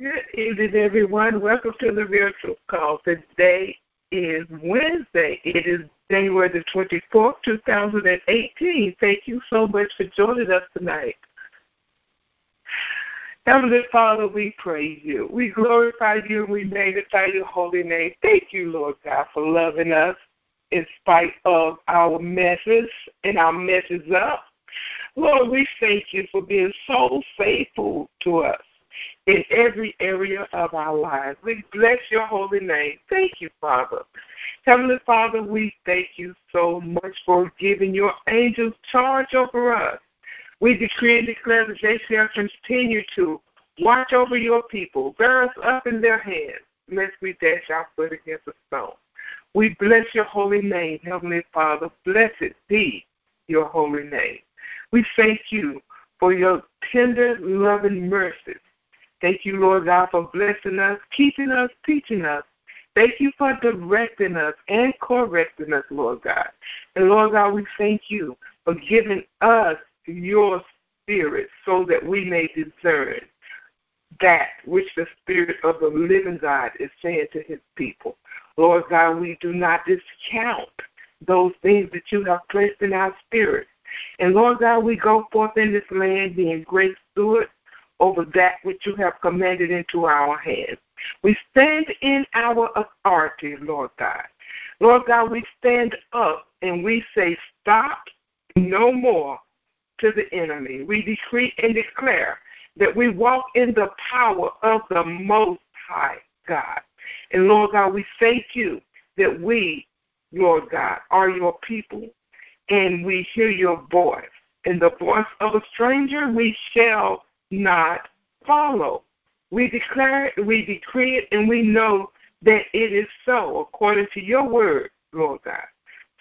Good evening, everyone. Welcome to the virtual call. Today is Wednesday. It is January the 24th, 2018. Thank you so much for joining us tonight. Heavenly Father, we praise you. We glorify you. We magnify your holy name. Thank you, Lord God, for loving us in spite of our messes and our messes up. Lord, we thank you for being so faithful to us in every area of our lives. We bless your holy name. Thank you, Father. Heavenly Father, we thank you so much for giving your angels charge over us. We decree and declare that they shall continue to watch over your people, bear us up in their hands, lest we dash our foot against a stone. We bless your holy name, Heavenly Father. Blessed be your holy name. We thank you for your tender, loving mercies. Thank you, Lord God, for blessing us, keeping us, teaching us. Thank you for directing us and correcting us, Lord God. And, Lord God, we thank you for giving us your spirit so that we may discern that which the Spirit of the living God is saying to his people. Lord God, we do not discount those things that you have placed in our spirit. And, Lord God, we go forth in this land being great stewards over that which you have commanded into our hands. We stand in our authority, Lord God. Lord God, we stand up and we say, stop, no more to the enemy. We decree and declare that we walk in the power of the Most High God. And, Lord God, we thank you that we, Lord God, are your people, and we hear your voice. And the voice of a stranger we shall not follow. We declare it, we decree it, and we know that it is so according to your word, Lord God.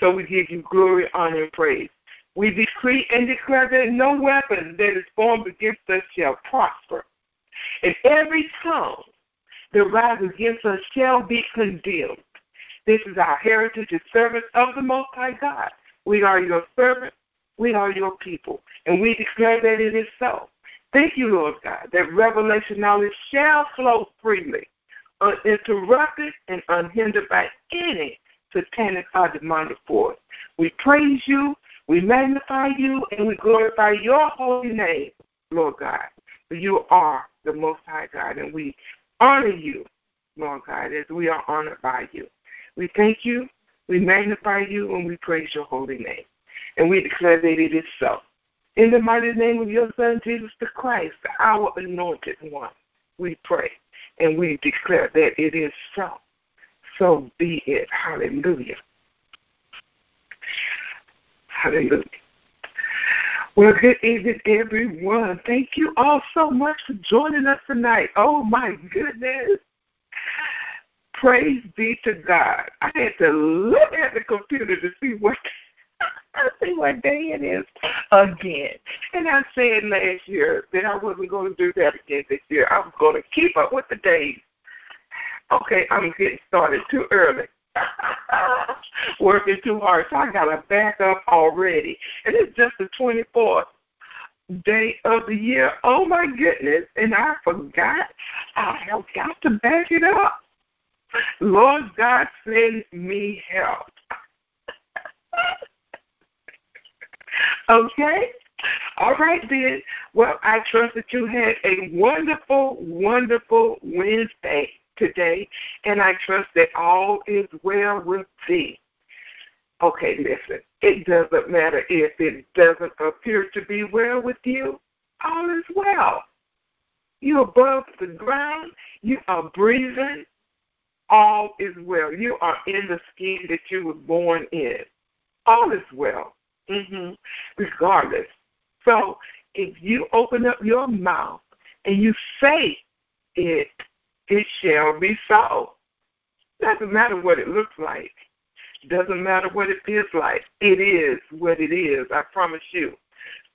So we give you glory, honor, and praise. We decree and declare that no weapon that is formed against us shall prosper. And every tongue that rises against us shall be condemned. This is our heritage as servants of the Most High God. We are your servants. We are your people. And we declare that it is so. Thank you, Lord God, that revelation knowledge shall flow freely, uninterrupted and unhindered by any satanic or demonic force. We praise you, we magnify you, and we glorify your holy name, Lord God. For you are the Most High God, and we honor you, Lord God, as we are honored by you. We thank you, we magnify you, and we praise your holy name. And we declare that it is so. In the mighty name of your Son, Jesus the Christ, our anointed one, we pray, and we declare that it is so. So be it. Hallelujah. Hallelujah. Well, good evening, everyone. Thank you all so much for joining us tonight. Oh, my goodness. Praise be to God. I had to look at the computer to see what day it is again. And I said last year that I wasn't going to do that again this year. I was going to keep up with the days. Okay, I'm getting started too early. Working too hard, so I got to back up already. And it's just the 24th day of the year. Oh, my goodness. And I forgot. I have got to back it up. Lord God, send me help. Okay? All right, then. Well, I trust that you had a wonderful, wonderful Wednesday today, and I trust that all is well with thee. Okay, listen. It doesn't matter if it doesn't appear to be well with you. All is well. You're above the ground. You are breathing. All is well. You are in the skin that you were born in. All is well. Regardless. So if you open up your mouth and you say it, it shall be so. Doesn't matter what it looks like. Doesn't matter what it feels like. It is what it is, I promise you.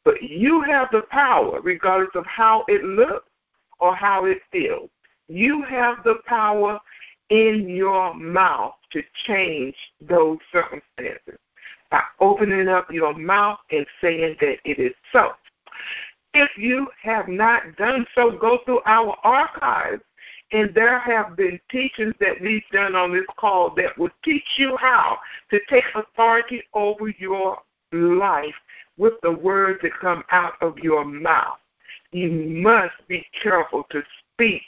But you have the power, regardless of how it looks or how it feels. You have the power in your mouth to change those circumstances by opening up your mouth and saying that it is so. If you have not done so, go through our archives, and there have been teachings that we've done on this call that will teach you how to take authority over your life with the words that come out of your mouth. You must be careful to speak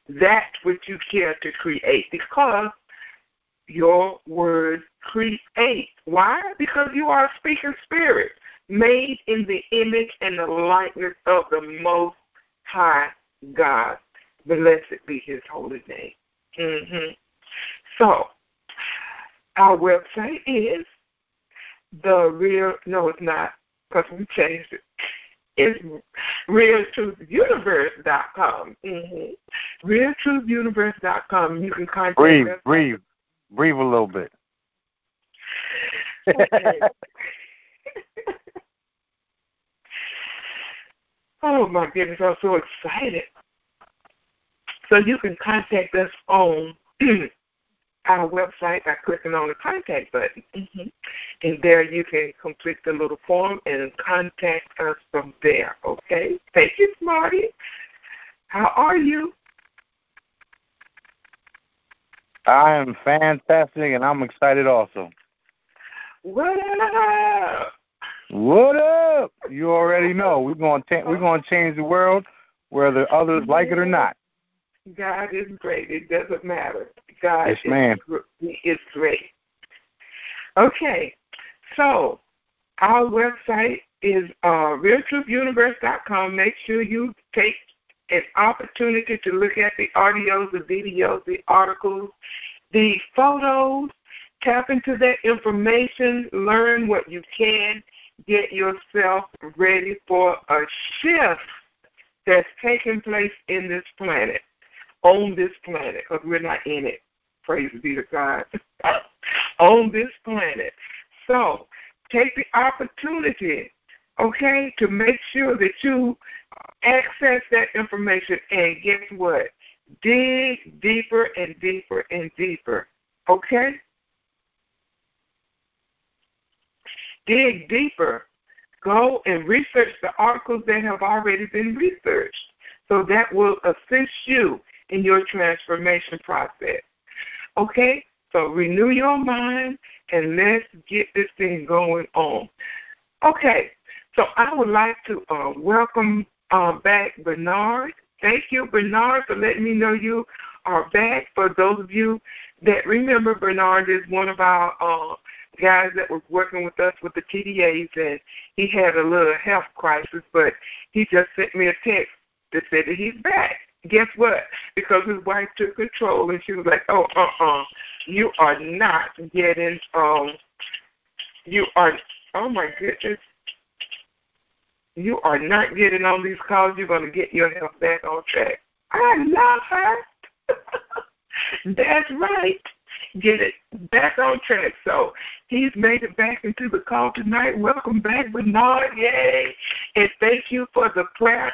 that which you care to create, because your words create. Why? Because you are a speaking spirit, made in the image and the likeness of the Most High God. Blessed be his holy name. So, our website is it's not, because we changed it. It's realtruthuniverse.com. Realtruthuniverse.com. You can contact us. Breathe a little bit. Okay. Oh, my goodness, I'm so excited. So you can contact us on our website by clicking on the contact button. And there you can complete the little form and contact us from there, okay? Thank you, Smarty. How are you? I am fantastic, and I'm excited also. What up? What up? You already know. We're going to change the world, whether others like it or not. God is great. It doesn't matter. God is great. Okay, so our website is realtruthuniverse.com. Make sure you take an opportunity to look at the audios, the videos, the articles, the photos. Tap into that information. Learn what you can. Get yourself ready for a shift that's taking place in this planet. On this planet, because we're not in it. Praise be to God. On this planet. So, take the opportunity, okay, to make sure that you access that information, and guess what? Dig deeper and deeper and deeper, okay? Dig deeper. Go and research the articles that have already been researched. So that will assist you in your transformation process. Okay? So renew your mind and let's get this thing going on. Okay. So I would like to welcome back Bernard. Thank you, Bernard, for letting me know you are back. For those of you that remember, Bernard is one of our guys that was working with us with the TDAs, and he had a little health crisis, but he just sent me a text that said that he's back. Guess what? Because his wife took control, and she was like, you are not getting, oh my goodness, you are not getting on these calls. You're going to get your health back on track. I love her. That's right. Get it back on track. So he's made it back into the call tonight. Welcome back, Bernard. Yay. And thank you for the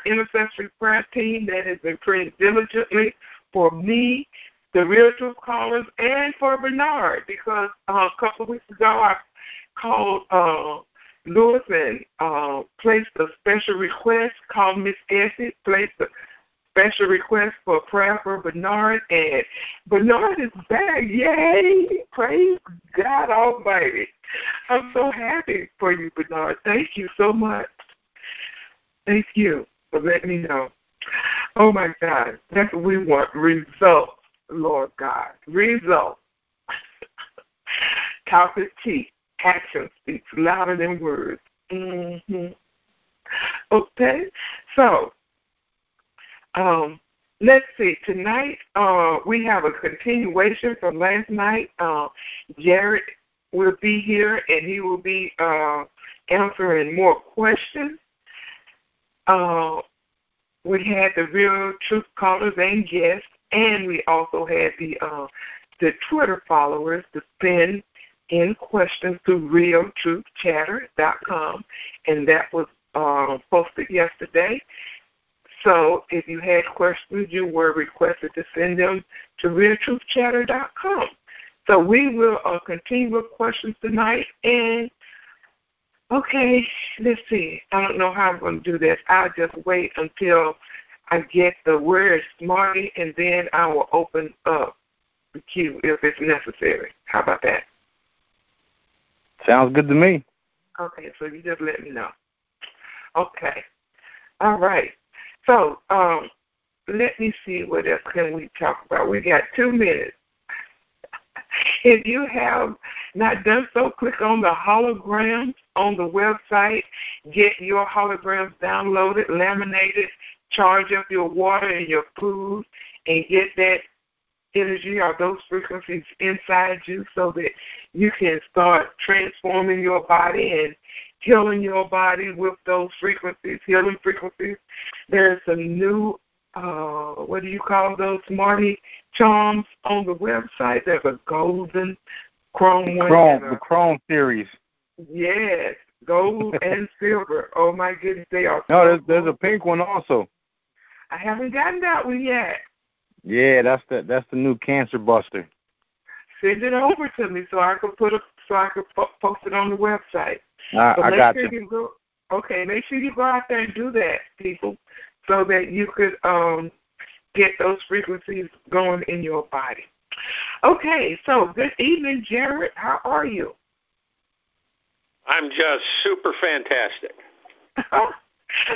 intercessory prayer team that has been praying diligently for me, the Real Truth Callers, and for Bernard, because a couple of weeks ago I called Lewis and placed a special request, called Miss Essie, placed a special request for prayer for Bernard, and Bernard is back. Yay! Praise God Almighty. I'm so happy for you, Bernard. Thank you so much. Thank you for letting me know. Oh, my God. That's what we want. Results, Lord God. Results. Talk is cheap. Action speaks louder than words. Okay? So, let's see. Tonight, we have a continuation from last night. Jared will be here, and he will be answering more questions. We had the Real Truth Callers and guests, and we also had the Twitter followers to send in questions to realtruthchatter.com, and that was posted yesterday. So if you had questions, you were requested to send them to realtruthchatter.com. So we will continue with questions tonight, and Okay, let's see. I don't know how I'm going to do this. I'll just wait until I get the word smarty, and then I will open up the queue if it's necessary. How about that? Sounds good to me. Okay, so you just let me know. Okay. All right. So let me see what else can we talk about. We got 2 minutes. If you have not done so, click on the holograms on the website. Get your holograms downloaded, laminated, charge up your water and your food, and get that energy or those frequencies inside you so that you can start transforming your body and healing your body with those frequencies, healing frequencies. There's some new what do you call those Smarty charms on the website? There's a golden chrome one. The chrome series. Yes, gold and silver. Oh my goodness, they are. No, there's a pink one also. I haven't gotten that one yet. Yeah, that's the new Cancer Buster. Send it over to me so I can post it on the website. I got you. Okay, make sure you go out there and do that, people, so that you could get those frequencies going in your body. Okay, so good evening, Jared. How are you? I'm just super fantastic.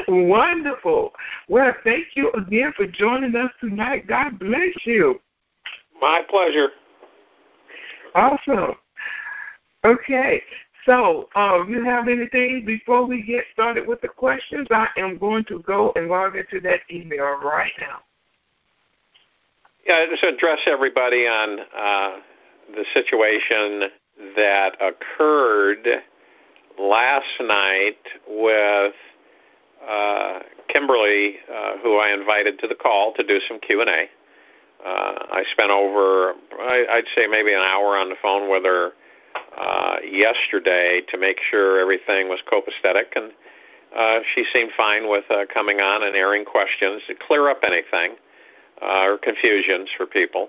Wonderful. Well, thank you again for joining us tonight. God bless you. My pleasure. Awesome. Okay. So, you have anything before we get started with the questions? I am going to go and log into that email right now. Yeah, just address everybody on the situation that occurred last night with Kimberly, who I invited to the call to do some Q&A. I spent over, I'd say maybe an hour on the phone with her yesterday to make sure everything was copacetic, and she seemed fine with coming on and airing questions to clear up anything or confusions for people.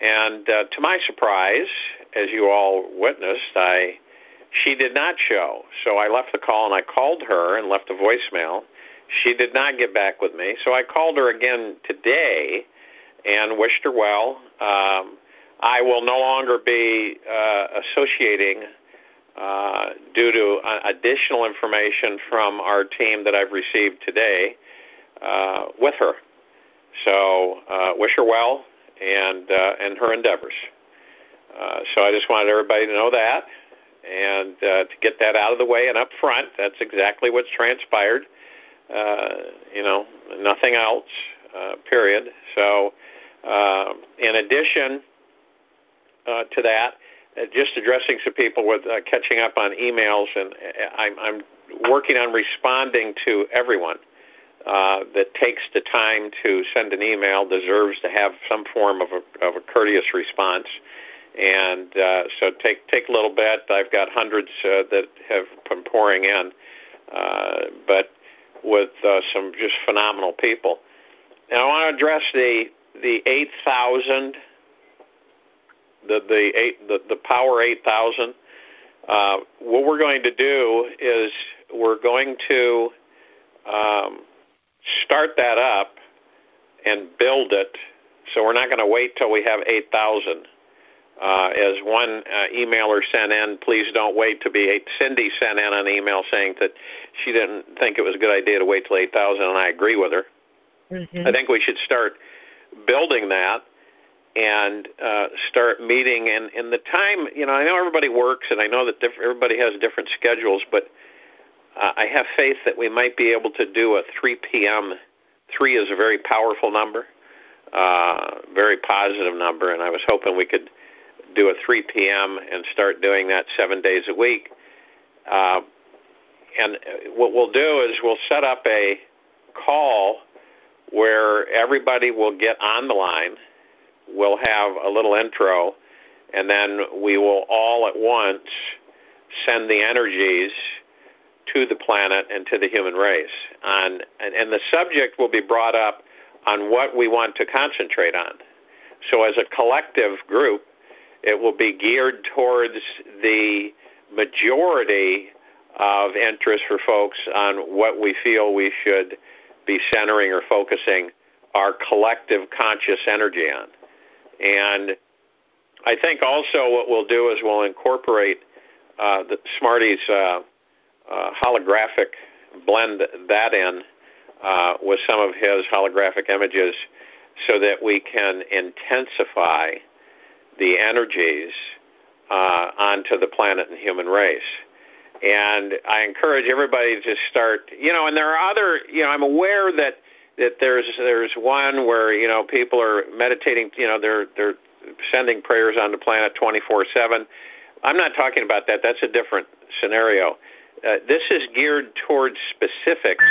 And to my surprise, as you all witnessed, she did not show. So I left the call and I called her and left a voicemail. She did not get back with me. So I called her again today and wished her well. I will no longer be associating due to additional information from our team that I've received today with her. So wish her well and her endeavors. So I just wanted everybody to know that and to get that out of the way and up front. That's exactly what's transpired. Nothing else, period. So in addition to that, just addressing some people with catching up on emails, and I'm working on responding to everyone that takes the time to send an email deserves to have some form of a courteous response. And so take a little bit. I've got hundreds that have been pouring in, but with some just phenomenal people. Now I want to address the 8,000. The Power 8,000. What we're going to do is we're going to start that up and build it. So we're not going to wait till we have 8,000. As one emailer sent in, please don't wait to be 8. Cindy sent in an email saying that she didn't think it was a good idea to wait till 8,000, and I agree with her. Mm-hmm. I think we should start building that and start meeting in the time. I know everybody works, and I know that everybody has different schedules, but I have faith that we might be able to do a 3 p.m. 3 is a very powerful number, very positive number, and I was hoping we could do a 3 p.m. and start doing that 7 days a week. And what we'll do is we'll set up a call where everybody will get on the line. We'll have a little intro, and then we will all at once send the energies to the planet and to the human race. And the subject will be brought up on what we want to concentrate on. So as a collective group, it will be geared towards the majority of interest for folks on what we feel we should be centering or focusing our collective conscious energy on. And I think also what we'll do is we'll incorporate the Smarty's holographic, blend that in with some of his holographic images so that we can intensify the energies onto the planet and human race. And I encourage everybody to start, and there are other, I'm aware that there's one where, people are meditating, they're sending prayers on the planet 24/7. I'm not talking about that. That's a different scenario. This is geared towards specifics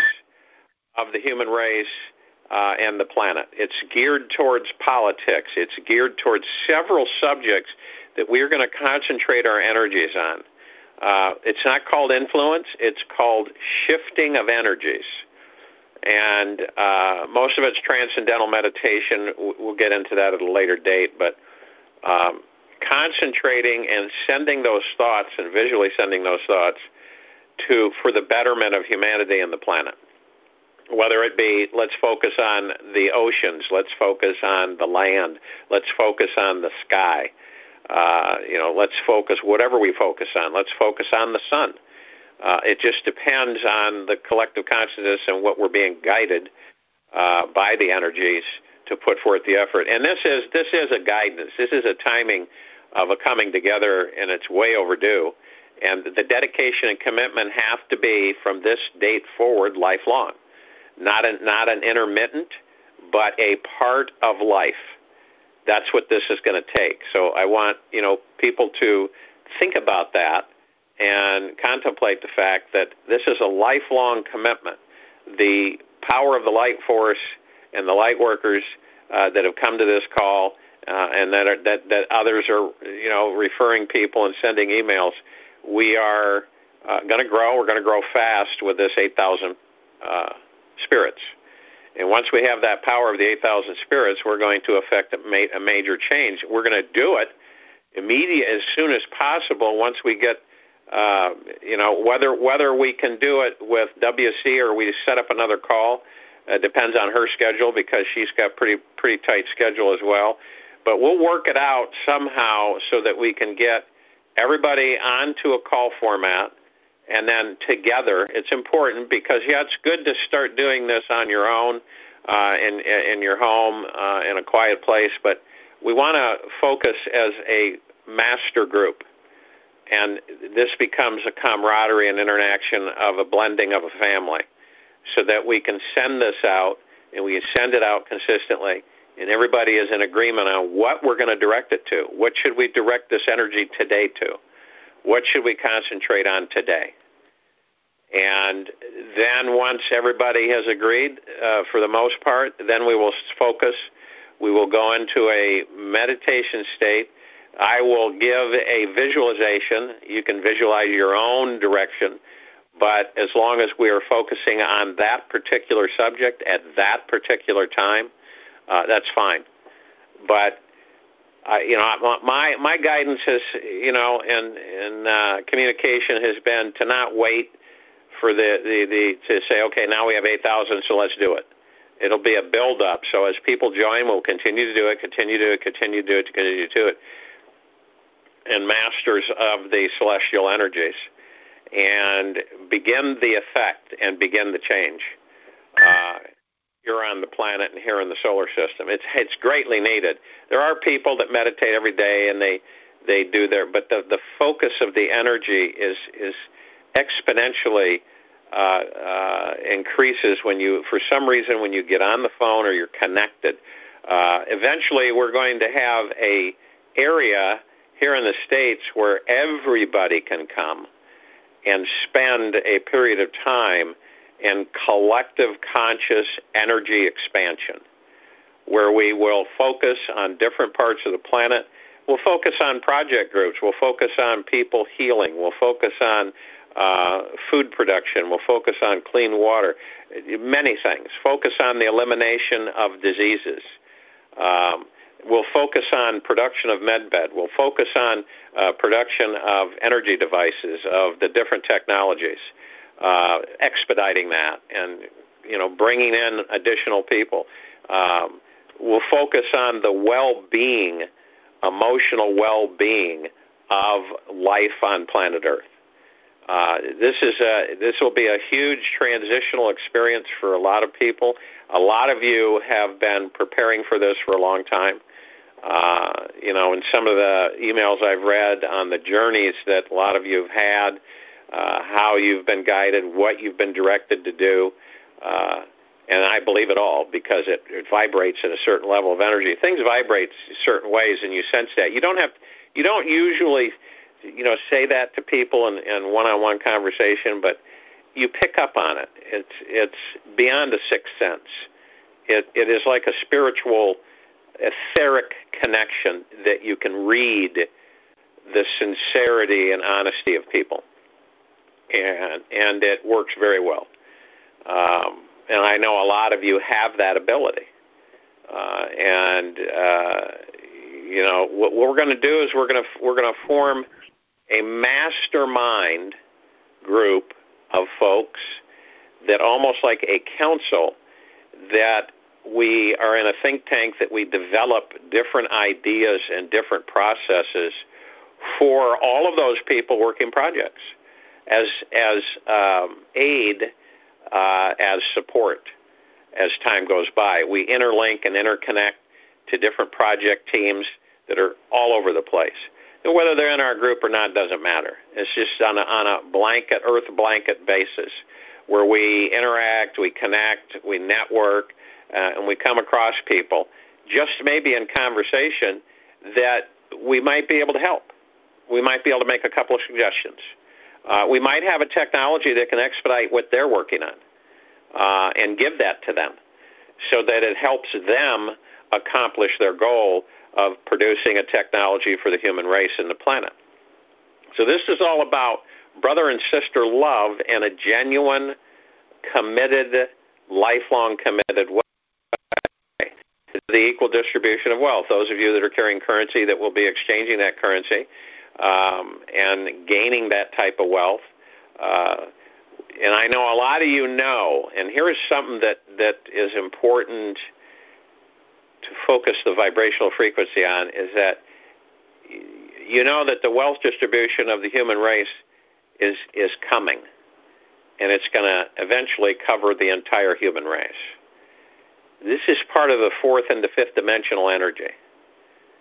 of the human race and the planet. It's geared towards politics. It's geared towards several subjects that we're going to concentrate our energies on. It's not called influence. It's called shifting of energies. And most of it's transcendental meditation. We'll get into that at a later date. But concentrating and sending those thoughts and visually sending those thoughts for the betterment of humanity and the planet. Whether it be, let's focus on the oceans, let's focus on the land, let's focus on the sky. Let's focus, whatever we focus on, let's focus on the sun. It just depends on the collective consciousness and what we're being guided by the energies to put forth the effort. And this is a guidance. This is a timing of a coming together, and it's way overdue. And the dedication and commitment have to be from this date forward lifelong. Not an intermittent, but a part of life. That's what this is going to take. So I want, people to think about that and contemplate the fact that this is a lifelong commitment. The power of the light force and the light workers that have come to this call and that others are, referring people and sending emails, we are going to grow. We're going to grow fast with this 8,000 spirits. And once we have that power of the 8,000 spirits, we're going to affect a major change. We're going to do it as soon as possible once we get, whether we can do it with WC or we set up another call. Depends on her schedule because she's got pretty tight schedule as well. But we'll work it out somehow so that we can get everybody onto a call format. And then together, it's important because, it's good to start doing this on your own, in your home, in a quiet place, but we want to focus as a master group. And this becomes a camaraderie and interaction of a blending of a family so that we can send this out, and we send it out consistently, and everybody is in agreement on what we're going to direct it to. What should we direct this energy today to? What should we concentrate on today? And then once everybody has agreed, for the most part, then we will focus. We will go into a meditation state. I will give a visualization. You can visualize your own direction, but as long as we are focusing on that particular subject at that particular time, that's fine. But my guidance has, in communication has been to not wait for to say, okay, now we have 8,000, so let's do it. It'll be a build-up. So as people join, we'll continue to do it, continue to do it, and masters of the celestial energies, and begin the effect and begin the change here on the planet and here in the solar system. It's greatly needed. There are people that meditate every day, and they do but the focus of the energy is exponentially increases when for some reason, when you get on the phone or you're connected. Eventually, we're going to have a area here in the States where everybody can come and spend a period of time in collective conscious energy expansion, where we will focus on different parts of the planet. We'll focus on project groups. We'll focus on people healing. We'll focus on food production. We'll focus on clean water. Many things. Focus on the elimination of diseases. We'll focus on production of medbed. We'll focus on production of energy devices, of the different technologies, expediting that, and bringing in additional people. We'll focus on the well-being, emotional well-being of life on planet Earth. This will be a huge transitional experience for a lot of people. A lot of you have been preparing for this for a long time. In some of the emails I've read on the journeys that a lot of you have had, how you've been guided, what you've been directed to do, and I believe it all because it vibrates at a certain level of energy. Things vibrate certain ways, and you sense that. You don't usually say that to people in one-on-one conversation, but you pick up on it. It's beyond a sixth sense. It is like a spiritual, etheric connection that you can read the sincerity and honesty of people, and it works very well. And I know a lot of you have that ability. What we're going to do is we're going to form a mastermind group of folks that almost like a council that we are in a think tank that we develop different ideas and different processes for all of those people working projects as aid, as support as time goes by. We interlink and interconnect to different project teams that are all over the place. And whether they're in our group or not doesn't matter. It's just on a earth blanket basis where we interact, we connect, we network, and we come across people, just maybe in conversation, that we might be able to help. We might be able to make a couple of suggestions. We might have a technology that can expedite what they're working on and give that to them so that it helps them accomplish their goal of producing a technology for the human race and the planet. So this is all about brother and sister love and a genuine, committed, lifelong committed way to the equal distribution of wealth. Those of you that are carrying currency that will be exchanging that currency and gaining that type of wealth. And I know a lot of you know, and here is something that is important to focus the vibrational frequency on, is that you know that the wealth distribution of the human race is coming, and it's going to eventually cover the entire human race. This is part of the fourth and the fifth dimensional energy.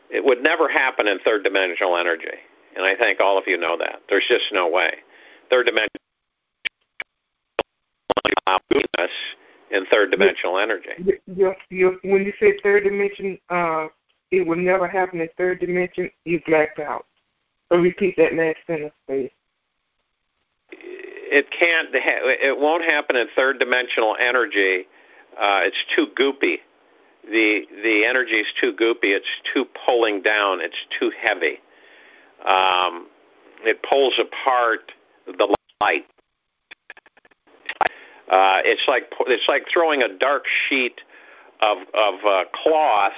It would never happen in third dimensional energy, and I think all of you know that. There's just no way. Third dimensional us in third dimensional energy. When you say third dimension, it will never happen in third dimension, you blacked out. So repeat that last sentence, please. It won't happen in third dimensional energy. It's too goopy. The energy is too goopy. It's too pulling down. It's too heavy. It pulls apart the light. It's like throwing a dark sheet of cloth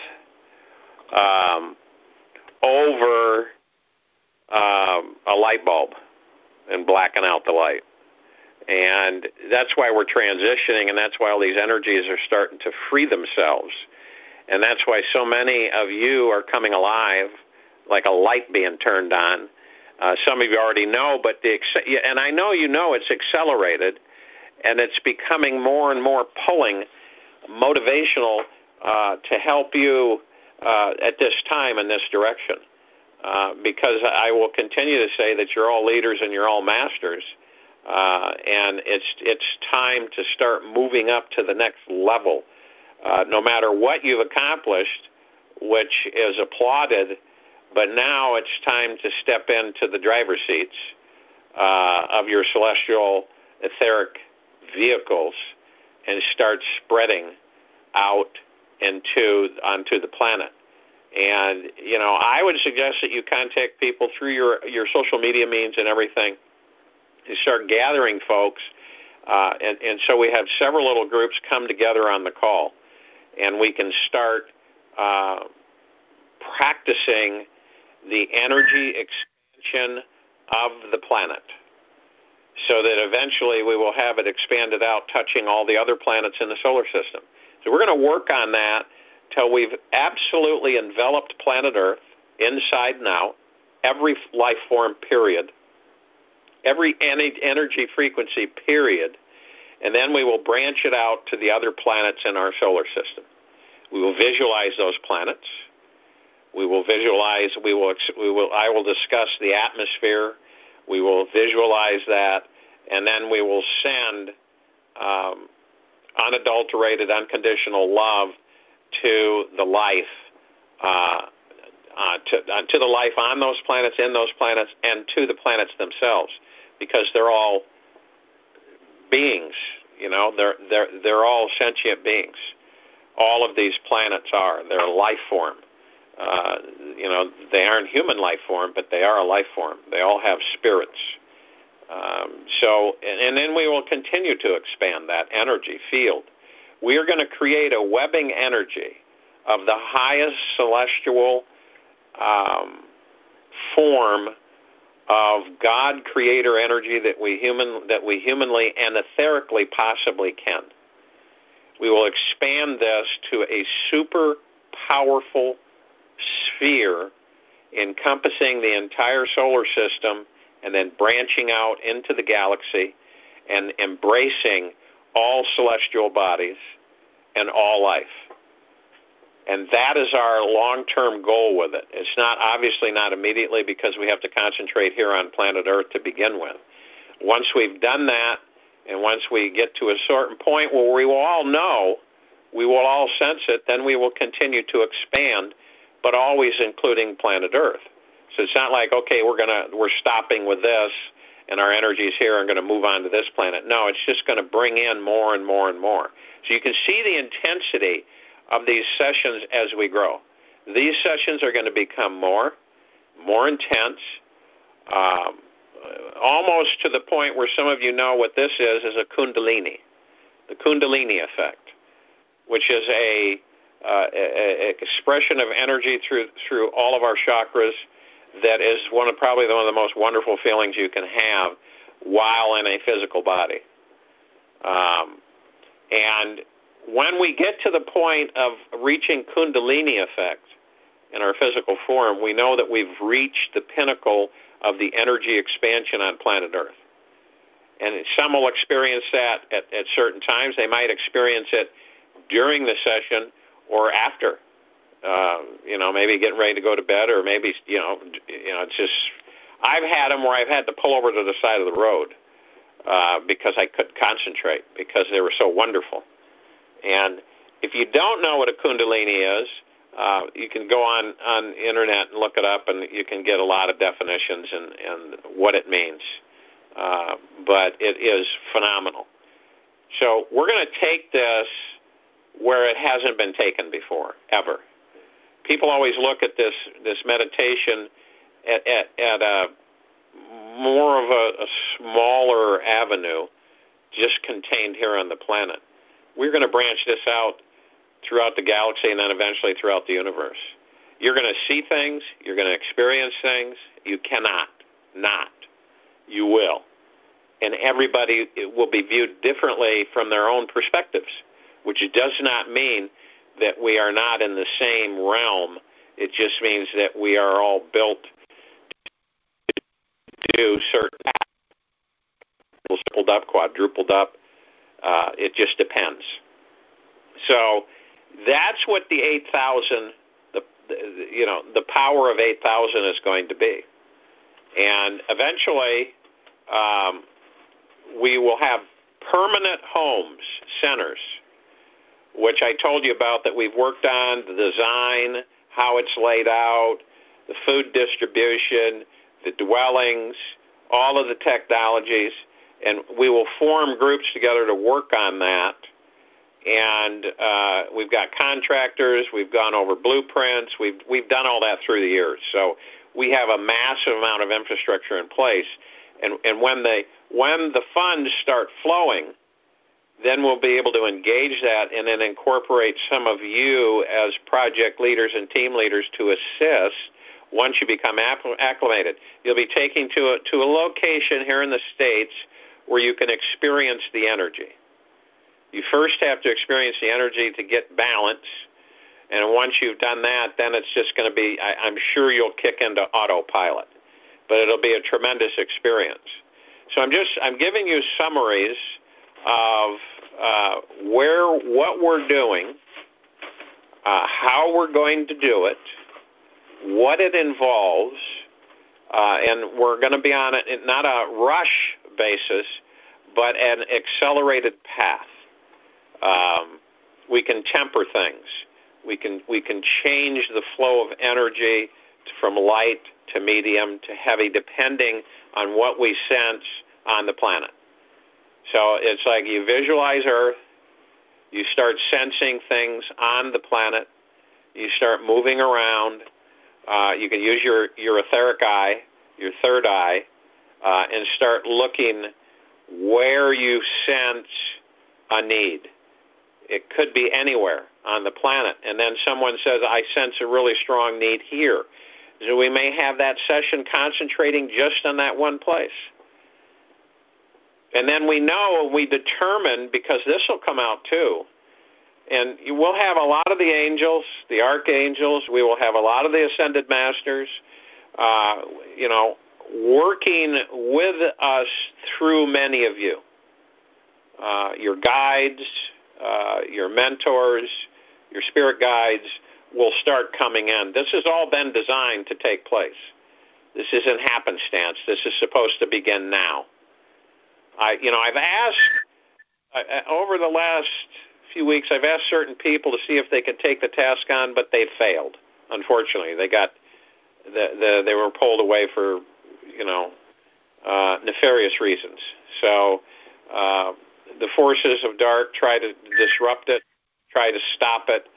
over a light bulb and blacking out the light. And that's why we're transitioning, and that's why all these energies are starting to free themselves. And that's why so many of you are coming alive, like a light being turned on. Some of you already know, and I know you know it's accelerated, and it's becoming more and more pulling, motivational to help you at this time in this direction. Because I will continue to say that you're all leaders and you're all masters, and it's time to start moving up to the next level. No matter what you've accomplished, which is applauded, but now it's time to step into the driver's seats of your celestial etheric vehicles and start spreading out onto the planet. And, I would suggest that you contact people through your social media means and everything. You start gathering folks, and so we have several little groups come together on the call, and we can start practicing the energy expansion of the planet, so that eventually we will have it expanded out, touching all the other planets in the solar system. So we're going to work on that till we've absolutely enveloped planet Earth inside and out, every life form, period, every energy frequency, period, and then we will branch it out to the other planets in our solar system. We will visualize those planets. We will visualize, I will discuss the atmosphere. We will visualize that, and then we will send unadulterated, unconditional love to the life, to the life on those planets, in those planets, and to the planets themselves, because they're all beings. You know, they're all sentient beings. All of these planets are. They're a life form. You know, they aren't human life form, but they are a life form. They all have spirits. And then we will continue to expand that energy field. We are going to create a webbing energy of the highest celestial form of God creator energy that we humanly and etherically possibly can. We will expand this to a super powerful sphere encompassing the entire solar system, and then branching out into the galaxy and embracing all celestial bodies and all life. And that is our long-term goal with it. It's not, obviously not immediately, because we have to concentrate here on planet Earth to begin with. Once we've done that, and once we get to a certain point where we will all know, we will all sense it, then we will continue to expand, but always including planet Earth. So it's not like, okay, we're stopping with this, and our energies here are going to move on to this planet. No, it's just going to bring in more and more and more. So you can see the intensity of these sessions as we grow. These sessions are going to become more intense, almost to the point where some of you know what this is a Kundalini, the Kundalini effect, which is a expression of energy through all of our chakras that is probably one of the most wonderful feelings you can have while in a physical body. And when we get to the point of reaching Kundalini effect in our physical form, we know that we've reached the pinnacle of the energy expansion on planet Earth. And some will experience that at certain times. They might experience it during the session or after. Maybe getting ready to go to bed, or maybe, it's just, I've had them where I've had to pull over to the side of the road because I couldn't concentrate, because they were so wonderful. And if you don't know what a Kundalini is, you can go on the internet and look it up, and you can get a lot of definitions and what it means. But it is phenomenal. So we're going to take this where it hasn't been taken before, ever. People always look at this meditation at a more of a smaller avenue, just contained here on the planet. We're going to branch this out throughout the galaxy, and then eventually throughout the universe. You're going to see things. You're going to experience things. You cannot not. You will. And everybody will be viewed differently from their own perspectives, which does not mean that we are not in the same realm. It just means that we are all built to do certain actions, tripled up, quadrupled up. It just depends. So that's what the 8,000, the power of 8,000 is going to be. And eventually, we will have permanent homes, centers, which I told you about, that we've worked on, the design, how it's laid out, the food distribution, the dwellings, all of the technologies, and we will form groups together to work on that. And we've got contractors, we've gone over blueprints, we've done all that through the years. So we have a massive amount of infrastructure in place. And when the funds start flowing, then we'll be able to engage that and then incorporate some of you as project leaders and team leaders to assist once you become acclimated. You'll be taken to a location here in the States where you can experience the energy. You first have to experience the energy to get balance, and once you've done that, then it's just going to be, I'm sure you'll kick into autopilot, but it'll be a tremendous experience. So I'm giving you summaries of what we're doing, how we're going to do it, what it involves, and we're going to be on it not a rush basis, but an accelerated path. We can temper things. We can change the flow of energy from light to medium to heavy, depending on what we sense on the planet. So it's like you visualize Earth, you start sensing things on the planet, you start moving around. You can use your etheric eye, your third eye, and start looking where you sense a need. It could be anywhere on the planet. And then someone says, I sense a really strong need here. So we may have that session concentrating just on that one place. And then we know, we determine, because this will come out too, and we'll have a lot of the angels, the archangels, we will have a lot of the ascended masters, working with us through many of you. Your guides, your mentors, your spirit guides will start coming in. This has all been designed to take place. This isn't happenstance. This is supposed to begin now. I've asked, over the last few weeks, I've asked certain people to see if they could take the task on, but they failed. Unfortunately, they were pulled away for, nefarious reasons. So the forces of dark try to disrupt it, try to stop it,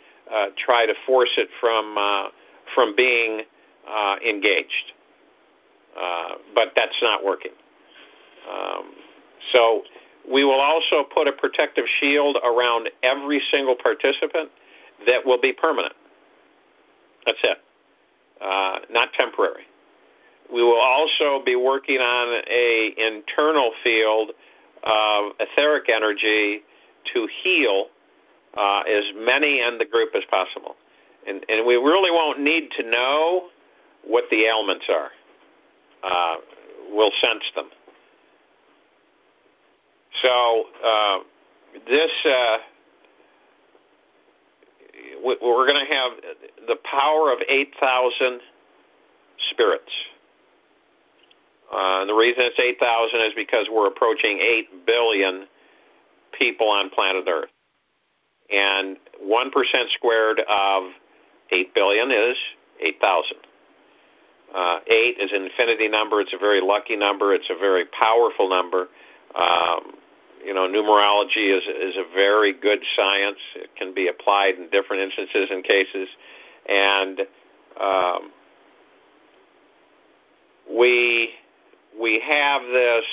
try to force it from being engaged. But that's not working. So we will also put a protective shield around every single participant that will be permanent. That's it. Not temporary. We will also be working on an internal field of etheric energy to heal as many in the group as possible. And we really won't need to know what the ailments are. We'll sense them. So we're going to have the power of 8,000 spirits. And the reason it's 8,000 is because we're approaching 8 billion people on planet Earth. And 1% squared of 8 billion is 8,000. 8 is an infinity number. It's a very lucky number. It's a very powerful number. Numerology is a very good science. It can be applied in different instances and cases. And we have this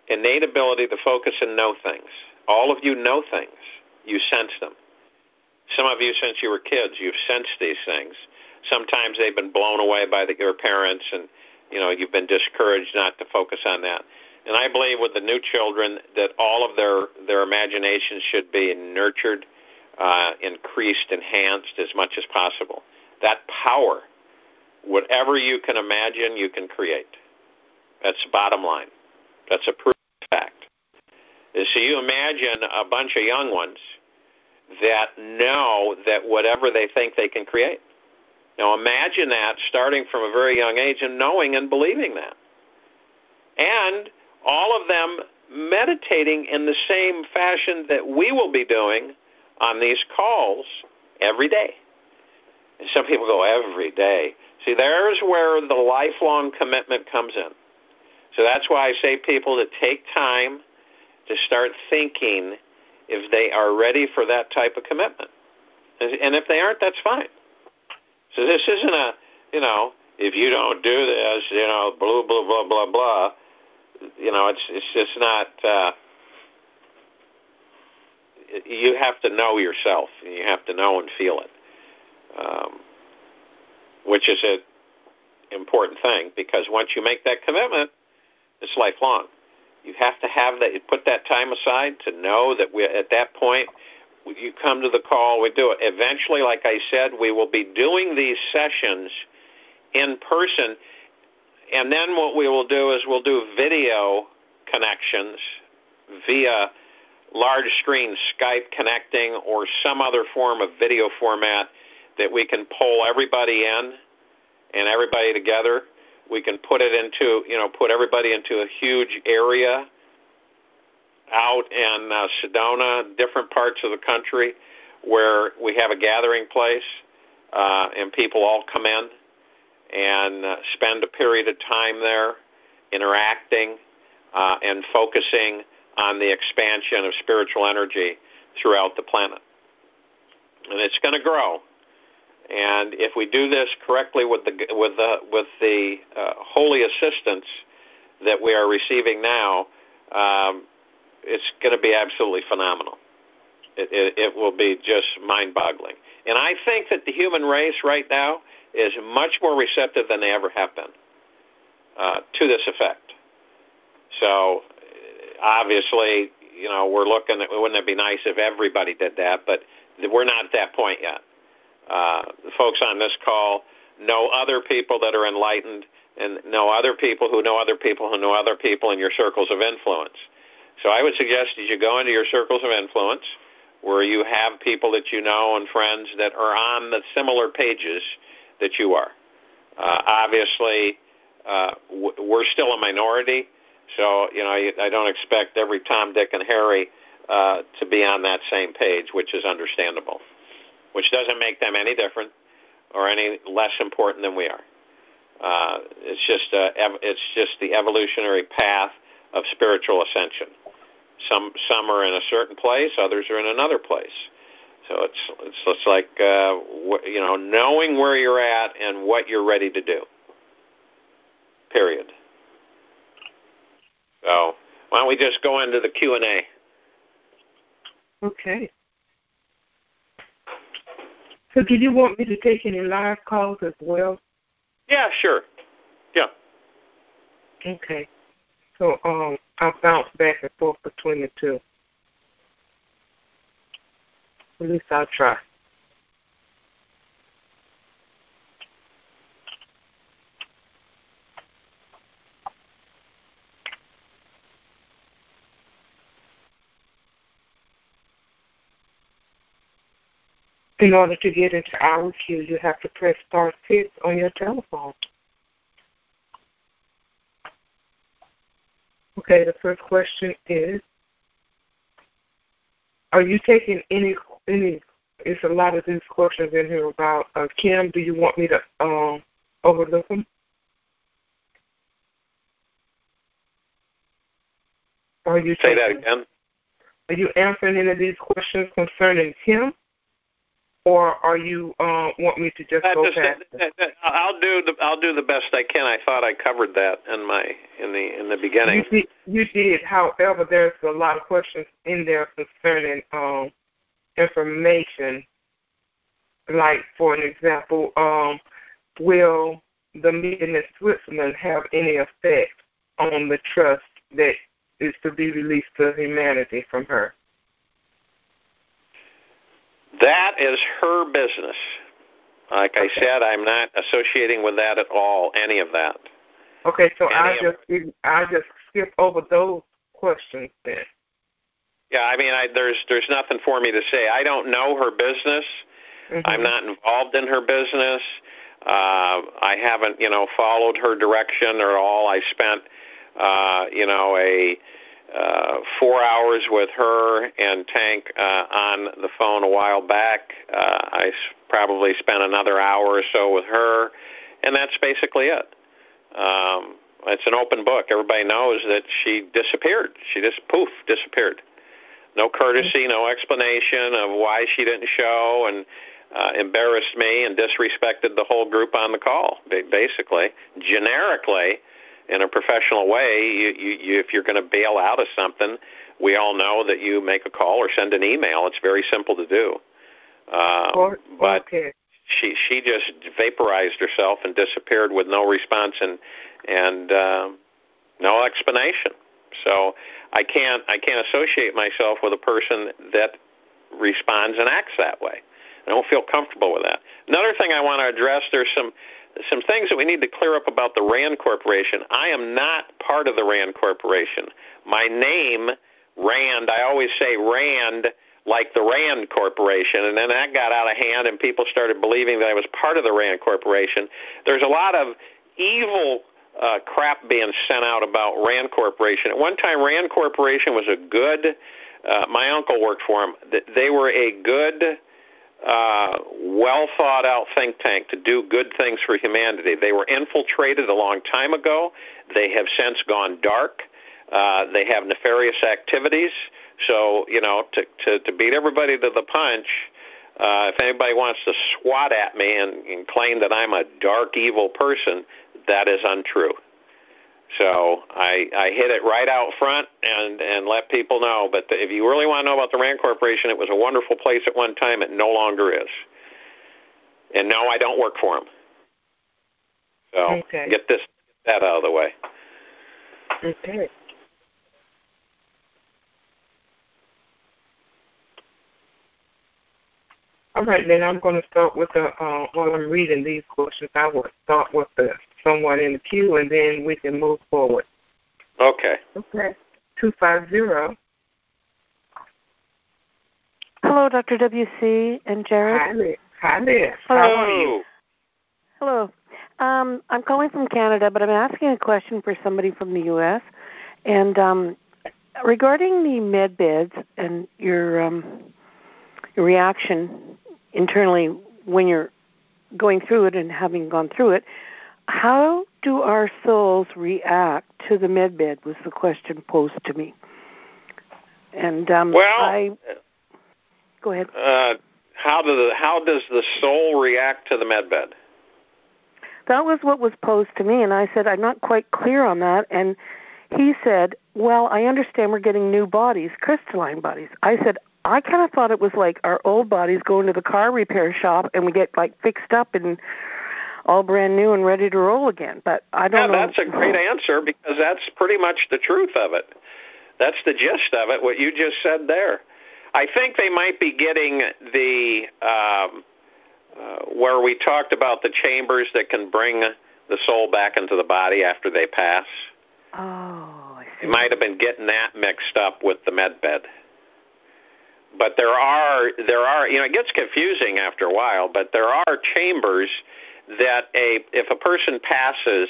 innate ability to focus and know things. All of you know things. You sense them. Some of you, since you were kids, you've sensed these things. Sometimes they've been blown away by your parents, and you've been discouraged not to focus on that. And I believe with the new children that all of their imaginations should be nurtured, increased, enhanced as much as possible. That power, whatever you can imagine, you can create. That's the bottom line. That's a proven fact. So you imagine a bunch of young ones that know that whatever they think they can create. Now imagine that starting from a very young age and knowing and believing that. And all of them meditating in the same fashion that we will be doing on these calls every day. And some people go, every day. See, there's where the lifelong commitment comes in. So that's why I say people to take time to start thinking if they are ready for that type of commitment. And if they aren't, that's fine. So this isn't a, if you don't do this, blah, blah, blah, blah, blah. It's just not, you have to know yourself. You have to know and feel it, which is an important thing, because once you make that commitment, it's lifelong. You have to have that. You put that time aside to know that at that point, you come to the call, we do it. Eventually, like I said, we will be doing these sessions in person, and then what we will do is we'll do video connections via large screen Skype connecting or some other form of video format that we can pull everybody in and everybody together. We can put it into, put everybody into a huge area out in Sedona, different parts of the country, where we have a gathering place, and people all come in and spend a period of time there interacting and focusing on the expansion of spiritual energy throughout the planet. And it's going to grow. And if we do this correctly with the holy assistance that we are receiving now, it's going to be absolutely phenomenal. It will be just mind-boggling. And I think that the human race right now is much more receptive than they ever have been to this effect. So obviously, we're looking at, wouldn't it be nice if everybody did that, but we're not at that point yet. The folks on this call know other people that are enlightened and know other people who know other people who know other people in your circles of influence. So I would suggest that you go into your circles of influence where you have people that you know and friends that are on the similar pages that you are. Obviously, we're still a minority, so I don't expect every Tom, Dick, and Harry to be on that same page, which is understandable, which doesn't make them any different or any less important than we are. It's just the evolutionary path of spiritual ascension. Some are in a certain place, others are in another place. So it's like knowing where you're at and what you're ready to do. Period. So why don't we just go into the Q&A? Okay. So do you want me to take any live calls as well? Yeah, sure. Yeah. Okay. So I'll bounce back and forth between the two. At least I'll try. In order to get into our queue, you have to press star 6 on your telephone. Okay, the first question is, are you taking any, it's a lot of these questions in here about Kim. Do you want me to overlook them? Say that again? Are you answering any of these questions concerning Kim? Or are you want me to just go past it? I'll do the best I can. I thought I covered that in the beginning. You did. However, there's a lot of questions in there concerning information. Like, for an example, will the meeting in Switzerland have any effect on the trust that is to be released to humanity from her? That is her business. Like I said, I'm not associating with that at all, any of that. Okay, so I just skip over those questions then. Yeah, I mean, there's nothing for me to say. I don't know her business. Mm-hmm. I'm not involved in her business. I haven't, followed her direction at all. I spent, 4 hours with her and Tank on the phone a while back. I probably spent another hour or so with her, and that's basically it. It's an open book. Everybody knows that she disappeared. She just, disappeared. No courtesy, no explanation of why she didn't show, and embarrassed me and disrespected the whole group on the call, basically. Generically, in a professional way, you if you're going to bail out of something, we all know that you make a call or send an email. It's very simple to do. But she just vaporized herself and disappeared with no response and no explanation. So I can't associate myself with a person that responds and acts that way. I don't feel comfortable with that. Another thing I want to address, there's some things that we need to clear up about the RAND Corporation. I am not part of the RAND Corporation. My name, RAND, I always say RAND like the RAND Corporation, and then that got out of hand and people started believing that I was part of the RAND Corporation. There's a lot of evil crap being sent out about RAND Corporation. At one time, RAND Corporation was a good, my uncle worked for them, they were a good, well thought out think tank to do good things for humanity. They were infiltrated a long time ago. They have since gone dark. They have nefarious activities. So, to beat everybody to the punch, if anybody wants to swat at me and claim that I'm a dark, evil person, that is untrue. So I hit it right out front and let people know. But if you really want to know about the RAND Corporation, it was a wonderful place at one time. It no longer is. And no, I don't work for them. So get that out of the way. Okay. All right, then I'm going to start with while I'm reading these questions, I will start with someone in the queue, and then we can move forward. Okay. Okay. 250. Hello, Dr. W.C. and Jared. Hi there. Hello. How are you? Hello. I'm calling from Canada, but I'm asking a question for somebody from the U.S. And regarding the med beds and your reaction internally when you're going through it and having gone through it, how do our souls react to the med bed was the question posed to me. And go ahead. How does the soul react to the med bed? That was what was posed to me, and I said, I'm not quite clear on that. And he said, well, I understand we're getting new bodies, crystalline bodies. I said, I kind of thought it was like our old bodies going to the car repair shop and we get like fixed up and all brand new and ready to roll again. But I don't know. Yeah, that's a great answer because that's pretty much the truth of it. That's the gist of it, what you just said there. I think they might be getting the where we talked about the chambers that can bring the soul back into the body after they pass. Oh, I see. They might have been getting that mixed up with the med bed. But there are, it gets confusing after a while, but there are chambers that if a person passes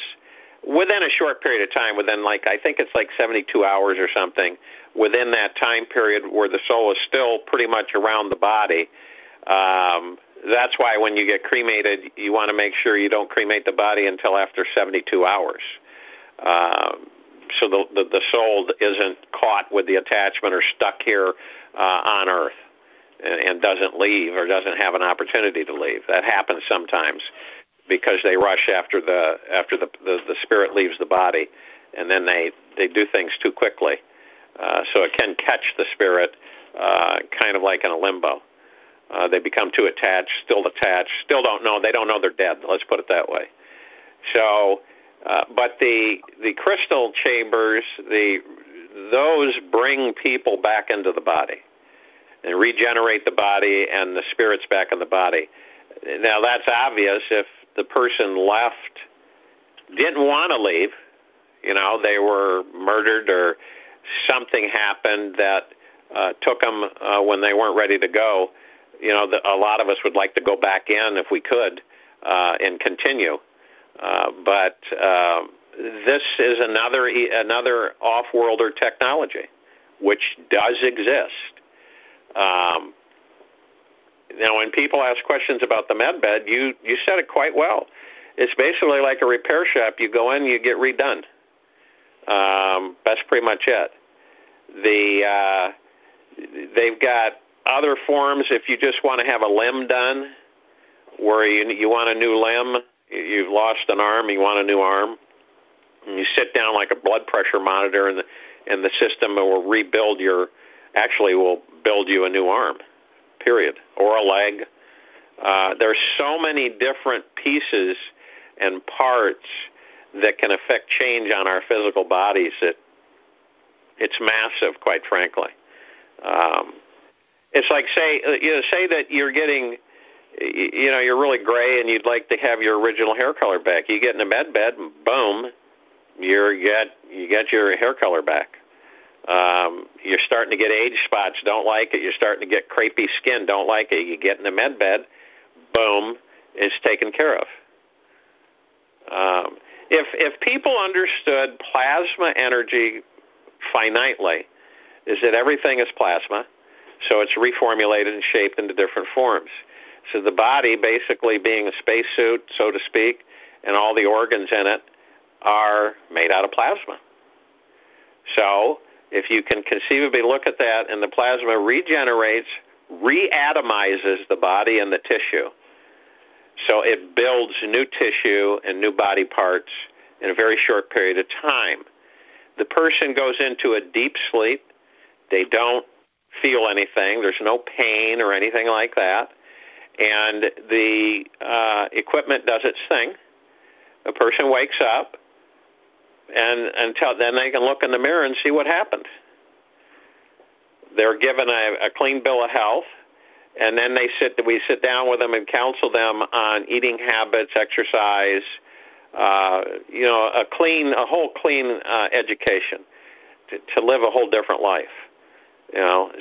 within a short period of time, within I think it's 72 hours or something, within that time period where the soul is still pretty much around the body, that's why when you get cremated, you want to make sure you don't cremate the body until after 72 hours. So the soul isn't caught with the attachment or stuck here on Earth and doesn't leave or doesn't have an opportunity to leave. That happens sometimes because they rush after the spirit leaves the body, and then they do things too quickly. So it can catch the spirit kind of like in a limbo. They become too attached, still don't know. They don't know they're dead. Let's put it that way. So, but the crystal chambers, those bring people back into the body and regenerate the body and the spirits back in the body. Now, that's obvious if the person didn't want to leave, they were murdered or something happened that took them when they weren't ready to go. A lot of us would like to go back in if we could and continue. But this is another off-worlder technology, which does exist. Now, when people ask questions about the med bed, you said it quite well. It's basically like a repair shop. You go in, you get redone. That's pretty much it. They've got other forms if you just want to have a limb done, where you want a new limb. You've lost an arm, you want a new arm. And you sit down like a blood pressure monitor and the system will will build you a new arm, period, or a leg. There's so many different pieces and parts that can affect change on our physical bodies that it's massive, quite frankly. It's like say that you're getting, you're really gray and you'd like to have your original hair color back. You get in a med bed, boom, you get your hair color back. You're starting to get age spots, don't like it. You're starting to get crepey skin, don't like it. You get in the med bed, boom, it's taken care of. If people understood plasma energy finitely, is that everything is plasma, so it's reformulated and shaped into different forms. So the body, basically being a spacesuit, so to speak, and all the organs in it are made out of plasma. So if you can conceivably look at that, and the plasma regenerates, reatomizes the body and the tissue. So it builds new tissue and new body parts in a very short period of time. The person goes into a deep sleep. They don't feel anything. There's no pain or anything like that. And the equipment does its thing. The person wakes up, and until then they can look in the mirror and see what happened. They're given a clean bill of health, and then we sit down with them and counsel them on eating habits, exercise, a whole clean education to live a whole different life.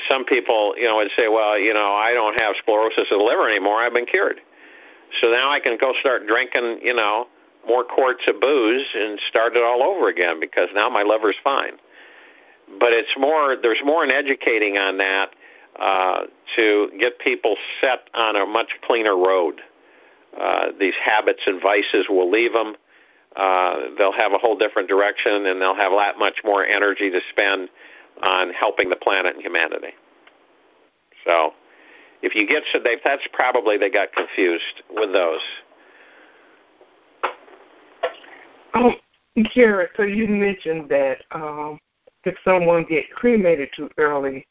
Some people, would say, well, I don't have sclerosis of the liver anymore. I've been cured. So now I can go start drinking, more quarts of booze and start it all over again because now my liver's fine. But there's more in educating on that to get people set on a much cleaner road. These habits and vices will leave them. They'll have a whole different direction, and they'll have a lot much more energy to spend on helping the planet and humanity. So if you get that's probably they got confused with those. Jared, so you mentioned that if someone get cremated too early,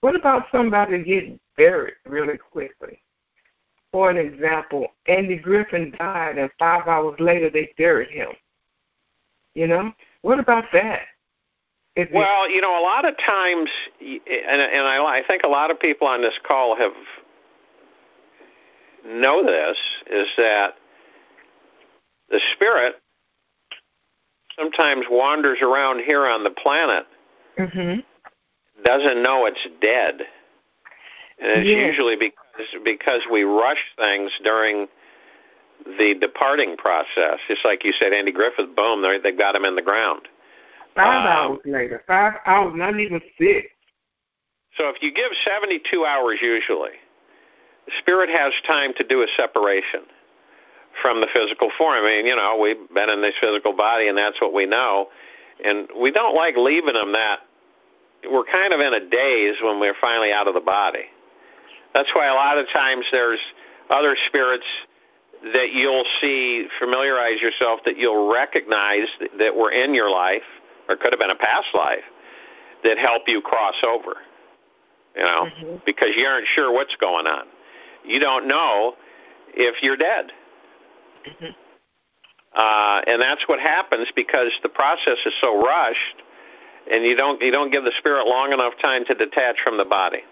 what about somebody getting buried really quickly? For an example, Andy Griffin died, and 5 hours later they buried him. What about that? Well, a lot of times, and I think a lot of people on this call know this, is that the spirit sometimes wanders around here on the planet, doesn't know it's dead. And it's usually because we rush things during the departing process. Just like you said, Andy Griffith, boom, they got him in the ground. 5 hours later. 5 hours, not even 6. So if you give 72 hours usually, the spirit has time to do a separation from the physical form. I mean, we've been in this physical body, and that's what we know. And we don't like leaving them that. We're kind of in a daze when we're finally out of the body. That's why a lot of times there's other spirits that you'll see, familiarize yourself, that you'll recognize that were in your life, or could have been a past life, that help you cross over, because you aren't sure what's going on. You don't know if you're dead. And that's what happens because the process is so rushed, and you don't give the spirit long enough time to detach from the body.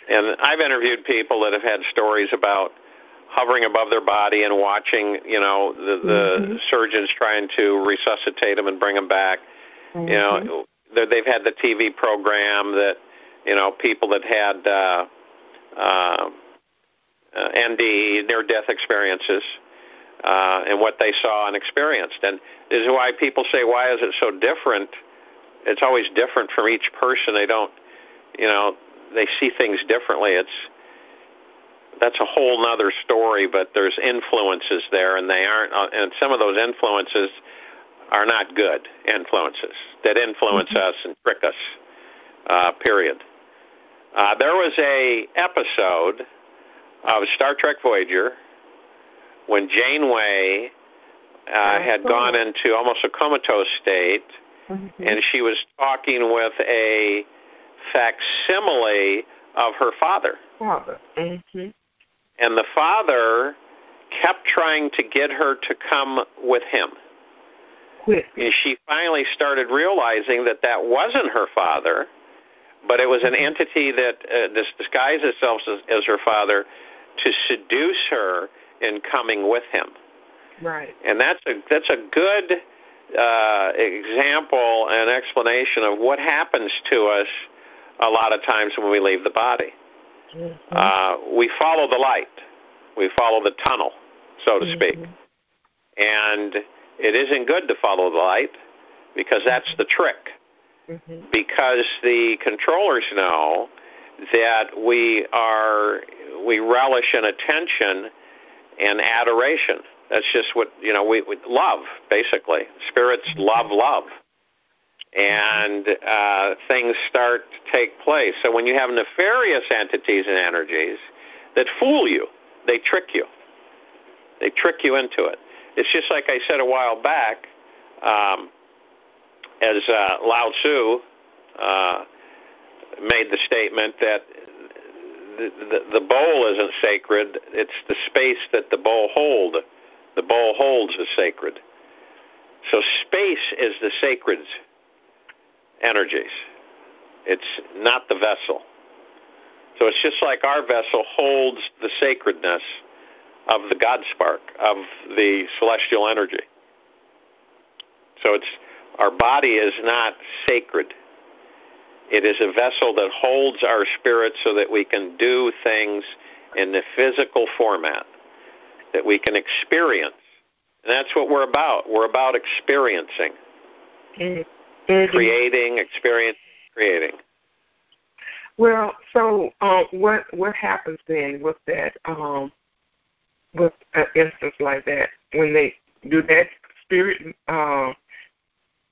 And I've interviewed people that have had stories about hovering above their body and watching, the surgeons trying to resuscitate them and bring them back. They've had the TV program that, people that had NDE, near-death experiences, and what they saw and experienced. And this is why people say, why is it so different? It's always different from each person. They don't, they see things differently. That's a whole nother story, but there's influences there, and they aren't, and some of those influences are not good influences that influence us and trick us, period. There was a episode of Star Trek Voyager when Janeway had gone into almost a comatose state, and she was talking with a facsimile of her father. Mm-hmm. And the father kept trying to get her to come with him. And she finally started realizing that that wasn't her father, but it was an entity that disguised itself as her father to seduce her in coming with him. Right. And that's a good example and explanation of what happens to us a lot of times when we leave the body. Mm-hmm. We follow the light. We follow the tunnel, so to speak. And it isn't good to follow the light because that's the trick. Mm-hmm. Because the controllers know that we relish in attention and adoration. That's just what, we love, basically. Spirits love. And things start to take place. So when you have nefarious entities and energies that fool you, they trick you. They trick you into it. It's just like I said a while back, as Lao Tzu made the statement that the bowl isn't sacred, it's the space that the bowl holds is sacred. So space is the sacred energies. It's not the vessel. So it's just like our vessel holds the sacredness of the God spark, of the celestial energy. So our body is not sacred. It is a vessel that holds our spirit so that we can do things in the physical format, that we can experience. And that's what we're about. We're about experiencing. Mm-hmm. Creating, experiencing, creating. Well, so what happens then with that, with an instance like that, when they do that spirit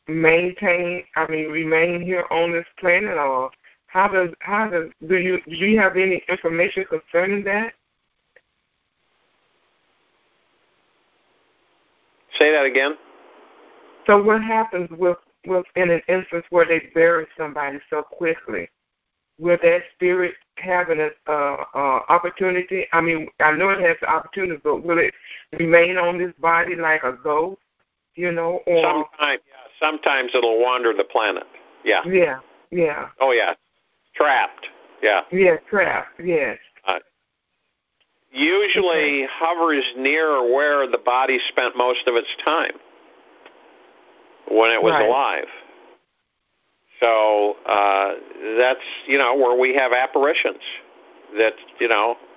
remain here on this planet, or do you have any information concerning that? Say that again. So what happens with in an instance where they bury somebody so quickly? Will that spirit have an opportunity? I mean, I know it has the opportunity, but will it remain on this body like a ghost? Or sometimes it'll wander the planet. Yeah. Yeah. Yeah. Oh yeah. Trapped. Yeah. Yeah, trapped. Yes. Usually hovers near where the body spent most of its time when it was alive. So that's, where we have apparitions that,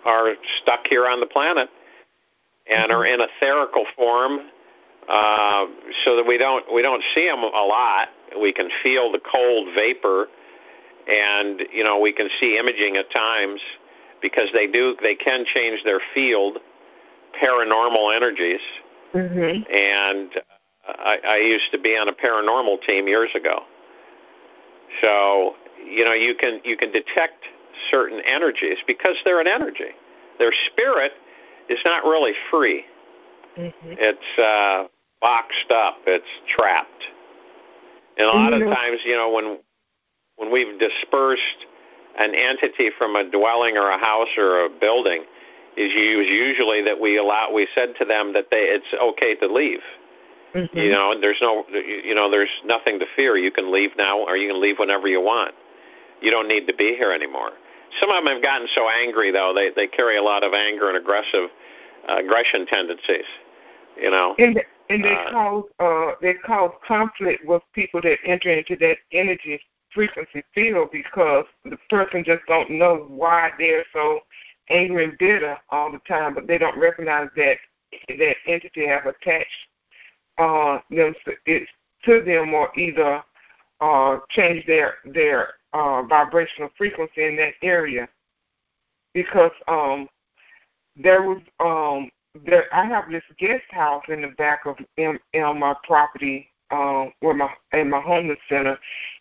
are stuck here on the planet and are in etherical form, so that we don't see them a lot. We can feel the cold vapor, and, we can see imaging at times because they can change their field, paranormal energies. Mm-hmm. And I used to be on a paranormal team years ago. So, you can detect certain energies because they're an energy. Their spirit is not really free. Mm-hmm. It's boxed up. It's trapped. And a lot of times, when we've dispersed an entity from a dwelling or a house or a building, is usually that we said to them that it's okay to leave. Mm-hmm. There's nothing to fear. You can leave now, or you can leave whenever you want. You don't need to be here anymore. Some of them have gotten so angry, though. They carry a lot of anger and aggression tendencies. And they cause conflict with people that enter into that energy frequency field because the person just don't know why they're so angry and bitter all the time, but they don't recognize that entity have attached to them, or either change their vibrational frequency in that area. Because I have this guest house in the back of my property, in my homeless center,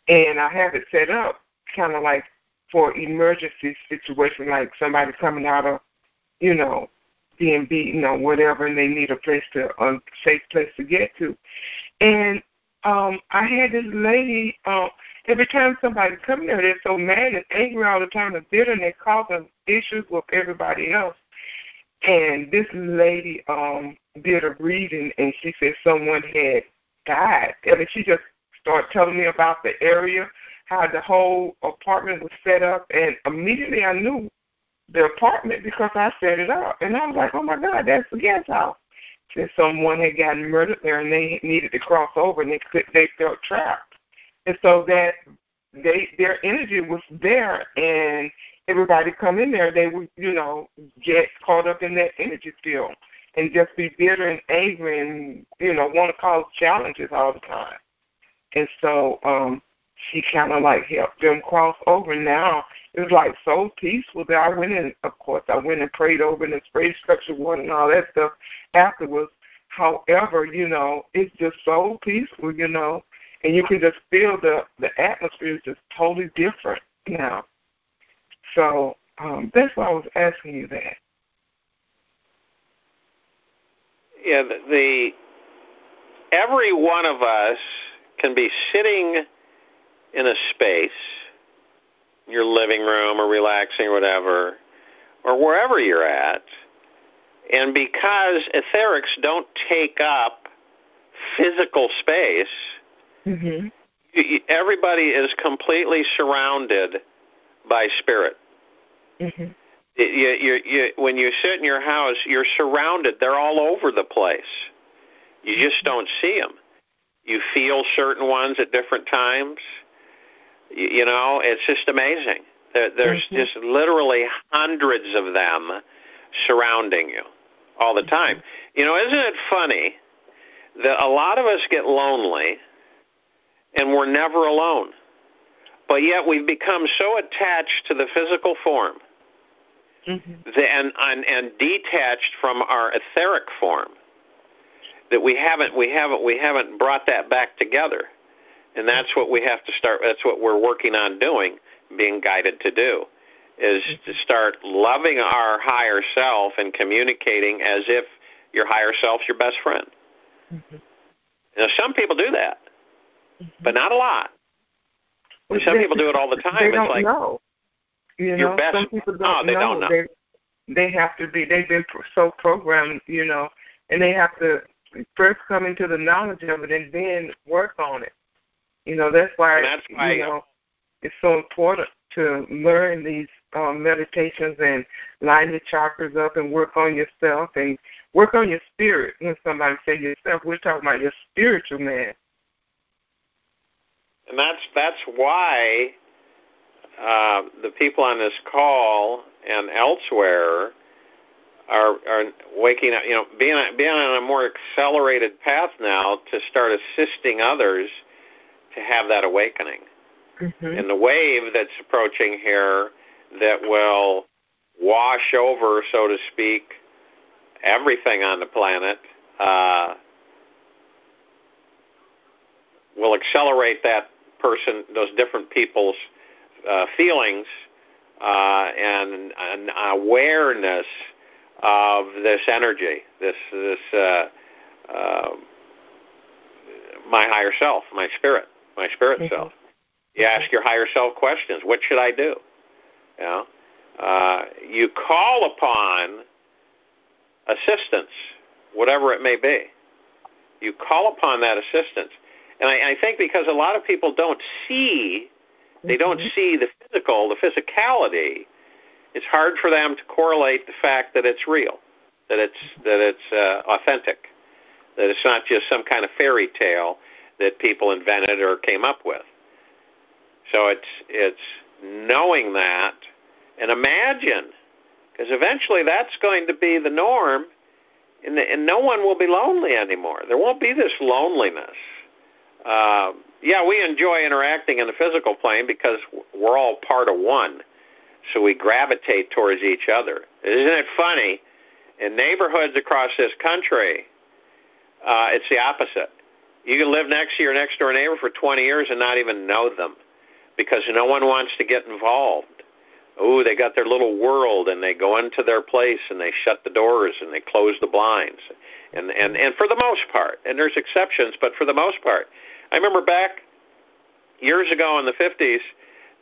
and I have it set up kind of like for emergency situation, like somebody coming out of, being beaten or whatever, and they need a safe place to get to. And I had this lady, every time somebody come there, they're so mad and angry all the time and bitter, and they're causing issues with everybody else. And this lady did a reading, and she said someone had died. I mean, she just started telling me about the area, how the whole apartment was set up, and immediately I knew the apartment because I set it up. And I was like, oh, my God, that's the guest house. That someone had gotten murdered there, and they needed to cross over, and they felt trapped. And so that their energy was there, and everybody come in there, they would, get caught up in that energy field and just be bitter and angry and, want to cause challenges all the time. And so she kind of like helped them cross over. Now it was like so peaceful that I went in, of course, I went and prayed over and sprayed structure water and all that stuff afterwards. However, it's just so peaceful, and you can just feel the atmosphere is just totally different now. So that's why I was asking you that. Yeah, every one of us can be sitting in a space, your living room or relaxing or whatever, or wherever you're at, and because etherics don't take up physical space, mm-hmm. Everybody is completely surrounded by spirit. Mm-hmm. When you sit in your house, you're surrounded. They're all over the place. You just don't see them. You feel certain ones at different times. It's just amazing. There's mm-hmm. just literally hundreds of them surrounding you all the time. Isn't it funny that a lot of us get lonely and we're never alone, but yet we've become so attached to the physical form mm-hmm. and detached from our etheric form that we haven't brought that back together. And that's what we have to start. That's what we're working on doing, being guided to do, is to start loving our higher self and communicating as if your higher self's your best friend. Mm-hmm. Now, some people do that, mm-hmm. but not a lot. And some people do it all the time. They it's don't like know. Your best. Some people don't they know. Don't know. They have to be. They've been so programmed, and they have to first come into the knowledge of it and then work on it. That's why it's so important to learn these meditations and line the chakras up and work on yourself and work on your spirit. When somebody says yourself, we're talking about your spiritual man. And that's why the people on this call and elsewhere are waking up, being on a more accelerated path now to start assisting others to have that awakening. Mm-hmm. And the wave that's approaching here that will wash over, so to speak, everything on the planet will accelerate that person, those different people's feelings and an awareness of this energy, this my higher self, my spirit mm-hmm. self. You ask your higher self questions. What should I do? You call upon assistance, whatever it may be. You call upon that assistance. And I think because a lot of people don't see, they don't see the physical, the physicality, it's hard for them to correlate the fact that it's real, that it's authentic, that it's not just some kind of fairy tale that people invented or came up with. So it's knowing that and imagine, because eventually that's going to be the norm, and no one will be lonely anymore. There won't be this loneliness. We enjoy interacting in the physical plane because we're all part of one, so we gravitate towards each other. Isn't it funny? In neighborhoods across this country, it's the opposite. You can live next to your next-door neighbor for 20 years and not even know them because no one wants to get involved. Oh, they got their little world, and they go into their place, and they shut the doors, and they close the blinds. And for the most part, and there's exceptions, but for the most part, I remember back years ago in the 50s,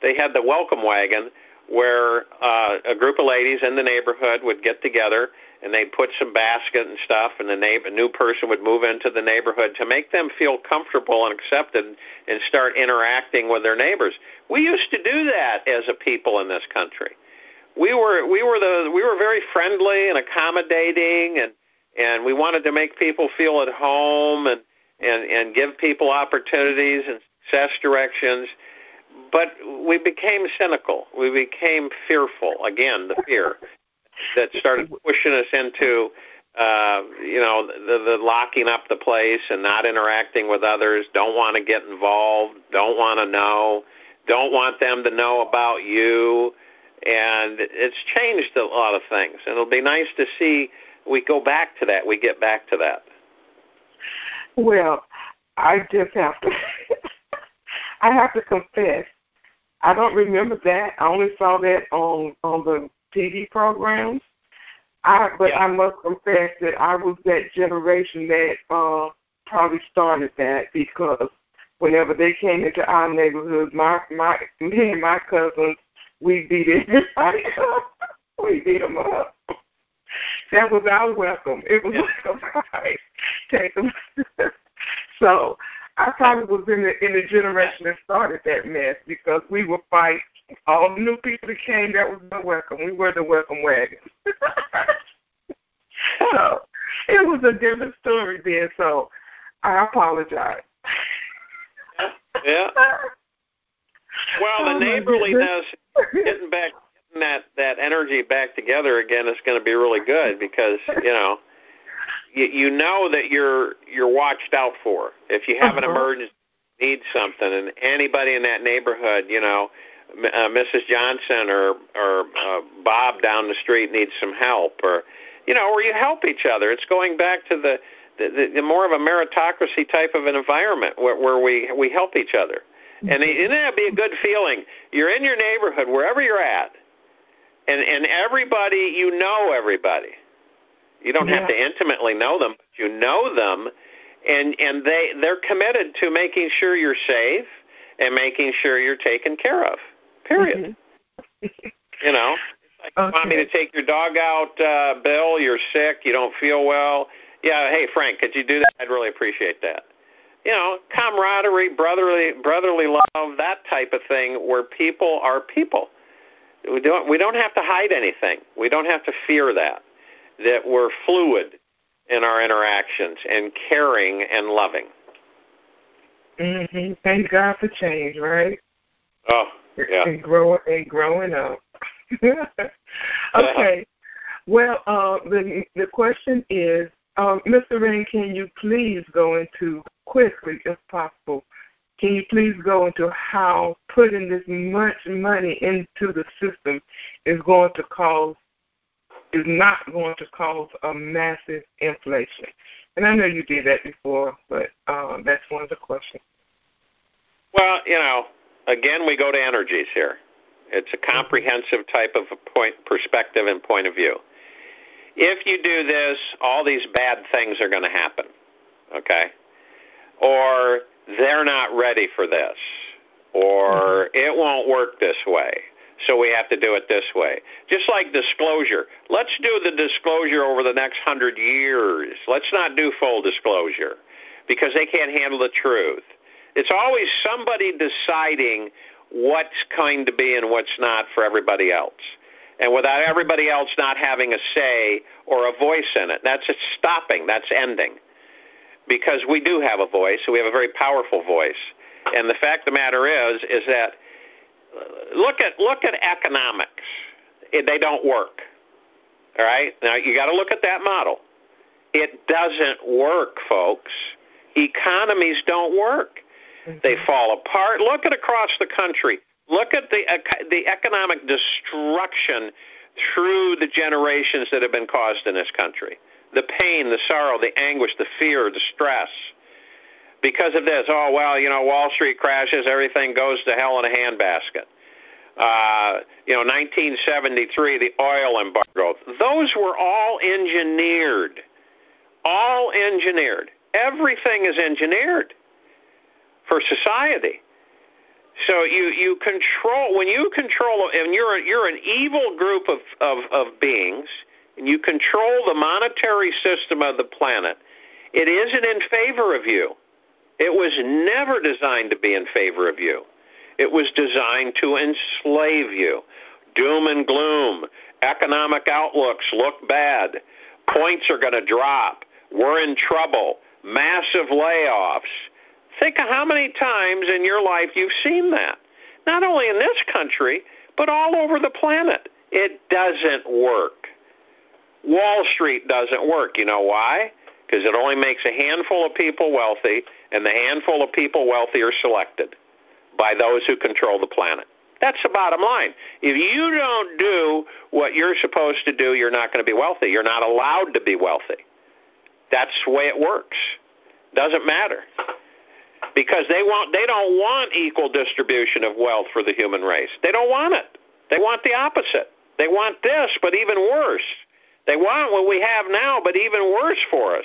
they had the welcome wagon where a group of ladies in the neighborhood would get together and they'd put some basket and stuff, and a new person would move into the neighborhood to make them feel comfortable and accepted and start interacting with their neighbors. We used to do that as a people in this country. We were very friendly and accommodating, and we wanted to make people feel at home and give people opportunities and success directions. But we became cynical. We became fearful. Again, the fear that started pushing us into, the locking up the place and not interacting with others, don't want to get involved, don't want to know, don't want them to know about you. And it's changed a lot of things. And it'll be nice to see we go back to that. We get back to that. Well, I just have to, I have to confess, I don't remember that. I only saw that on the TV programs. I must confess that I was that generation that probably started that, because whenever they came into our neighborhood, me and my cousins, we beat everybody up. We beat them up. That was our welcome. It was like a fight. Take them. So I probably was in the generation that started that mess, because we would fight all the new people that came. That was the welcome. We were the welcome wagon. So it was a different story then. So I apologize. Yeah. Well, the neighborliness, getting that energy back together again is going to be really good, because you know that you're watched out for. If you have an emergency, need something, and anybody in that neighborhood, Mrs. Johnson or Bob down the street needs some help, or you help each other. It's going back to the more of a meritocracy type of an environment where we help each other. And it'd be a good feeling. You're in your neighborhood, wherever you're at, and everybody, everybody. You don't have to intimately know them, but you know them, and they're committed to making sure you're safe and making sure you're taken care of, period. Like, you want me to take your dog out, Bill? You're sick. You don't feel well. Yeah, hey, Frank, could you do that? I'd really appreciate that. Camaraderie, brotherly love, that type of thing, where people are people. We don't have to hide anything. We don't have to fear that we're fluid in our interactions and caring and loving. Mm-hmm. Thank God for change, right? Oh, yeah. And growing up. Okay. Well, the question is, Mr. Rain, can you please go into, quickly if possible, can you please go into how putting this much money into the system is not going to cause a massive inflation? And I know you did that before, but that's one of the questions. Well, again, we go to energies here. It's a comprehensive type of perspective and point of view. If you do this, all these bad things are going to happen, okay? Or they're not ready for this, or it won't work this way, so we have to do it this way. Just like disclosure. Let's do the disclosure over the next 100 years. Let's not do full disclosure, because they can't handle the truth. It's always somebody deciding what's going to be and what's not for everybody else. And without everybody else not having a say or a voice in it, that's it stopping, that's ending. Because we do have a voice, we have a very powerful voice. And the fact of the matter is that look at economics. They don't work. All right? Now, you got to look at that model. It doesn't work, folks. Economies don't work. They fall apart. Look at across the country. Look at the economic destruction through the generations that have been caused in this country. The pain, the sorrow, the anguish, the fear, the stress. Because of this, Wall Street crashes, everything goes to hell in a handbasket. 1973, the oil embargo. Those were all engineered. All engineered. Everything is engineered. for society. So you control, when you control, and you're an evil group of beings, and you control the monetary system of the planet, it isn't in favor of you. It was never designed to be in favor of you. It was designed to enslave you. Doom and gloom, economic outlooks look bad, points are going to drop, we're in trouble, massive layoffs. Think of how many times in your life you've seen that. Not only in this country, but all over the planet. It doesn't work. Wall Street doesn't work. You know why? Because it only makes a handful of people wealthy, and the handful of people wealthy are selected by those who control the planet. That's the bottom line. If you don't do what you're supposed to do, you're not going to be wealthy. You're not allowed to be wealthy. That's the way it works. Doesn't matter. Because they don't want equal distribution of wealth for the human race. They don't want it. They want the opposite. They want this, but even worse. They want what we have now, but even worse for us.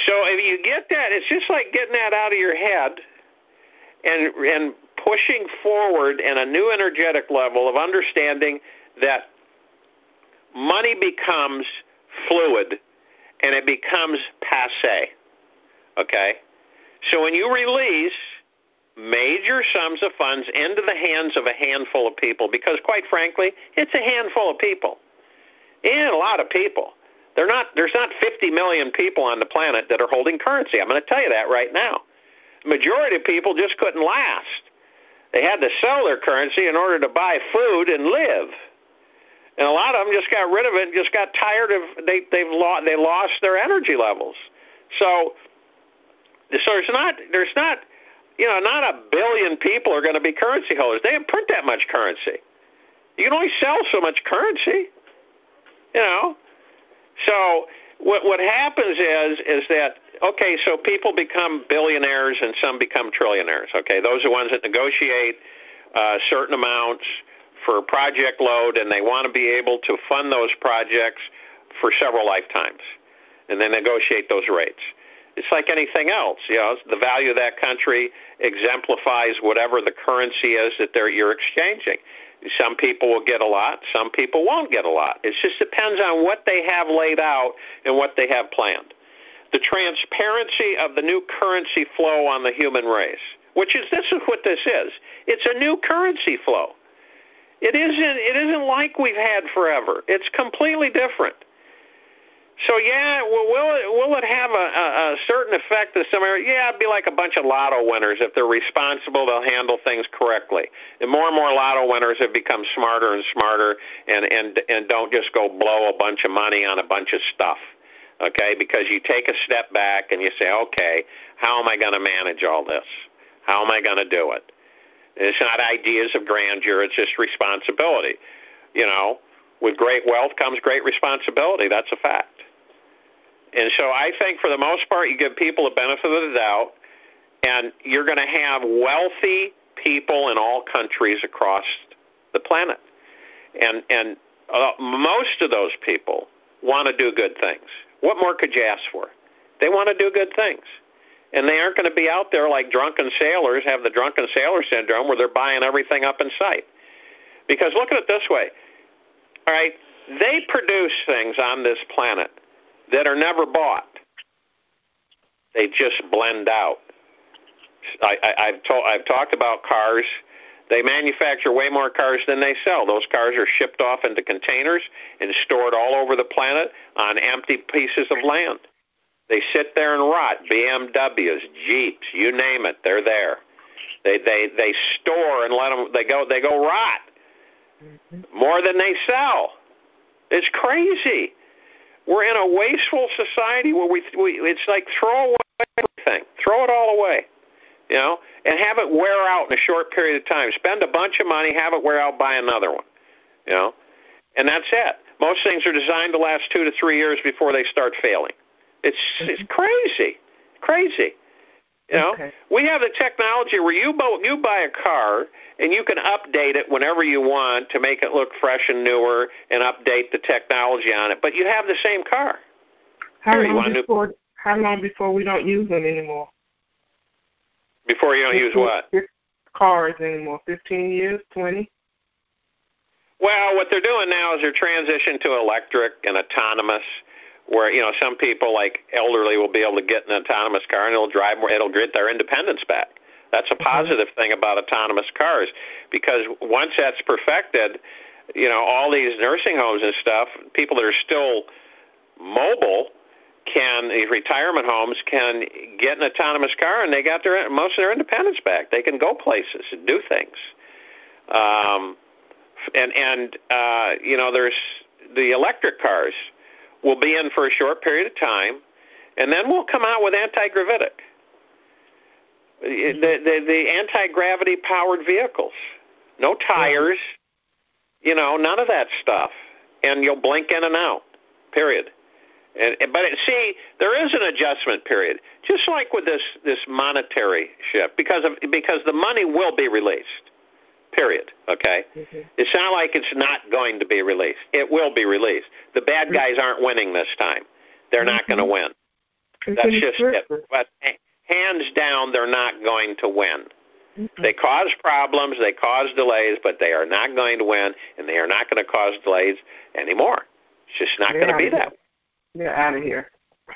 So if you get that, it's just like getting that out of your head and pushing forward in a new energetic level of understanding that money becomes fluid and it becomes passé. Okay? So when you release major sums of funds into the hands of a handful of people, because quite frankly, it's a handful of people, and a lot of people. There's not 50 million people on the planet that are holding currency. I'm going to tell you that right now. The majority of people just couldn't last. They had to sell their currency in order to buy food and live. And a lot of them just got rid of it and just got tired of they lost their energy levels. So there's not not a billion people are going to be currency holders. They don't print that much currency. You can only sell so much currency. So what happens is that, okay, so people become billionaires and some become trillionaires. Okay, those are the ones that negotiate certain amounts for project load, and they want to be able to fund those projects for several lifetimes, and they negotiate those rates. It's like anything else. The value of that country exemplifies whatever the currency is that you're exchanging. Some people will get a lot. Some people won't get a lot. It just depends on what they have laid out and what they have planned. The transparency of the new currency flow on the human race, this is what this is. It's a new currency flow. It isn't like we've had forever. It's completely different. So will it have a certain effect in some area? Yeah, it'd be like a bunch of lotto winners. If they're responsible, they'll handle things correctly. And more lotto winners have become smarter and smarter and don't just go blow a bunch of money on a bunch of stuff. Okay, because you take a step back and you say, okay, how am I going to manage all this? How am I going to do it? It's not ideas of grandeur. It's just responsibility. With great wealth comes great responsibility. That's a fact. And so I think for the most part, you give people a benefit of the doubt, and you're going to have wealthy people in all countries across the planet. And most of those people want to do good things. What more could you ask for? They want to do good things. And they aren't going to be out there like drunken sailors, have the drunken sailor syndrome where they're buying everything up in sight. Because look at it this way. All right, they produce things on this planet that are never bought. They just blend out. I've talked about cars. They manufacture way more cars than they sell. Those cars are shipped off into containers and stored all over the planet on empty pieces of land. They sit there and rot. BMWs, Jeeps, you name it, they're there. They store and let them. They go rot. More than they sell. It's crazy. We're in a wasteful society where it's like throw away everything. Throw it all away, and have it wear out in a short period of time. Spend a bunch of money, have it wear out, buy another one, and that's it. Most things are designed to last 2 to 3 years before they start failing. It's crazy. Okay. We have the technology where you buy a car and you can update it whenever you want to make it look fresh and newer and update the technology on it. But you have the same car. How long before we don't use them anymore? Before you don't use what? Cars anymore. 15 years, 20. Well, what they're doing now is they're transitioning to electric and autonomous, where, some people, like elderly, will be able to get an autonomous car and it'll drive more. It'll get their independence back. That's a positive thing about autonomous cars, because once that's perfected, all these nursing homes and stuff, people that are still mobile these retirement homes can get an autonomous car, and they got most of their independence back. They can go places and do things. There's the electric cars will be in for a short period of time, and then we'll come out with anti-gravitic. The anti-gravity powered vehicles. No tires, none of that stuff. And you'll blink in and out, period. But there is an adjustment period, just like with this monetary shift, because the money will be released, period, okay? Mm-hmm. It's not like it's not going to be released. It will be released. The bad guys aren't winning this time. They're not going to win. That's just it. But hands down, they're not going to win. Mm-hmm. They cause problems, they cause delays, but they are not going to win, and they are not going to cause delays anymore. It's just not going to be that way. They're out of here.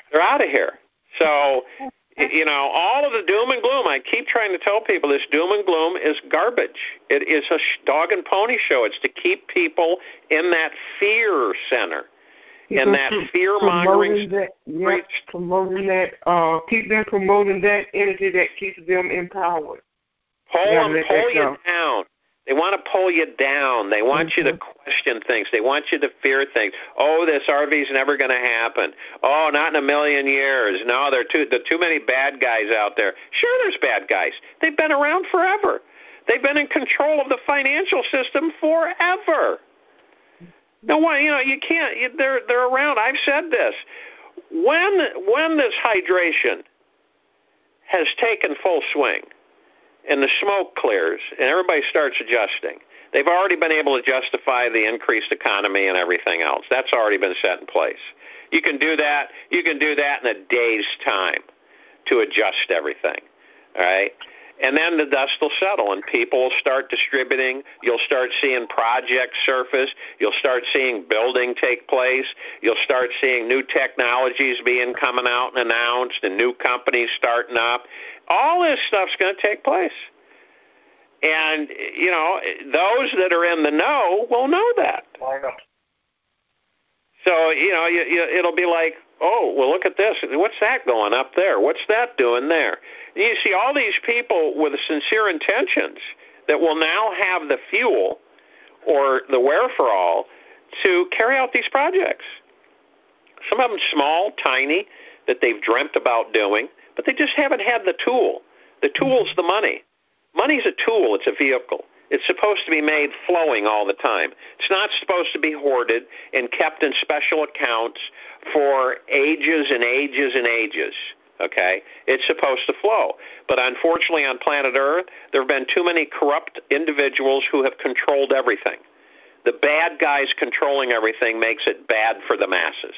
They're out of here. So, all of the doom and gloom, I keep trying to tell people this doom and gloom is garbage. It is a dog and pony show. It's to keep people in that fear center, in that fear-mongering promoting that, keep them promoting that energy that keeps them empowered. Pull you down. They want to pull you down. They want you to question things. They want you to fear things. Oh, this RV's never going to happen. Oh, not in a million years. No, there are too many bad guys out there. Sure, there's bad guys. They've been around forever. They've been in control of the financial system forever. No, you can't. They're around. I've said this. When this hydration has taken full swing, and the smoke clears, and everybody starts adjusting, they've already been able to justify the increased economy and everything else. That's already been set in place. You can do that. You can do that in a day's time to adjust everything, all right? And then the dust will settle, and people will start distributing. You'll start seeing projects surface. You'll start seeing building take place. You'll start seeing new technologies coming out and announced, and new companies starting up. All this stuff's going to take place. And, those that are in the know will know that. So, it'll be like, oh, well, look at this. What's that going up there? What's that doing there? And you see all these people with sincere intentions that will now have the fuel or the wherewithal to carry out these projects. Some of them small, tiny, that they've dreamt about doing, but they just haven't had the tool. The tool's the money. Money's a tool. It's a vehicle. It's supposed to be made flowing all the time. It's not supposed to be hoarded and kept in special accounts for ages and ages and ages, okay? It's supposed to flow. But unfortunately on planet Earth, there have been too many corrupt individuals who have controlled everything. The bad guys controlling everything makes it bad for the masses.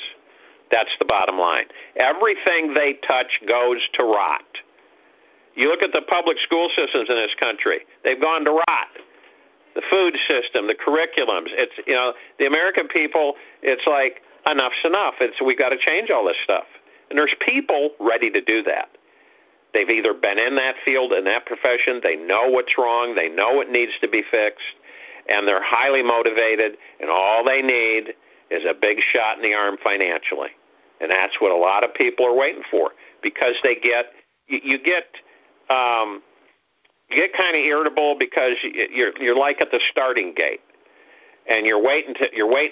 That's the bottom line. Everything they touch goes to rot. You look at the public school systems in this country. They've gone to rot. The food system, the curriculums. It's, the American people, it's like, enough's enough. We've got to change all this stuff. And there's people ready to do that. They've either been in that field, in that profession. They know what's wrong. They know what needs to be fixed. And they're highly motivated. And all they need is a big shot in the arm financially. And that's what a lot of people are waiting for, because they you get kind of irritable because you're like at the starting gate, and you're waiting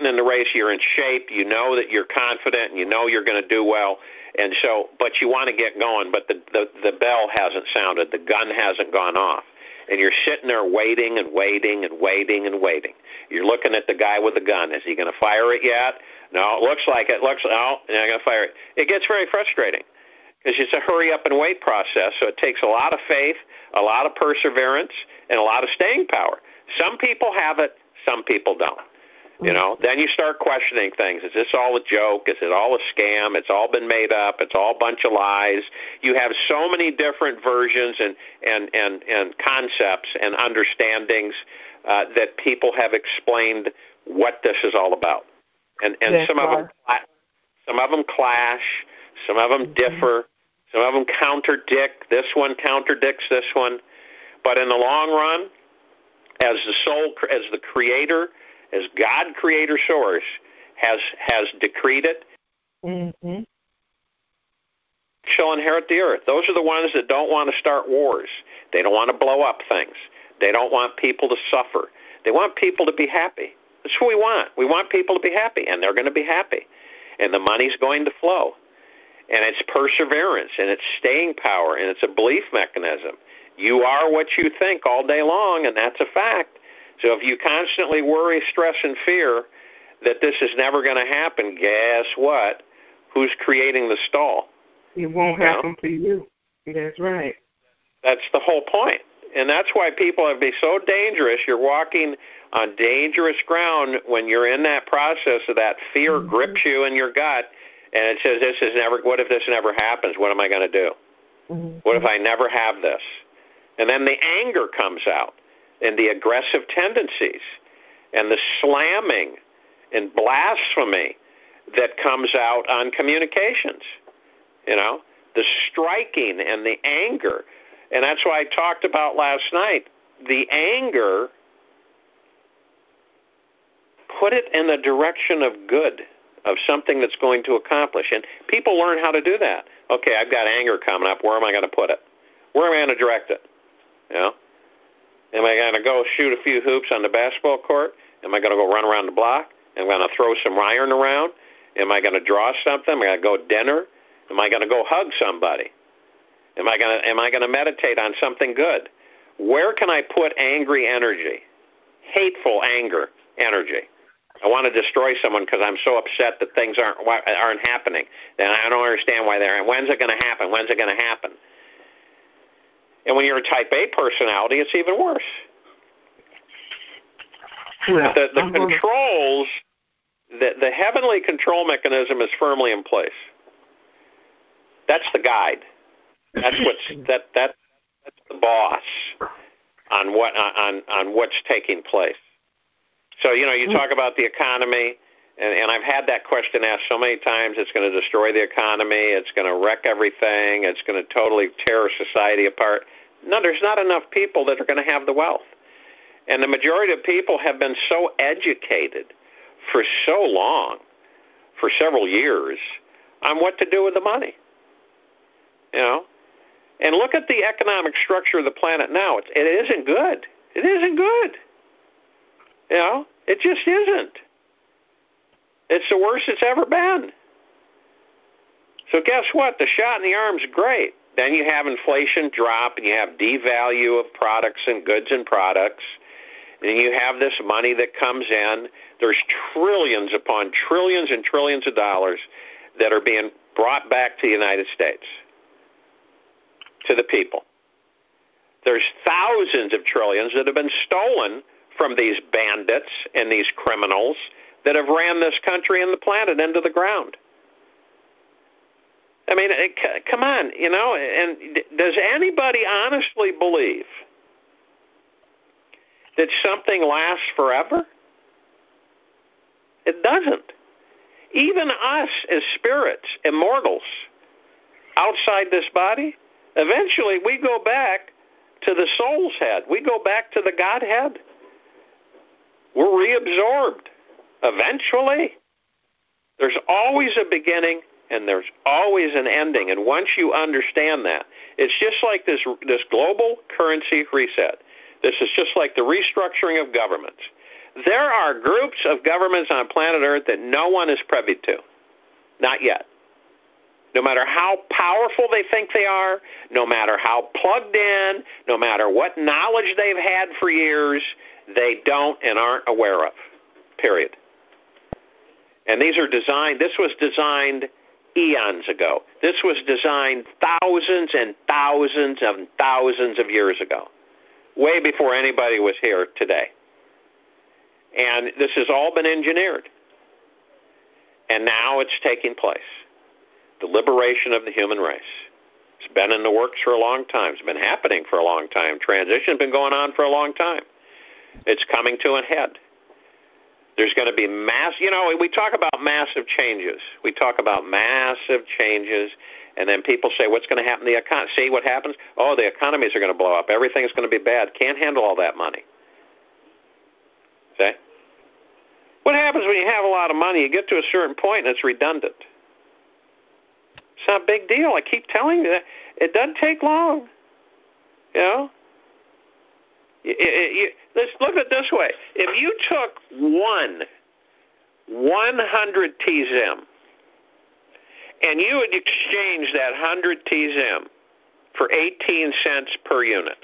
in the race. You're in shape. You know that you're confident, and you know you're going to do well. And so, but you want to get going, but the bell hasn't sounded. The gun hasn't gone off. And you're sitting there waiting and waiting and waiting and waiting. You're looking at the guy with the gun. Is he going to fire it yet? No, it looks like it. No, they're not going to fire it. It gets very frustrating because it's a hurry-up and wait process, so it takes a lot of faith, a lot of perseverance, and a lot of staying power. Some people have it, some people don't. You know, then you start questioning things. Is this all a joke? Is it all a scam? It's all been made up. It's all a bunch of lies. You have so many different versions and concepts and understandings that people have explained what this is all about. And some of them clash, some of them differ, some of them contradict. This one contradicts this one. But in the long run, as the soul, as the creator, as God creator source has decreed it, shall inherit the earth. Those are the ones that don't want to start wars. They don't want to blow up things. They don't want people to suffer. They want people to be happy. That's what we want. We want people to be happy, and they're going to be happy. And the money's going to flow. And it's perseverance, and it's staying power, and it's a belief mechanism. You are what you think all day long, and that's a fact. So if you constantly worry, stress, and fear that this is never going to happen, guess what? Who's creating the stall? It won't happen for you. That's right. That's the whole point. And that's why people have been so dangerous. You're walking on dangerous ground when you're in that process of that fear grips you in your gut, and it says, what if this never happens? What am I going to do? What if I never have this? And then the anger comes out, and the aggressive tendencies, and the slamming and blasphemy that comes out on communications, you know, the striking and the anger. And that's why I talked about last night, the anger, put it in the direction of good, of something that's going to accomplish. And people learn how to do that. Okay, I've got anger coming up. Where am I going to put it? Where am I going to direct it? You know? Am I going to go shoot a few hoops on the basketball court? Am I going to go run around the block? Am I going to throw some iron around? Am I going to draw something? Am I going to go dinner? Am I going to go hug somebody? Am I going to meditate on something good? Where can I put angry energy, hateful anger energy? I want to destroy someone because I'm so upset that things aren't happening. And I don't understand why they're. When's it going to happen? When's it going to happen? And when you're a type A personality, it's even worse. Well, the controls, the heavenly control mechanism is firmly in place. That's the guide. That's that's the boss on what's taking place. So, you know, you talk about the economy, and I've had that question asked so many times. It's going to destroy the economy. It's going to wreck everything. It's going to totally tear society apart. No, there's not enough people that are going to have the wealth. And the majority of people have been so educated for so long, for several years, on what to do with the money. You know? And look at the economic structure of the planet now. It isn't good. It isn't good. You know? It just isn't. It's the worst it's ever been. So guess what? The shot in the arm's great. Then you have inflation drop, and you have devalue of products and goods and products. And you have this money that comes in. There's trillions upon trillions and trillions of dollars that are being brought back to the United States, to the people. There's thousands of trillions that have been stolen from these bandits and these criminals that have ran this country and the planet into the ground. I mean, come on, you know, and does anybody honestly believe that something lasts forever? It doesn't. Even us as spirits, immortals, outside this body, eventually we go back to the soul's head. We go back to the Godhead. We're reabsorbed. Eventually. There's always a beginning and there's always an ending. And once you understand that, it's just like this global currency reset. This is just like the restructuring of governments. There are groups of governments on planet Earth that no one is privy to. Not yet. No matter how powerful they think they are, no matter how plugged in, no matter what knowledge they've had for years, they don't and aren't aware of. Period. And these are designed, this was designed eons ago. This was designed thousands and thousands and thousands of years ago, way before anybody was here today. And this has all been engineered. And now it's taking place. The liberation of the human race. It's been in the works for a long time. It's been happening for a long time. Transition's been going on for a long time. It's coming to a head. There's going to be we talk about massive changes. We talk about massive changes, and then people say, what's going to happen to the economy? See what happens? Oh, the economies are going to blow up. Everything's going to be bad. Can't handle all that money. See? What happens when you have a lot of money? You get to a certain point, and it's redundant. It's not a big deal. I keep telling you that. It doesn't take long. Let's look at it this way. If you took 100 TZM and you would exchange that 100 TZM for 18 cents per unit,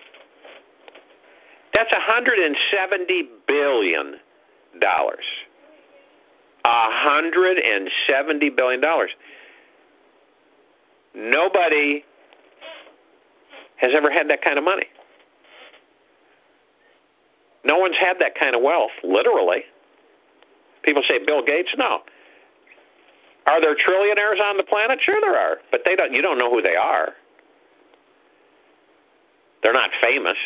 that's $170 billion. $170 billion. Nobody has ever had that kind of money. No one's had that kind of wealth, literally. People say Bill Gates. No. Are there trillionaires on the planet? Sure there are, but you don't know who they are. They're not famous.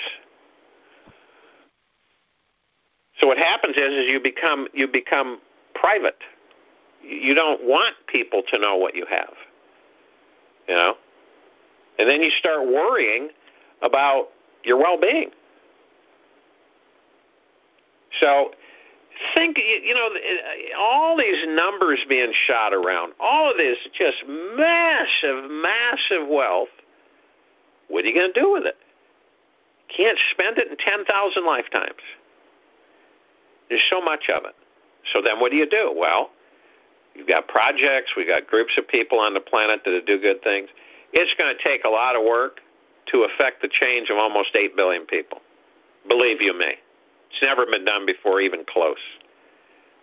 So what happens is you become private. You don't want people to know what you have. And then you start worrying about your well-being. So think, all these numbers being shot around, all of this just massive, massive wealth. What are you going to do with it? Can't spend it in 10,000 lifetimes. There's so much of it. So then what do? Well, you've got projects, we've got groups of people on the planet that do good things. It's going to take a lot of work to affect the change of almost 8 billion people. Believe you me. It's never been done before, even close.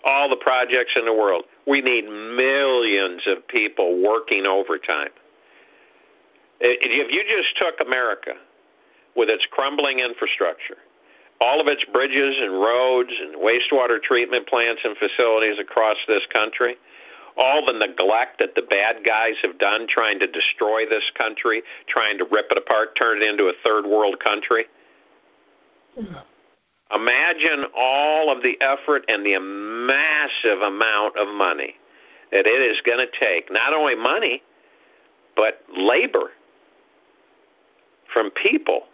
All the projects in the world, we need millions of people working overtime. If you just took America with its crumbling infrastructure, all of its bridges and roads and wastewater treatment plants and facilities across this country, all the neglect that the bad guys have done trying to destroy this country, trying to rip it apart, turn it into a third world country. Imagine all of the effort and the massive amount of money that it is going to take, not only money, but labor from people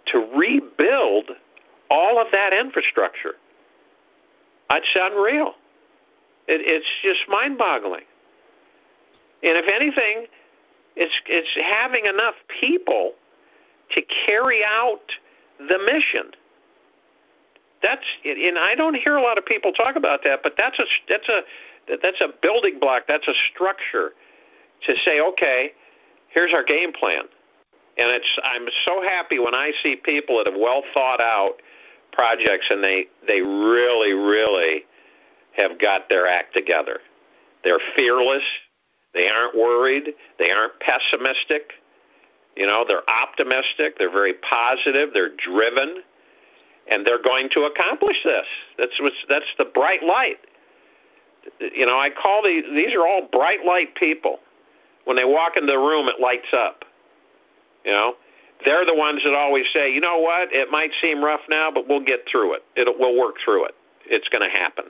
to rebuild all of that infrastructure. It's unreal. It's just mind-boggling. And if anything, it's having enough people to carry out the mission. And I don't hear a lot of people talk about that, but that's a building block. That's a structure to say, okay, here's our game plan. And I'm so happy when I see people that have well thought out projects and they really, really have got their act together. They're fearless. They aren't worried. They aren't pessimistic. They're optimistic. They're very positive. They're driven. And they're going to accomplish this. That's the bright light. I call these are all bright light people. When they walk into the room, it lights up. They're the ones that always say, you know what, it might seem rough now, but we'll get through it. We'll work through it. It's going to happen.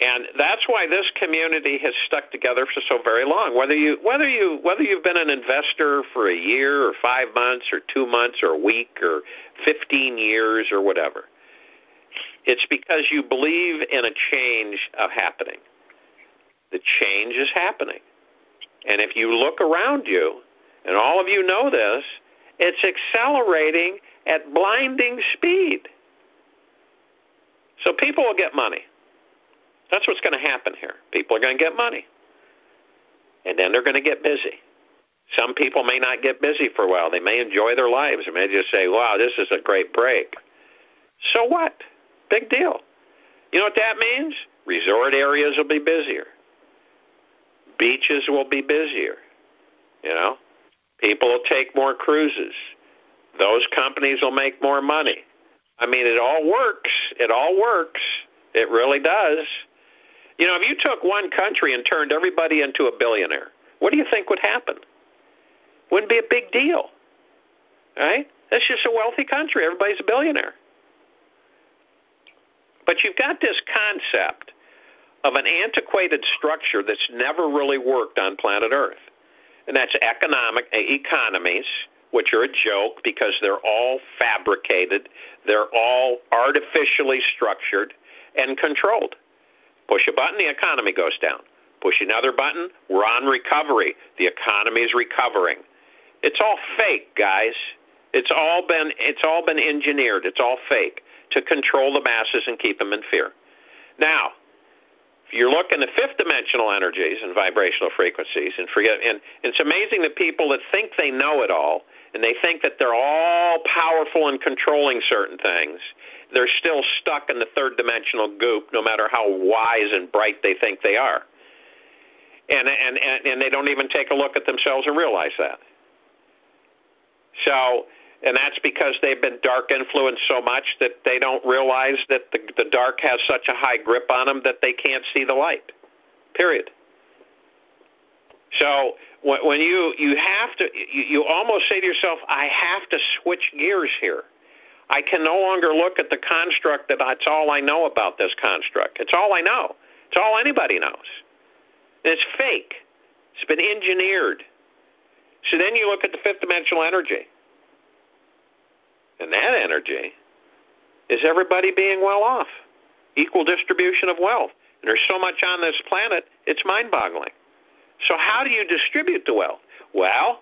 And that's why this community has stuck together for so very long. Whether you've been an investor for a year or 5 months or 2 months or a week or 15 years or whatever, it's because you believe in a change of happening. The change is happening. And if you look around you, and all of you know this, it's accelerating at blinding speed. So people will get money. That's what's going to happen here. People are going to get money. And then they're going to get busy. Some people may not get busy for a while. They may enjoy their lives. They may just say, wow, this is a great break. So what? Big deal. You know what that means? Resort areas will be busier. Beaches will be busier. People will take more cruises. Those companies will make more money. I mean, it all works. It all works. It really does. You know, if you took one country and turned everybody into a billionaire, what do you think would happen? Wouldn't be a big deal, right? That's just a wealthy country. Everybody's a billionaire. But you've got this concept of an antiquated structure that's never really worked on planet Earth, and that's economies, which are a joke because they're all fabricated. They're all artificially structured and controlled. Push a button, the economy goes down. Push another button, we're on recovery. The economy is recovering. It's all fake, guys. It's all been engineered. It's all fake to control the masses and keep them in fear. Now, if you're looking at fifth dimensional energies and vibrational frequencies, and it's amazing that people that think they know it all and they think that they're all powerful in controlling certain things, they're still stuck in the third dimensional goop no matter how wise and bright they think they are. And they don't even take a look at themselves and realize that. So, and that's because they've been dark influenced so much that they don't realize that the dark has such a high grip on them that they can't see the light, period. So when you have to, you almost say to yourself, I have to switch gears here. I can no longer look at the construct that that's all I know about this construct. It's all I know. It's all anybody knows. And it's fake. It's been engineered. So then you look at the fifth dimensional energy. And that energy is everybody being well off. Equal distribution of wealth. And there's so much on this planet, it's mind-boggling. So how do you distribute the wealth? Well,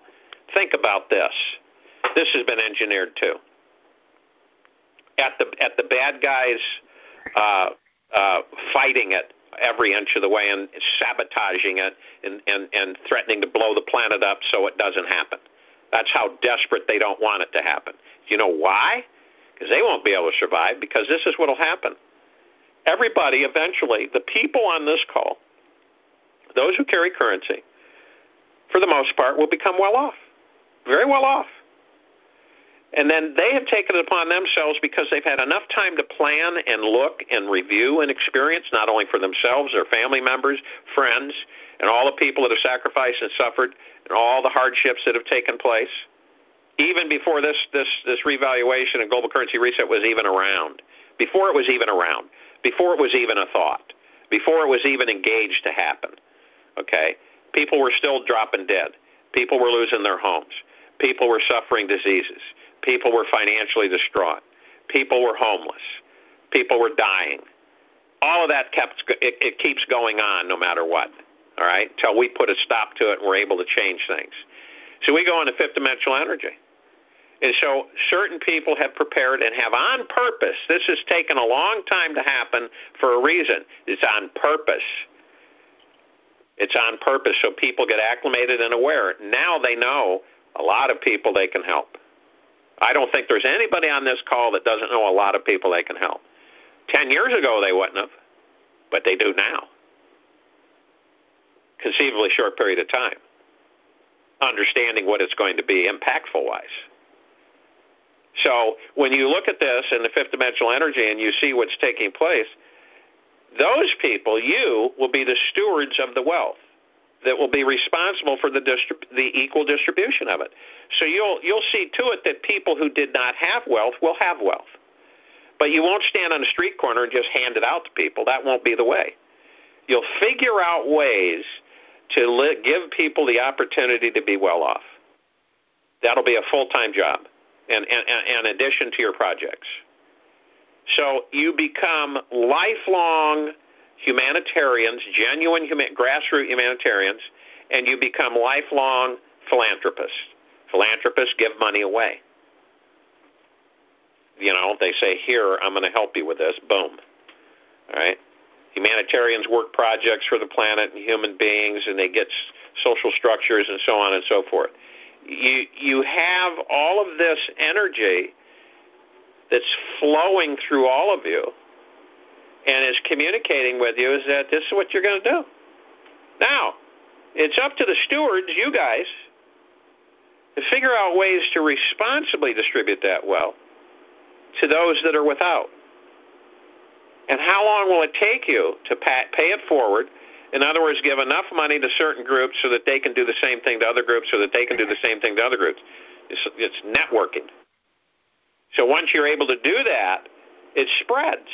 think about this. This has been engineered too. At the bad guys fighting it every inch of the way and sabotaging it and threatening to blow the planet up so it doesn't happen. That's how desperate they don't want it to happen. You know why? Because they won't be able to survive, because this is what will happen. Everybody eventually, the people on this call, those who carry currency, for the most part, will become well off, very well off. And then they have taken it upon themselves because they've had enough time to plan and look and review and experience, not only for themselves, their family members, friends, and all the people that have sacrificed and suffered, and all the hardships that have taken place, even before this revaluation and global currency reset was even around, before it was even around, before it was even a thought, before it was even engaged to happen. Okay? People were still dropping dead. People were losing their homes. People were suffering diseases. People were financially distraught. People were homeless. People were dying. All of that it keeps going on no matter what, all right, until we put a stop to it and we're able to change things. So we go into fifth dimensional energy. And so certain people have prepared and have on purpose. This has taken a long time to happen for a reason. It's on purpose. It's on purpose so people get acclimated and aware. Now they know a lot of people they can help. I don't think there's anybody on this call that doesn't know a lot of people they can help. 10 years ago they wouldn't have, but they do now. Conceivably short period of time. Understanding what it's going to be impactful-wise. So when you look at this in the fifth dimensional energy and you see what's taking place, those people, you, will be the stewards of the wealth that will be responsible for the equal distribution of it. So you'll see to it that people who did not have wealth will have wealth. But you won't stand on a street corner and just hand it out to people. That won't be the way. You'll figure out ways to give people the opportunity to be well off. That'll be a full-time job in addition to your projects. So you become lifelong humanitarians, genuine grassroots humanitarians, and you become lifelong philanthropists. Philanthropists give money away. You know, they say, here, I'm going to help you with this. Boom. All right? Humanitarians work projects for the planet and human beings, and they get social structures and so on and so forth. You have all of this energy that's flowing through all of you and is communicating with you is that this is what you're going to do. Now, it's up to the stewards, you guys, to figure out ways to responsibly distribute that wealth to those that are without. And how long will it take you to pay it forward? In other words, give enough money to certain groups so that they can do the same thing to other groups so that they can do the same thing to other groups. It's networking. So once you're able to do that, it spreads.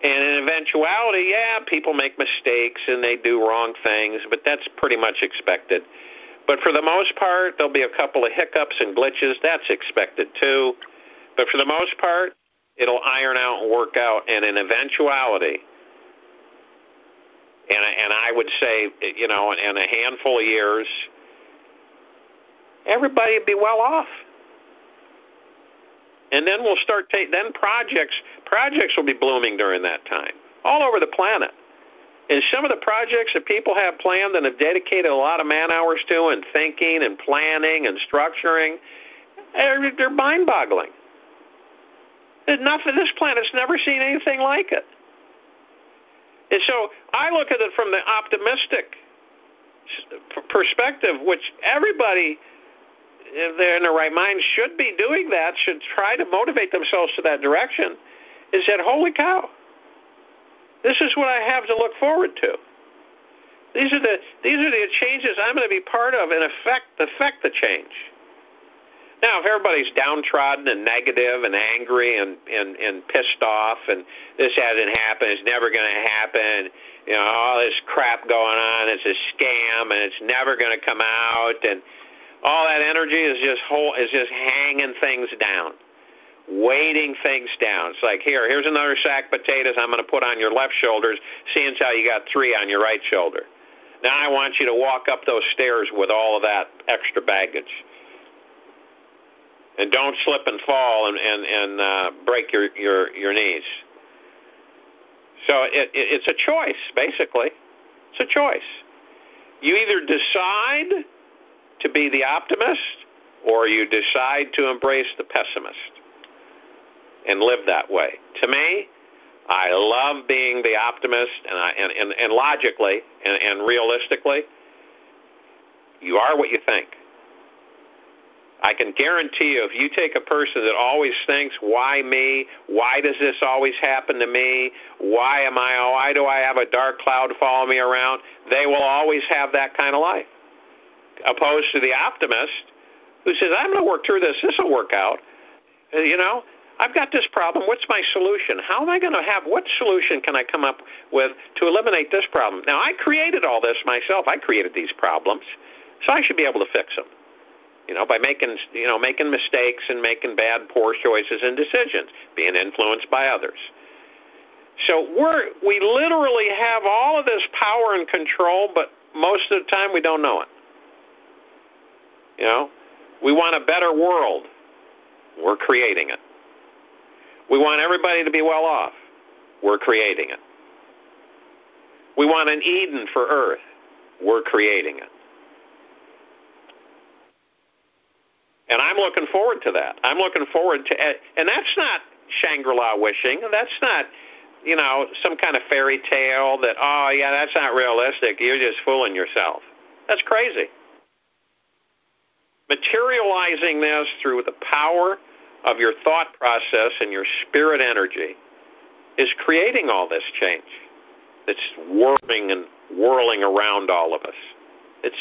And in eventuality, yeah, people make mistakes and they do wrong things, but that's pretty much expected. But for the most part, there'll be a couple of hiccups and glitches. That's expected too. But for the most part, it'll iron out and work out. And in eventuality, and I would say, in a handful of years, everybody would be well off. And then we'll start then projects will be blooming during that time, all over the planet. And some of the projects that people have planned and have dedicated a lot of man hours to and thinking and planning and structuring, they're mind-boggling. This planet's never seen anything like it. And so I look at it from the optimistic perspective, which everybody, if they're in their right mind, should be doing that, should try to motivate themselves to that direction, is that, holy cow, this is what I have to look forward to. These are the changes I'm going to be part of and affect the change. Now, if everybody's downtrodden and negative and angry and pissed off and this hasn't happened, it's never going to happen, all this crap going on, it's a scam and it's never going to come out, and all that energy is just hanging things down, weighting things down. It's like, here's another sack of potatoes I'm going to put on your left shoulder, seeing as how you got 3 on your right shoulder. Now I want you to walk up those stairs with all of that extra baggage. And don't slip and fall and break your knees. So it's a choice, basically. It's a choice. You either decide to be the optimist or you decide to embrace the pessimist and live that way. To me, I love being the optimist, and logically and realistically, you are what you think. I can guarantee you, if you take a person that always thinks, why me? Why does this always happen to me? Why do I have a dark cloud follow me around? They will always have that kind of life. Opposed to the optimist who says, I'm going to work through this. This will work out. I've got this problem. What's my solution? How am I going to what solution can I come up with to eliminate this problem? Now, I created all this myself. I created these problems, so I should be able to fix them. By making mistakes and making bad, poor choices and decisions, being influenced by others. So we literally have all of this power and control, but most of the time we don't know it. We want a better world. We're creating it. We want everybody to be well off. We're creating it. We want an Eden for Earth. We're creating it. And I'm looking forward to that. I'm looking forward to it. And that's not Shangri-La wishing. That's not, some kind of fairy tale that, that's not realistic. You're just fooling yourself. That's crazy. Materializing this through the power of your thought process and your spirit energy is creating all this change. It's whirling and whirling around all of us. It's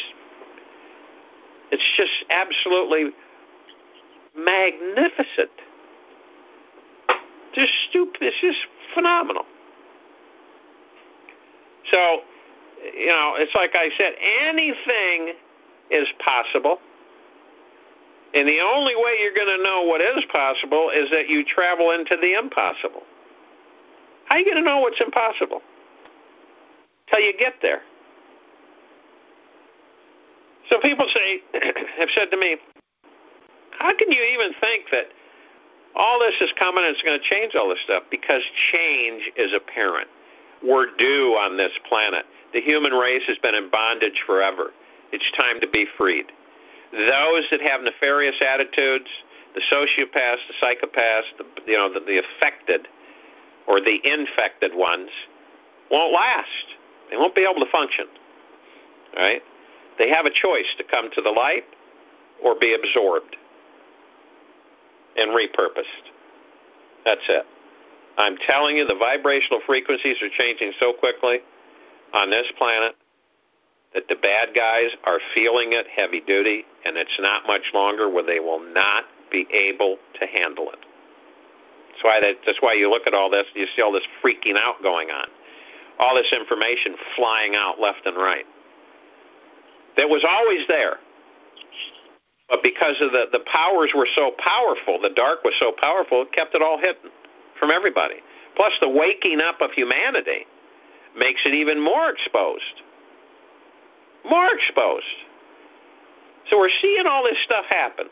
just absolutely magnificent. Just stupid. It's just phenomenal. So, it's like I said, anything is possible. And the only way you're going to know what is possible is that you travel into the impossible. How are you going to know what's impossible? Till you get there. So people have said to me, how can you even think that all this is coming and it's going to change all this stuff? Because change is apparent. We're due on this planet. The human race has been in bondage forever. It's time to be freed. Those that have nefarious attitudes, the sociopaths, the psychopaths, the affected or the infected ones, won't last. They won't be able to function. All right? They have a choice to come to the light or be absorbed and repurposed. That's it. I'm telling you, the vibrational frequencies are changing so quickly on this planet that the bad guys are feeling it heavy duty, and it's not much longer where they will not be able to handle it. That's why you look at all this, you see all this freaking out going on, all this information flying out left and right. That was always there. But because of the powers were so powerful, the dark was so powerful, it kept it all hidden from everybody. Plus, the waking up of humanity makes it even more exposed. More exposed. So we're seeing all this stuff happen.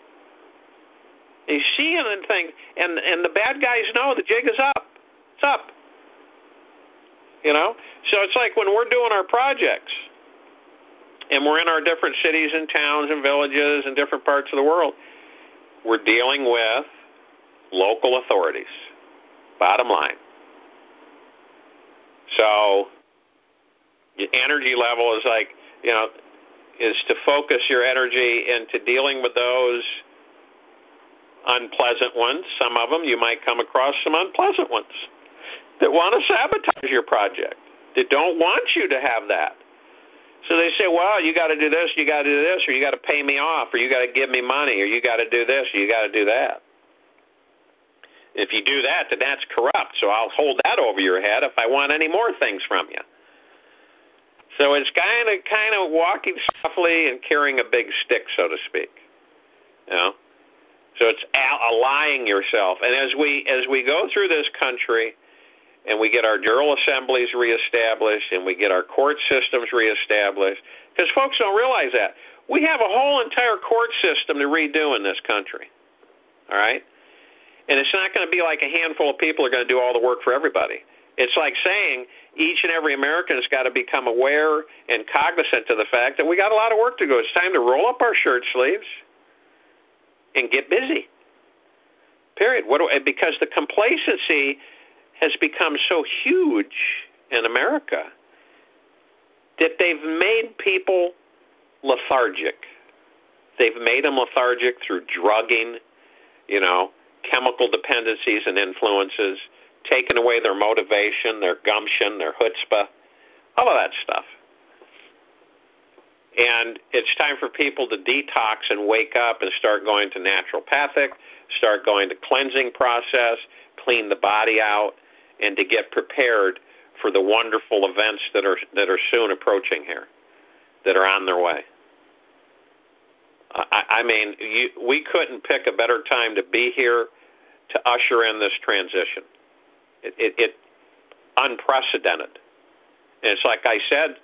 You're seeing and think, and the bad guys know the jig is up. It's up. You know? So it's like when we're doing our projects, and we're in our different cities and towns and villages and different parts of the world, we're dealing with local authorities, bottom line. So your energy level is like, you know, is to focus your energy into dealing with those unpleasant ones. Some of them you might come across some unpleasant ones that want to sabotage your project, that don't want you to have that. So they say, well, you got to do this, you got to do this, or you got to pay me off, or you got to give me money, or you got to do this, or you got to do that. If you do that, then that's corrupt. So I'll hold that over your head if I want any more things from you. So it's kind of walking softly and carrying a big stick, so to speak. You know? So it's allying yourself. And as we go through this country, and we get our general assemblies reestablished, and we get our court systems reestablished, because folks don't realize that. We have a whole entire court system to redo in this country, all right? And it's not going to be like a handful of people are going to do all the work for everybody. It's like saying each and every American has got to become aware and cognizant of the fact that we got a lot of work to do. It's time to roll up our shirt sleeves and get busy, period. Because the complacency has become so huge in America that they've made people lethargic. They've made them lethargic through drugging, you know, chemical dependencies and influences, taking away their motivation, their gumption, their chutzpah, all of that stuff. And it's time for people to detox and wake up and start going to naturopathic, start going to cleansing process, clean the body out, and to get prepared for the wonderful events that are soon approaching here, that are on their way. I mean, we couldn't pick a better time to be here to usher in this transition. It unprecedented. And it's like I said,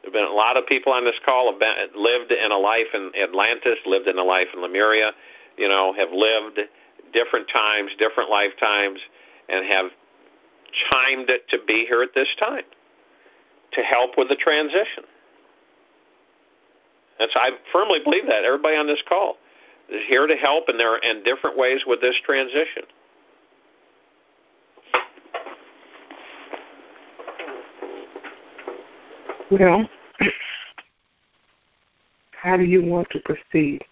there have been a lot of people on this call have lived in a life in Atlantis, lived in a life in Lemuria, you know, have lived different times, different lifetimes, and have chimed it to be here at this time to help with the transition. I firmly believe that. Everybody on this call is here to help in different ways with this transition. Well, how do you want to proceed?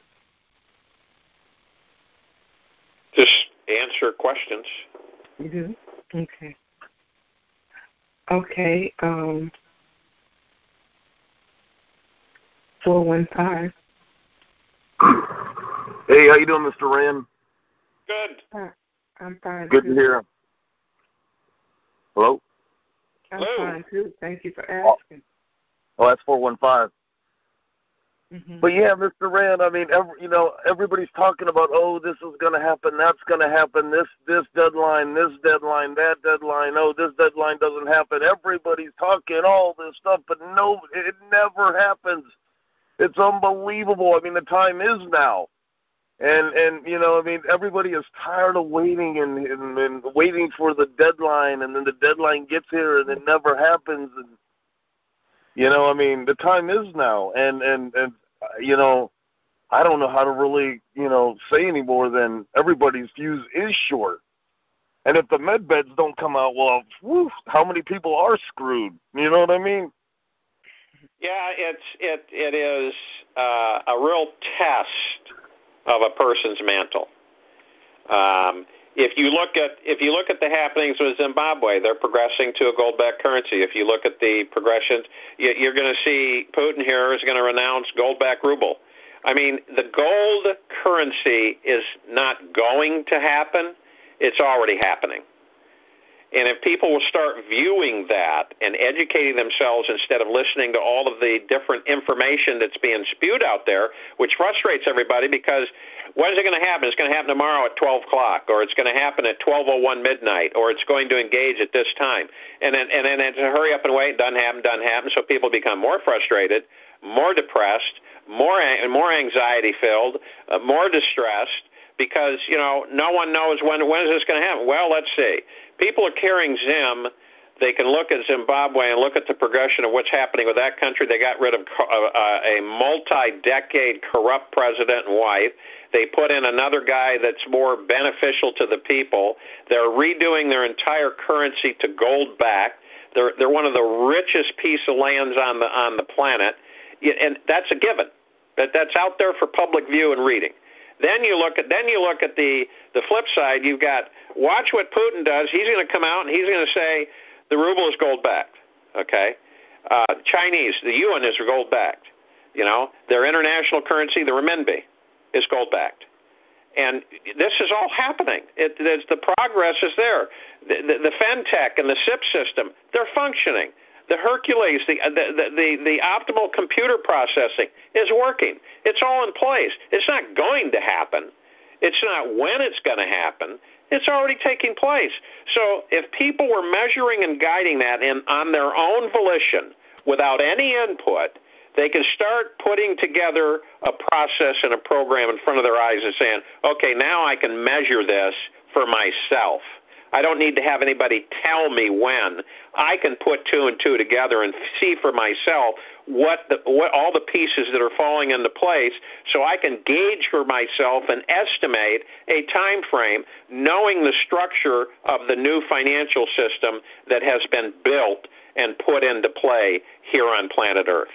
Just answer questions. You do? Okay. Okay, 415. Hey, how you doing, Mr. Rand? Good. I'm fine. Good to hear. Hello? I'm Hello. fine, too. Thank you for asking. Oh, that's 415. Mm-hmm. But yeah, Mr. Rand, I mean, everybody's talking about, oh, this is going to happen, that's going to happen, this deadline, that deadline, oh, this deadline doesn't happen. Everybody's talking all this stuff, but no, it never happens. It's unbelievable. I mean, the time is now. And you know, I mean, everybody is tired of waiting and waiting for the deadline, and then the deadline gets here and it never happens. And, you know, I mean, the time is now. And you know, I don't know how to really, you know, say any more than everybody's fuse is short. And if the med beds don't come out, well, whew, how many people are screwed? You know what I mean? Yeah, it is a real test of a person's mantle. If you look at the happenings with Zimbabwe, they're progressing to a gold-backed currency. If you look at the progressions, you're going to see Putin here is going to renounce gold-backed ruble. I mean, the gold currency is not going to happen. It's already happening. And if people will start viewing that and educating themselves instead of listening to all of the different information that's being spewed out there, which frustrates everybody because when is it going to happen? It's going to happen tomorrow at 12 o'clock, or it's going to happen at 12:01 midnight, or it's going to engage at this time. And then it's a hurry up and wait, doesn't happen. So people become more frustrated, more depressed, more anxiety-filled, more distressed, because, no one knows when is this going to happen. Well, let's see. People are carrying Zim. They can look at Zimbabwe and look at the progression of what's happening with that country. They got rid of a multi-decade corrupt president and wife. They put in another guy that's more beneficial to the people. They're redoing their entire currency to gold back. They're one of the richest piece of lands on the planet, and that's a given. That's out there for public view and reading. Then you look at the flip side. You've got, watch what Putin does. He's going to come out and he's going to say the ruble is gold backed. Okay, Chinese, the yuan is gold backed. Their international currency, the renminbi, is gold backed. And this is all happening. The progress is there. The FinTech and the SIP system, they're functioning. The Hercules, the optimal computer processing is working. It's all in place. It's not going to happen. It's not when it's going to happen. It's already taking place. So if people were measuring and guiding that on their own volition without any input, they can start putting together a process and a program in front of their eyes and saying, okay, now I can measure this for myself. I don't need to have anybody tell me when. I can put two and two together and see for myself what all the pieces that are falling into place, so I can gauge for myself and estimate a time frame, knowing the structure of the new financial system that has been built and put into play here on planet Earth.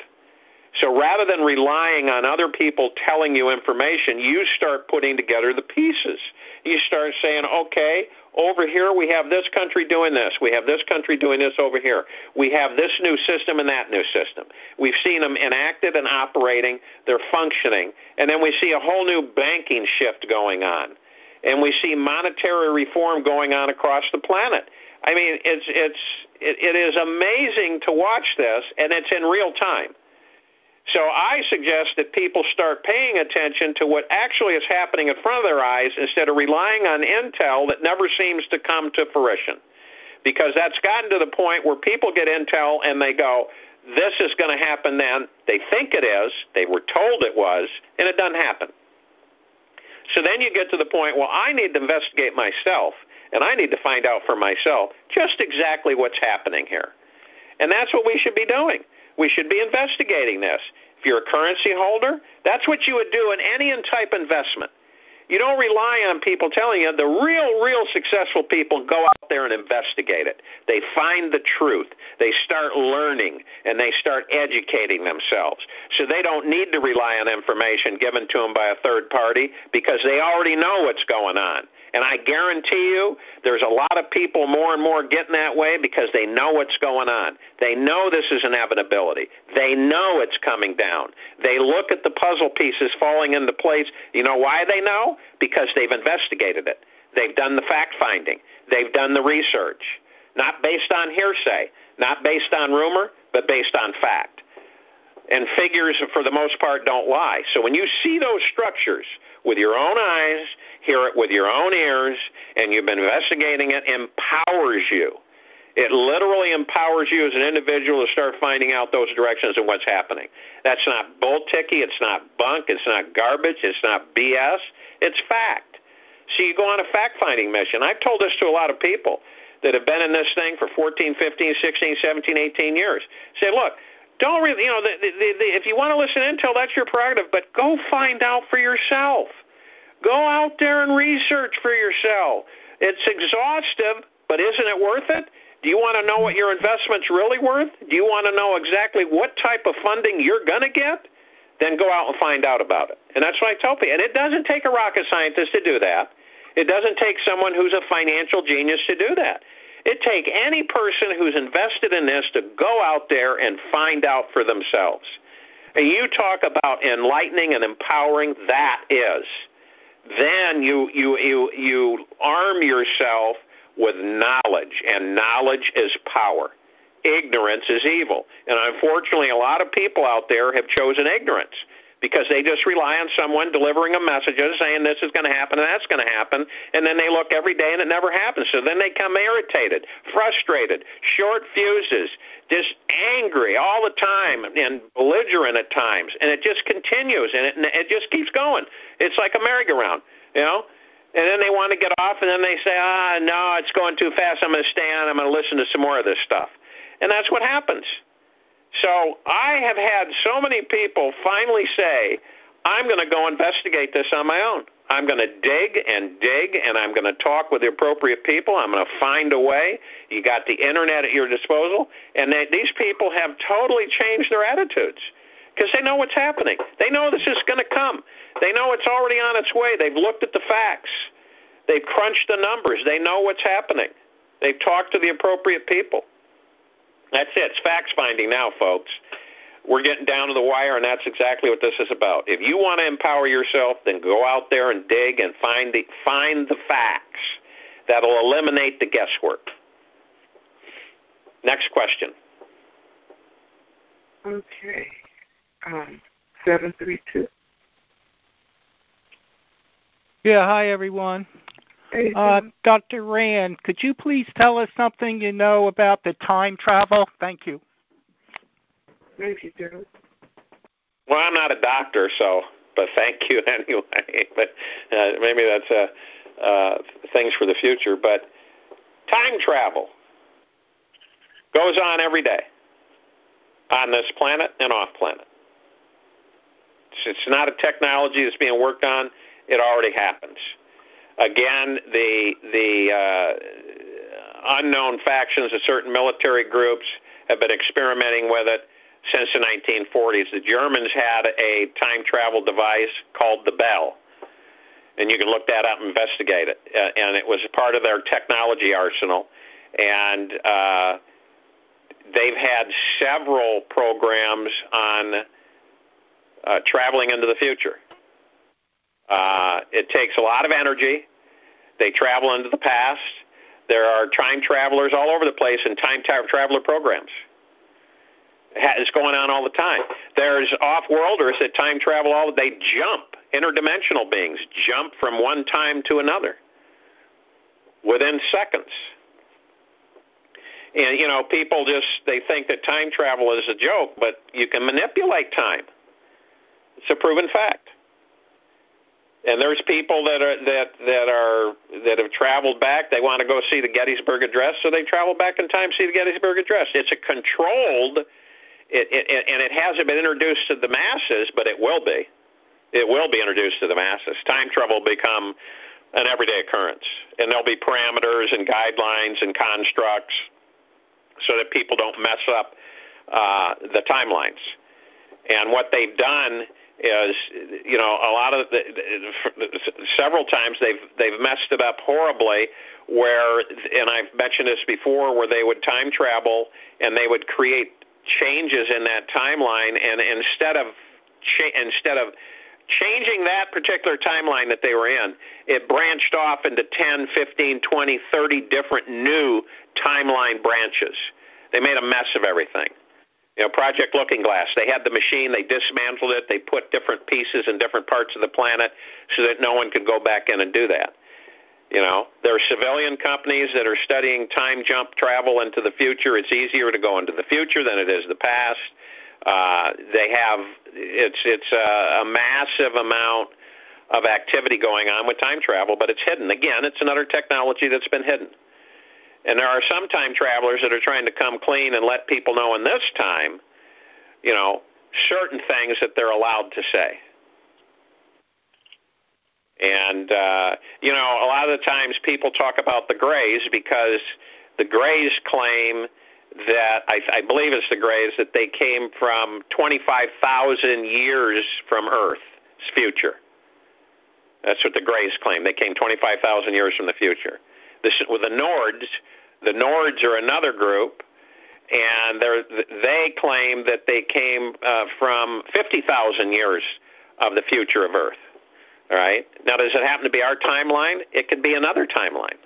So rather than relying on other people telling you information, you start putting together the pieces. You start saying, okay, over here we have this country doing this. We have this country doing this over here. We have this new system and that new system. We've seen them enacted and operating. They're functioning. And then we see a whole new banking shift going on. And we see monetary reform going on across the planet. I mean, it is amazing to watch this, and it's in real time. So I suggest that people start paying attention to what actually is happening in front of their eyes instead of relying on intel that never seems to come to fruition. Because that's gotten to the point where people get intel and they go, this is going to happen then. They think it is. They were told it was, and it doesn't happen. So then you get to the point, well, I need to investigate myself, and I need to find out for myself just exactly what's happening here. And that's what we should be doing. We should be investigating this. If you're a currency holder, that's what you would do in any type investment. You don't rely on people telling you. The real successful people go out there and investigate it. They find the truth. They start learning, and they start educating themselves. So they don't need to rely on information given to them by a third party because they already know what's going on. And I guarantee you there's a lot of people more and more getting that way because they know what's going on. They know this is inevitability. They know it's coming down. They look at the puzzle pieces falling into place. You know why they know? Because they've investigated it. They've done the fact-finding. They've done the research. Not based on hearsay, not based on rumor, but based on fact. And figures, for the most part, don't lie. So when you see those structures with your own eyes, hear it with your own ears, and you've been investigating it, empowers you. It literally empowers you as an individual to start finding out those directions and what's happening. That's not bull-ticky. It's not bunk. It's not garbage. It's not BS. It's fact. So you go on a fact-finding mission. I've told this to a lot of people that have been in this thing for 14, 15, 16, 17, 18 years. Say, look, don't really, if you want to listen to intel, that's your prerogative, but go find out for yourself. Go out there and research for yourself. It's exhaustive, but isn't it worth it? Do you want to know what your investment's really worth? Do you want to know exactly what type of funding you're going to get? Then go out and find out about it. And that's what I tell people. And it doesn't take a rocket scientist to do that. It doesn't take someone who's a financial genius to do that. It takes any person who's invested in this to go out there and find out for themselves. And you talk about enlightening and empowering, that is. Then you arm yourself with knowledge, and knowledge is power. Ignorance is evil. And unfortunately, a lot of people out there have chosen ignorance because they just rely on someone delivering a message saying this is going to happen and that's going to happen, and then they look every day and it never happens. So then they come irritated, frustrated, short fuses, just angry all the time and belligerent at times, and it just continues, and it just keeps going. It's like a merry-go-round, you know? And then they want to get off, and then they say, no, it's going too fast, I'm going to stay on, I'm going to listen to some more of this stuff. And that's what happens. So I have had so many people finally say, I'm going to go investigate this on my own. I'm going to dig, and I'm going to talk with the appropriate people. I'm going to find a way. You got the Internet at your disposal. And these people have totally changed their attitudes because they know what's happening. They know this is going to come. They know it's already on its way. They've looked at the facts. They've crunched the numbers. They know what's happening. They've talked to the appropriate people. That's it. It's facts finding now, folks. We're getting down to the wire, and that's exactly what this is about. If you want to empower yourself, then go out there and dig and find the facts that'll eliminate the guesswork. Next question. Okay. 732. Yeah, hi, everyone. Hey, Dr. Rand, could you please tell us something you know about the time travel? Thank you. thank you, Joe. Well, I'm not a doctor, but thank you anyway. But maybe that's things for the future. But time travel goes on every day on this planet and off planet. It's not a technology that's being worked on. It already happens. Again, the unknown factions of certain military groups have been experimenting with it since the 1940s. The Germans had a time travel device called the Bell, and you can look that up and investigate it. And it was part of their technology arsenal. And they've had several programs on traveling into the future. It takes a lot of energy. They travel into the past. There are time travelers all over the place in time traveler programs. It's going on all the time. There's off-worlders that time travel they jump. Interdimensional beings jump from one time to another within seconds. And, people they think that time travel is a joke, but you can manipulate time. It's a proven fact. And there's people that have traveled back. They want to go see the Gettysburg Address, so they travel back in time to see the Gettysburg Address. It's a controlled, and it hasn't been introduced to the masses, but it will be. It will be introduced to the masses. Time travel will become an everyday occurrence, and there'll be parameters and guidelines and constructs so that people don't mess up the timelines. And what they've done is, a lot of several times they've messed it up horribly. Where, and I've mentioned this before, where they would time travel and they would create changes in that timeline, and instead of changing that particular timeline that they were in, it branched off into 10, 15, 20, 30 different new timeline branches. They made a mess of everything. Project Looking Glass, they had the machine, they dismantled it, they put different pieces in different parts of the planet so that no one could go back in and do that. There are civilian companies that are studying time jump travel into the future. It's easier to go into the future than it is the past. It's a massive amount of activity going on with time travel, but it's hidden. Again, it's another technology that's been hidden. And there are some time travelers that are trying to come clean and let people know in this time, certain things that they're allowed to say. And, a lot of the times people talk about the Greys because the Greys claim that, I believe it's the Greys, that they came from 25,000 years from Earth's future. That's what the Greys claim. They came 25,000 years from the future. With the Nords are another group, and they claim that they came from 50,000 years of the future of Earth. All right? Now, does it happen to be our timeline? It could be another timeline,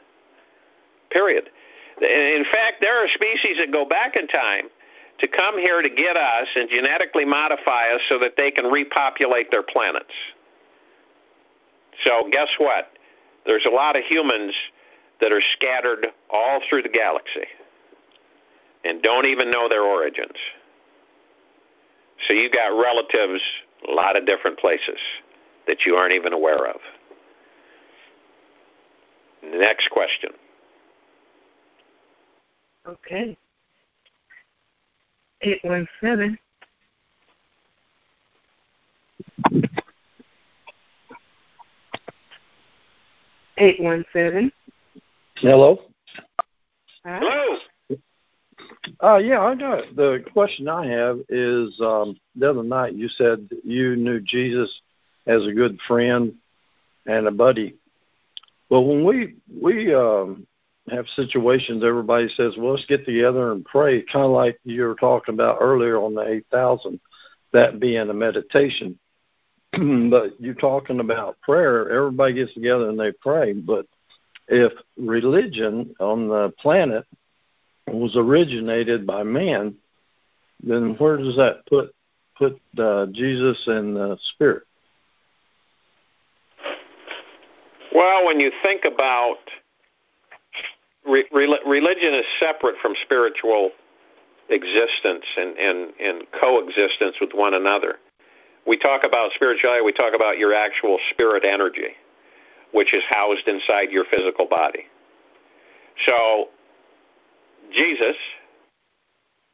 period. In fact, there are species that go back in time to come here to get us and genetically modify us so that they can repopulate their planets. So guess what? There's a lot of humans that are scattered all through the galaxy and don't even know their origins. So you've got relatives a lot of different places that you aren't even aware of. Next question. Okay. 817. Hello. Hi. Hello. Yeah, I got the question I have is the other night you said you knew Jesus as a good friend and a buddy. Well, when we have situations, everybody says, well, let's get together and pray, kind of like you were talking about earlier on the 8,000, that being a meditation. But you're talking about prayer, everybody gets together and they pray. But if religion on the planet was originated by man, then where does that put Jesus and the Spirit? Well, when you think about religion is separate from spiritual existence and coexistence with one another. We talk about spirituality, we talk about your actual spirit energy, which is housed inside your physical body. So Jesus,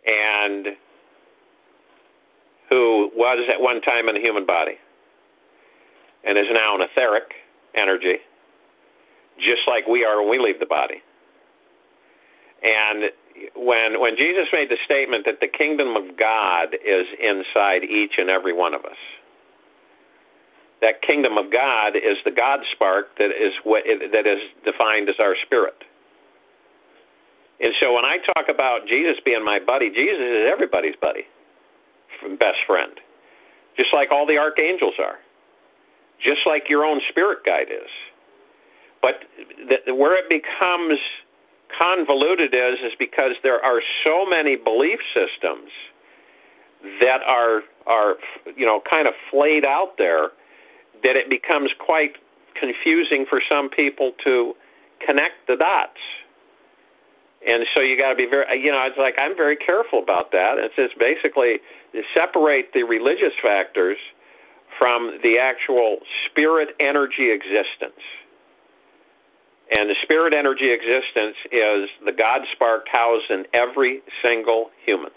and who was at one time in a human body and is now an etheric energy, just like we are when we leave the body. And when Jesus made the statement that the kingdom of God is inside each and every one of us, that kingdom of God is the God spark that is defined as our spirit. And so when I talk about Jesus being my buddy, Jesus is everybody's buddy, best friend, just like all the archangels are, just like your own spirit guide is. But where it becomes convoluted is because there are so many belief systems that are kind of flayed out there that it becomes quite confusing for some people to connect the dots. And so you got to be very, it's like I'm very careful about that. It's just basically to separate the religious factors from the actual spirit energy existence. And the spirit energy existence is the God spark housed in every single human.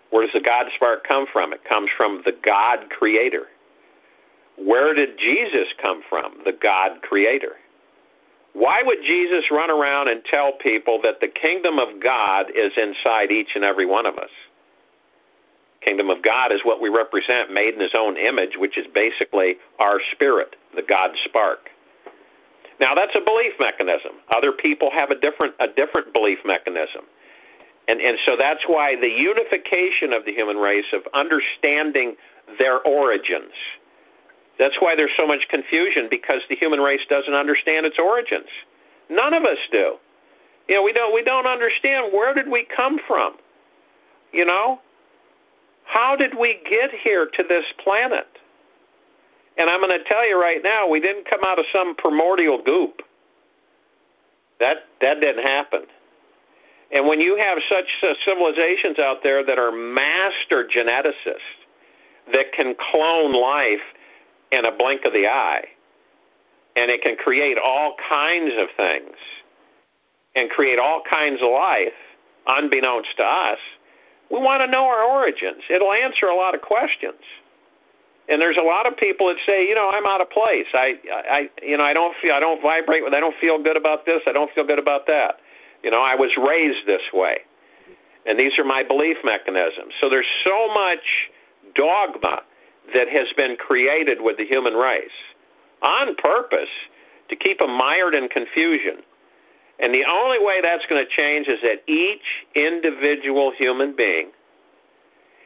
Where does the God spark come from? It comes from the God creator. Where did Jesus come from? The God creator. Why would Jesus run around and tell people that the kingdom of God is inside each and every one of us? Kingdom of God is what we represent, made in his own image, which is basically our spirit, the God spark. Now, that's a belief mechanism. Other people have a different belief mechanism. And so that's why the unification of the human race, of understanding their origins, that's why there's so much confusion, because the human race doesn't understand its origins. None of us do. We don't understand, where did we come from? How did we get here to this planet? And I'm going to tell you right now, we didn't come out of some primordial goop. That didn't happen. And when you have such civilizations out there that are master geneticists that can clone life in a blink of the eye, and it can create all kinds of things and create all kinds of life unbeknownst to us, we want to know our origins. It'll answer a lot of questions. And there's a lot of people that say, I'm out of place. I don't vibrate with, I don't feel good about this. I don't feel good about that. I was raised this way. And these are my belief mechanisms. So there's so much dogma that has been created with the human race. on purpose to keep them mired in confusion. And the only way that's going to change is that each individual human being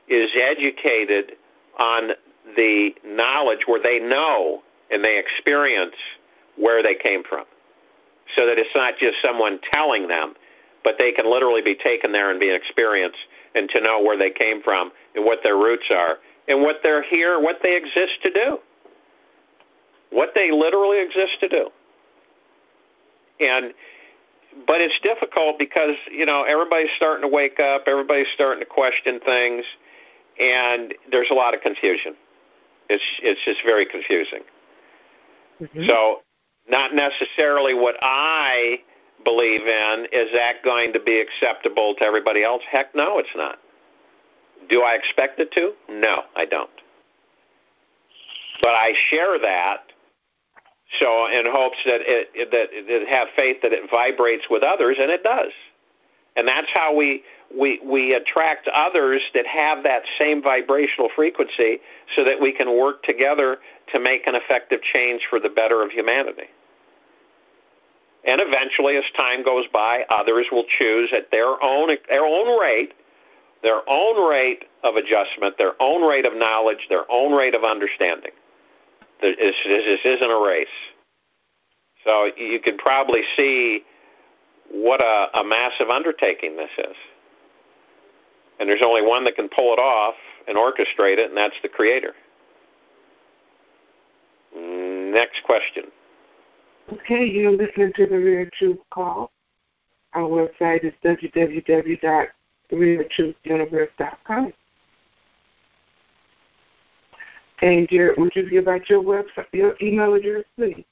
is educated on the knowledge where they know and they experience where they came from, so that it's not just someone telling them, but they can literally be taken there and be experienced and to know where they came from and what their roots are and what they're here, what they exist to do, what they literally exist to do. But it's difficult because, everybody's starting to wake up, everybody's starting to question things, and there's a lot of confusion. It's just very confusing. Mm-hmm. So not necessarily what I believe in, is that going to be acceptable to everybody else? Heck no, it's not. Do I expect it to? No, I don't. But I share that so in hopes that it have faith that it vibrates with others, and it does. And that's how we attract others that have that same vibrational frequency so that we can work together to make an effective change for the better of humanity. And eventually, as time goes by, others will choose at their own rate of adjustment, their own rate of knowledge, their own rate of understanding. This isn't a race. So you can probably see what a massive undertaking this is. And there's only one that can pull it off and orchestrate it, and that's the Creator. Next question. Okay, you're listening to The Real Truth Call. Our website is www.realtruthuniverse.com. And Jared, would you give out your website, your email address, please?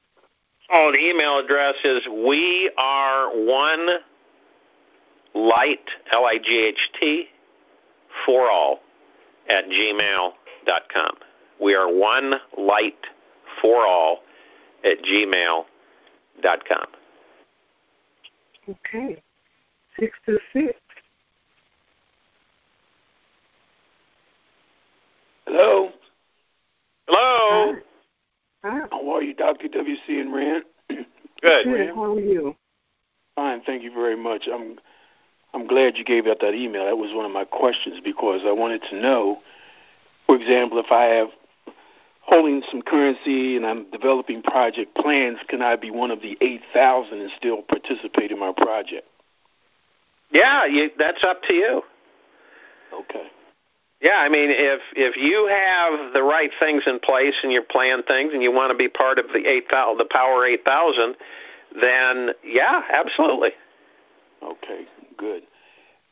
Oh, the email address is weareonelight, L-I-G-H-T, for all, @gmail.com. We are one light for all @gmail.com. Okay. 626. Hello. Hello. Hi. How are you, Dr. W.C. and Rand? Good. How are you? Fine, thank you very much. I'm glad you gave out that email. That was one of my questions because I wanted to know, for example, if I have holding some currency and I'm developing project plans, can I be one of the 8,000 and still participate in my project? Yeah, that's up to you. Okay. Yeah, I mean, if you have the right things in place and you plan things and you want to be part of the Power 8,000, then yeah, absolutely. Okay, good.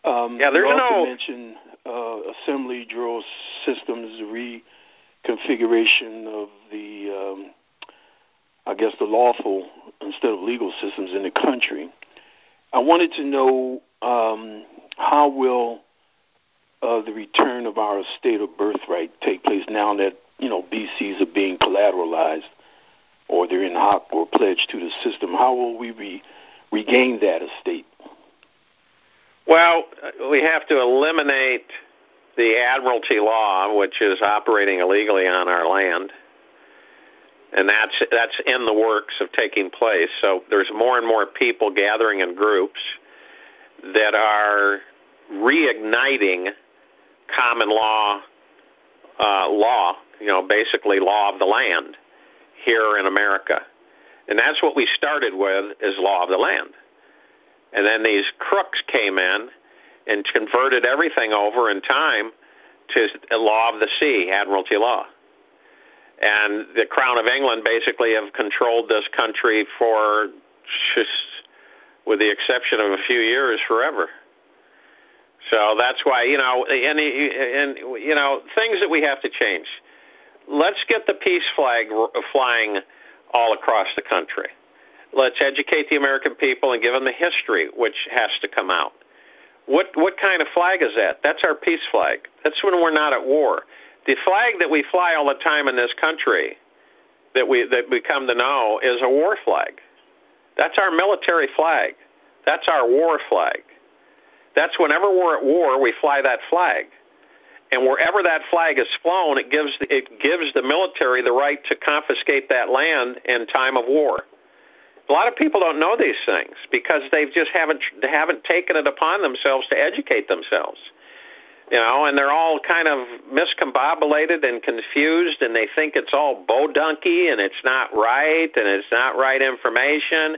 Yeah, there's you also mentioned assembly drill systems, reconfiguration of the, the lawful instead of legal systems in the country. I wanted to know how will the return of our state of birthright take place now that, BCs are being collateralized or they're in hoc or pledged to the system? How will we regain that estate? Well, we have to eliminate the Admiralty law, which is operating illegally on our land, and that's in the works of taking place. So there's more and more people gathering in groups that are reigniting common law, basically law of the land here in America. And that's what we started with, is law of the land. And then these crooks came in and converted everything over in time to law of the sea, Admiralty law. And the Crown of England basically have controlled this country for, just with the exception of a few years, forever. So that's why, things that we have to change. Let's get the peace flag flying all across the country. Let's educate the American people and give them the history, which has to come out. What kind of flag is that? That's our peace flag. That's when we're not at war. The flag that we fly all the time in this country that we come to know is a war flag. That's our military flag. That's our war flag. That's whenever we're at war, we fly that flag. And wherever that flag is flown, it gives the military the right to confiscate that land in time of war. A lot of people don't know these things because they just haven't taken it upon themselves to educate themselves. And they're all kind of miscombobulated and confused, and they think it's all bodunky and it's not right and it's not right information.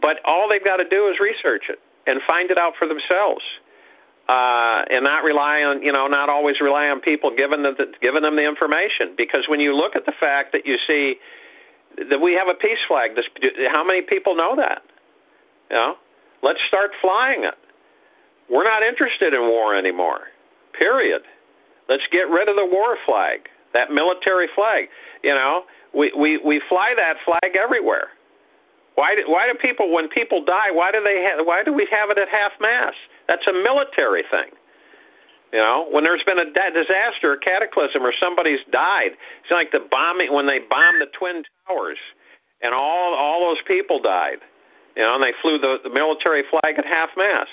But all they've got to do is research it and find it out for themselves. And not rely on, not always rely on people giving them the information. Because when you look at the fact that you see that we have a peace flag, how many people know that? Let's start flying it. We're not interested in war anymore. Period. Let's get rid of the war flag, that military flag. We fly that flag everywhere. Why do people, when people die, why do we have it at half mast? That's a military thing. When there's been a disaster, a cataclysm, or somebody's died, it's like the bombing when they bombed the Twin Towers, and all those people died. And they flew the military flag at half mast.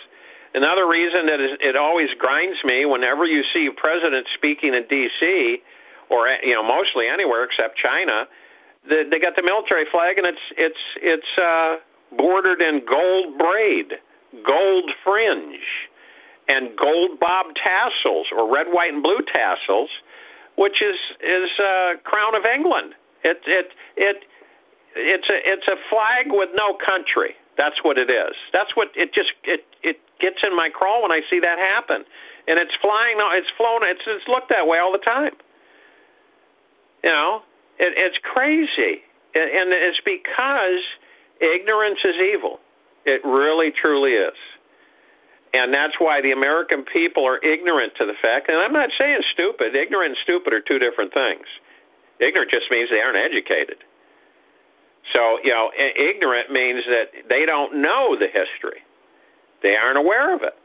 Another reason that it always grinds me whenever you see presidents speaking in D.C. or mostly anywhere except China. They got the military flag, and it's bordered in gold braid, gold fringe, and gold bob tassels, or red, white, and blue tassels, which is Crown of England. It's a flag with no country. That's what it is. That's what it gets in my crawl when I see that happen, and it's flying. It's flown. It's looked that way all the time. It's crazy, and it's because ignorance is evil. It really, truly is. And that's why the American people are ignorant to the fact, and I'm not saying stupid. Ignorant and stupid are two different things. Ignorant just means they aren't educated. So, ignorant means that they don't know the history. They aren't aware of it.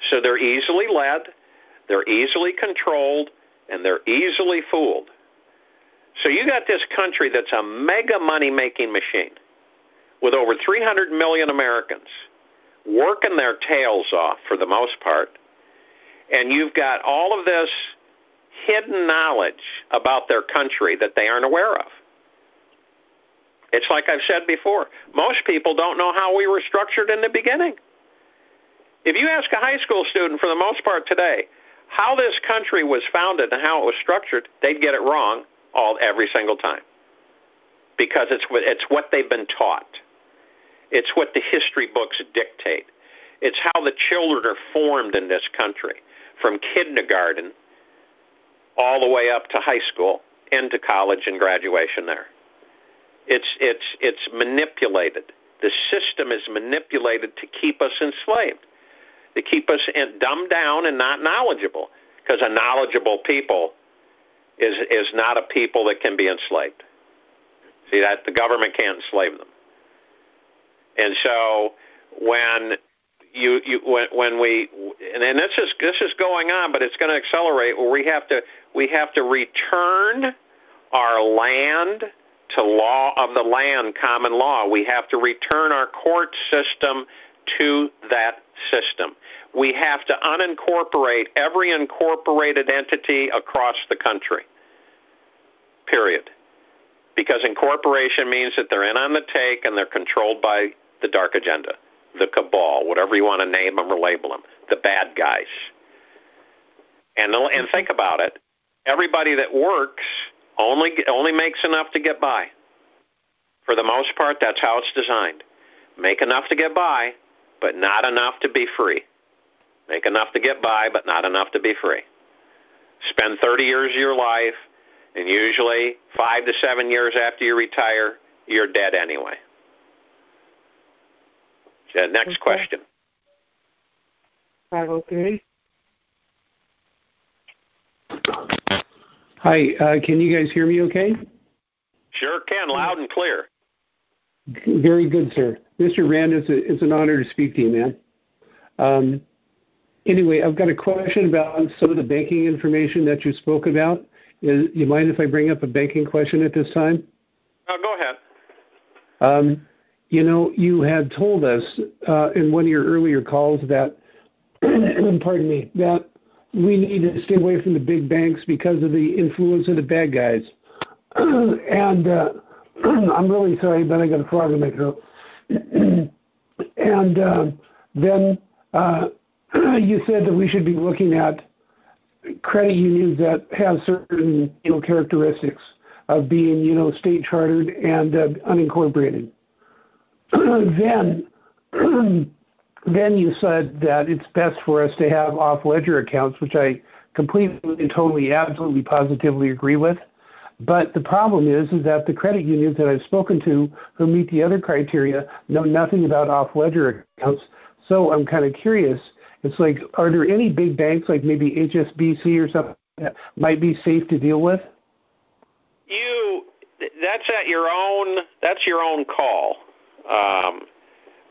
So they're easily led, they're easily controlled, and they're easily fooled. So you got this country that's a mega money-making machine with over 300 million Americans working their tails off for the most part, and you've got all of this hidden knowledge about their country that they aren't aware of. It's like I've said before, most people don't know how we were structured in the beginning. If you ask a high school student, for the most part today, how this country was founded and how it was structured, they'd get it wrong every single time, because it's what they've been taught. It's what the history books dictate. It's how the children are formed in this country, from kindergarten all the way up to high school, into college and graduation there. It's manipulated. The system is manipulated to keep us enslaved, to keep us dumbed down and not knowledgeable, because a knowledgeable people is not a people that can be enslaved. See, that the government can't enslave them. And so when this is going on, but it's going to accelerate, where we have to return our land to law of the land, common law. We have to return our court system to that system. We have to unincorporate every incorporated entity across the country, period. Because incorporation means that they're in on the take and they're controlled by the dark agenda, the cabal, whatever you want to name them or label them, the bad guys. And think about it. Everybody that works only makes enough to get by. For the most part, that's how it's designed. Make enough to get by, but not enough to be free. Make enough to get by, but not enough to be free. Spend 30 years of your life, and usually 5 to 7 years after you retire, you're dead anyway. Next question. 503. Hi, can you guys hear me okay? Sure can, loud and clear. Very good, sir. Mr. Rand, it's an honor to speak to you, man. Anyway, I've got a question about some of the banking information that you spoke about. You mind if I bring up a banking question at this time? Go ahead. You had told us in one of your earlier calls that, pardon me, that we need to stay away from the big banks because of the influence of the bad guys. And I'm really sorry, but I got a frog in my throat. And then you said that we should be looking at credit unions that have certain characteristics of being state chartered and unincorporated. Then you said that it's best for us to have off-ledger accounts, which I completely, totally, absolutely, positively agree with. But the problem is that the credit unions that I've spoken to who meet the other criteria know nothing about off-ledger accounts. So I'm kind of curious. It's like, are there any big banks like maybe HSBC or something that might be safe to deal with? That's your own call.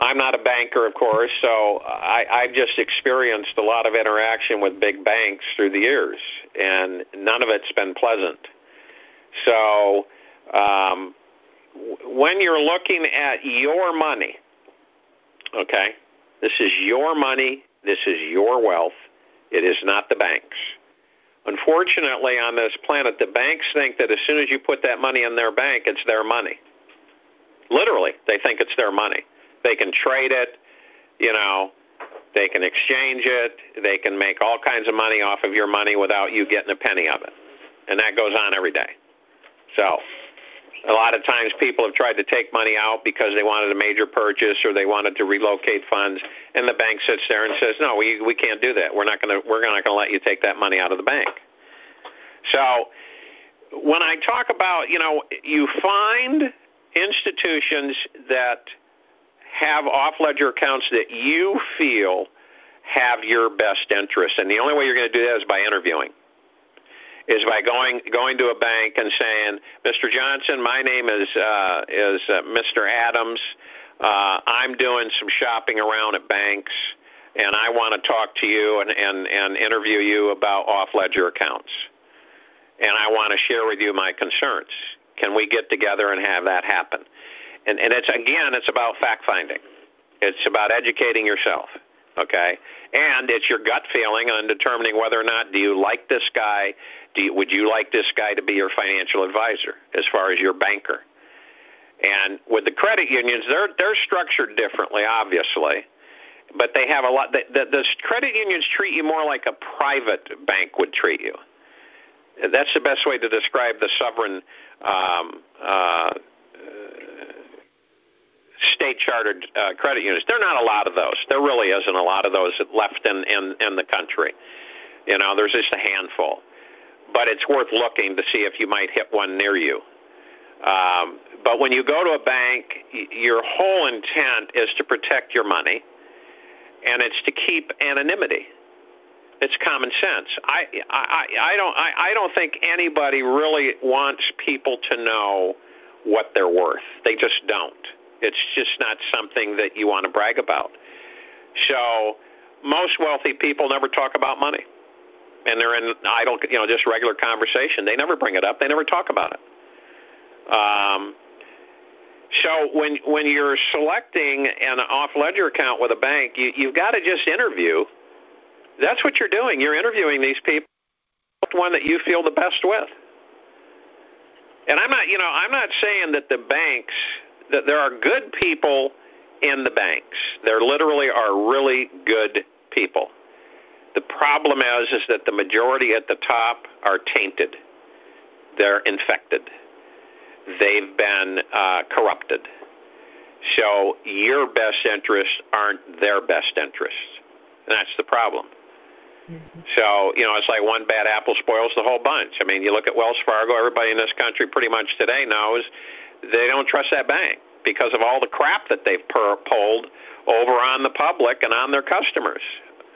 I'm not a banker, of course, so I've just experienced a lot of interaction with big banks through the years, and none of it's been pleasant. So when you're looking at your money, okay, this is your money, this is your wealth, it is not the banks. Unfortunately, on this planet, the banks think that as soon as you put that money in their bank, it's their money. Literally, they think it's their money. They can trade it, they can exchange it, they can make all kinds of money off of your money without you getting a penny of it. And that goes on every day. So a lot of times people have tried to take money out because they wanted a major purchase or they wanted to relocate funds, and the bank sits there and says, no, we can't do that. We're not going to let you take that money out of the bank. So when I talk about, you find institutions that have off-ledger accounts that you feel have your best interest, and the only way you're going to do that is by interviewing. Is by going to a bank and saying, Mr. Johnson, my name is Mr. Adams. I'm doing some shopping around at banks, and I want to talk to you and interview you about off-ledger accounts. And I want to share with you my concerns. Can we get together and have that happen? And it's about fact-finding. It's about educating yourself, okay? And it's your gut feeling on determining whether or not do you like this guy, would you like this guy to be your financial advisor as far as your banker? And with the credit unions, they're structured differently, obviously, but they have a lot. The credit unions treat you more like a private bank would treat you. That's the best way to describe the sovereign state-chartered credit unions. There are not a lot of those. There really isn't a lot of those left in the country. There's just a handful. But it's worth looking to see if you might hit one near you. But when you go to a bank, your whole intent is to protect your money, and it's to keep anonymity. It's common sense. I don't think anybody really wants people to know what they're worth. They just don't. It's just not something that you want to brag about. So most wealthy people never talk about money. And they're in idle, just regular conversation. They never bring it up. They never talk about it. So when you're selecting an off-ledger account with a bank, you've got to just interview. That's what you're doing. You're interviewing these people, the one that you feel the best with. And I'm not saying that the banks, that there are good people in the banks. There literally are really good people. The problem is that the majority at the top are tainted. They're infected. They've been corrupted. So your best interests aren't their best interests. And that's the problem. Mm-hmm. So, it's like one bad apple spoils the whole bunch. I mean, you look at Wells Fargo, everybody in this country pretty much today knows they don't trust that bank because of all the crap that they've pulled over on the public and on their customers.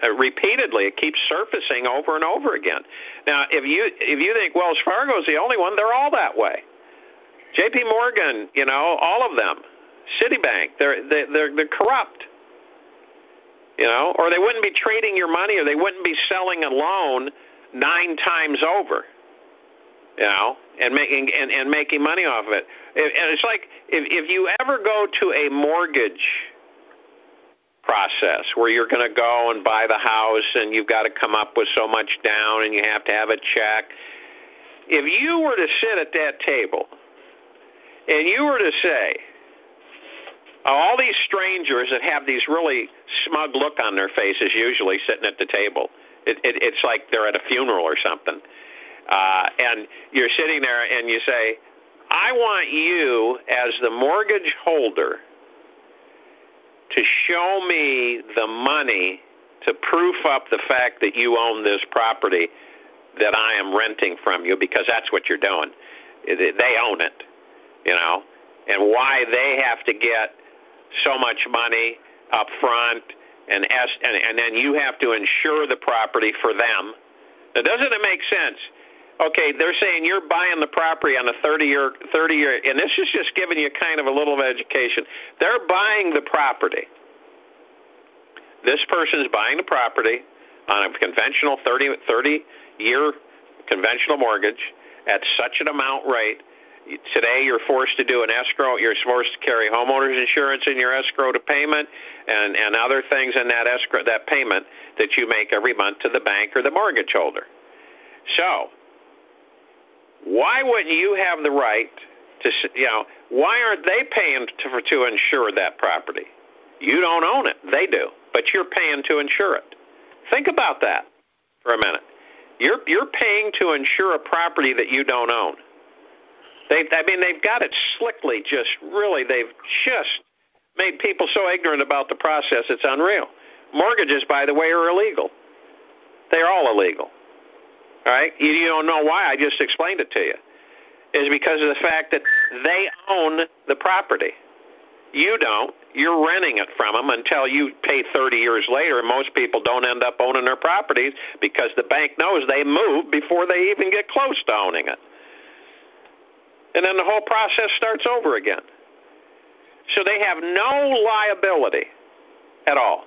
Repeatedly, it keeps surfacing over and over again. Now, if you think Wells Fargo is the only one, they're all that way. J.P. Morgan, all of them, Citibank, they're corrupt. Or they wouldn't be trading your money, or they wouldn't be selling a loan 9 times over. And making money off of it. And it's like if you ever go to a mortgage process where you're going to go and buy the house and you've got to come up with so much down and you have to have a check. If you were to sit at that table and you were to say, all these strangers that have these really smug look on their faces usually sitting at the table, it's like they're at a funeral or something, and you're sitting there and you say, I want you as the mortgage holder to show me the money to proof up the fact that you own this property that I am renting from you, because that's what you're doing. They own it, and why they have to get so much money up front, and then you have to insure the property for them. Now, doesn't it make sense? Okay, they're saying you're buying the property on a 30-year, and this is just giving you kind of a little of education. They're buying the property. This person is buying the property on a conventional 30-year conventional mortgage at such an amount rate. Today, you're forced to do an escrow. You're forced to carry homeowners insurance in your escrow to payment, and other things in that escrow, that payment that you make every month to the bank or the mortgage holder. So, why wouldn't you have the right to? Why aren't they paying to insure that property? You don't own it; they do, but you're paying to insure it. Think about that for a minute. You're paying to insure a property that you don't own. They've got it slickly. They've just made people so ignorant about the process, it's unreal. Mortgages, by the way, are illegal. They're all illegal. All right? You don't know why. I just explained it to you. It's because of the fact that they own the property. You don't. You're renting it from them until you pay 30 years later, and most people don't end up owning their properties because the bank knows they moved before they even get close to owning it. And then the whole process starts over again. So they have no liability at all.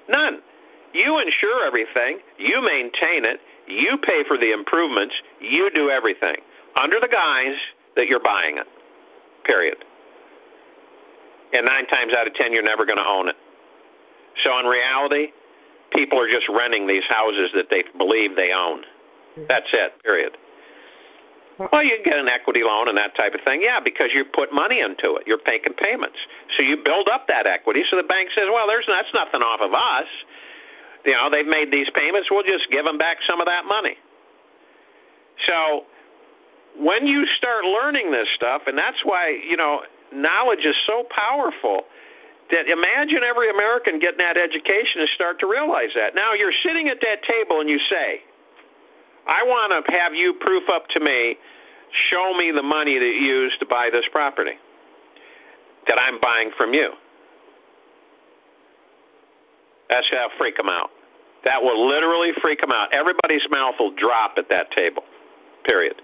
None. You insure everything. You maintain it. You pay for the improvements. You do everything under the guise that you're buying it, period. And 9 times out of 10, you're never going to own it. So in reality, people are just renting these houses that they believe they own. That's it, period. Well, you can get an equity loan and that type of thing. Yeah, because you put money into it. You're making payments. So you build up that equity. So the bank says, well, that's nothing off of us. They've made these payments. We'll just give them back some of that money. So when you start learning this stuff, and that's why, knowledge is so powerful, that imagine every American getting that education and start to realize that. Now you're sitting at that table and you say, I want to have you proof up to me, show me the money that you used to buy this property that I'm buying from you. That's how freak them out. That will literally freak them out. Everybody's mouth will drop at that table, period.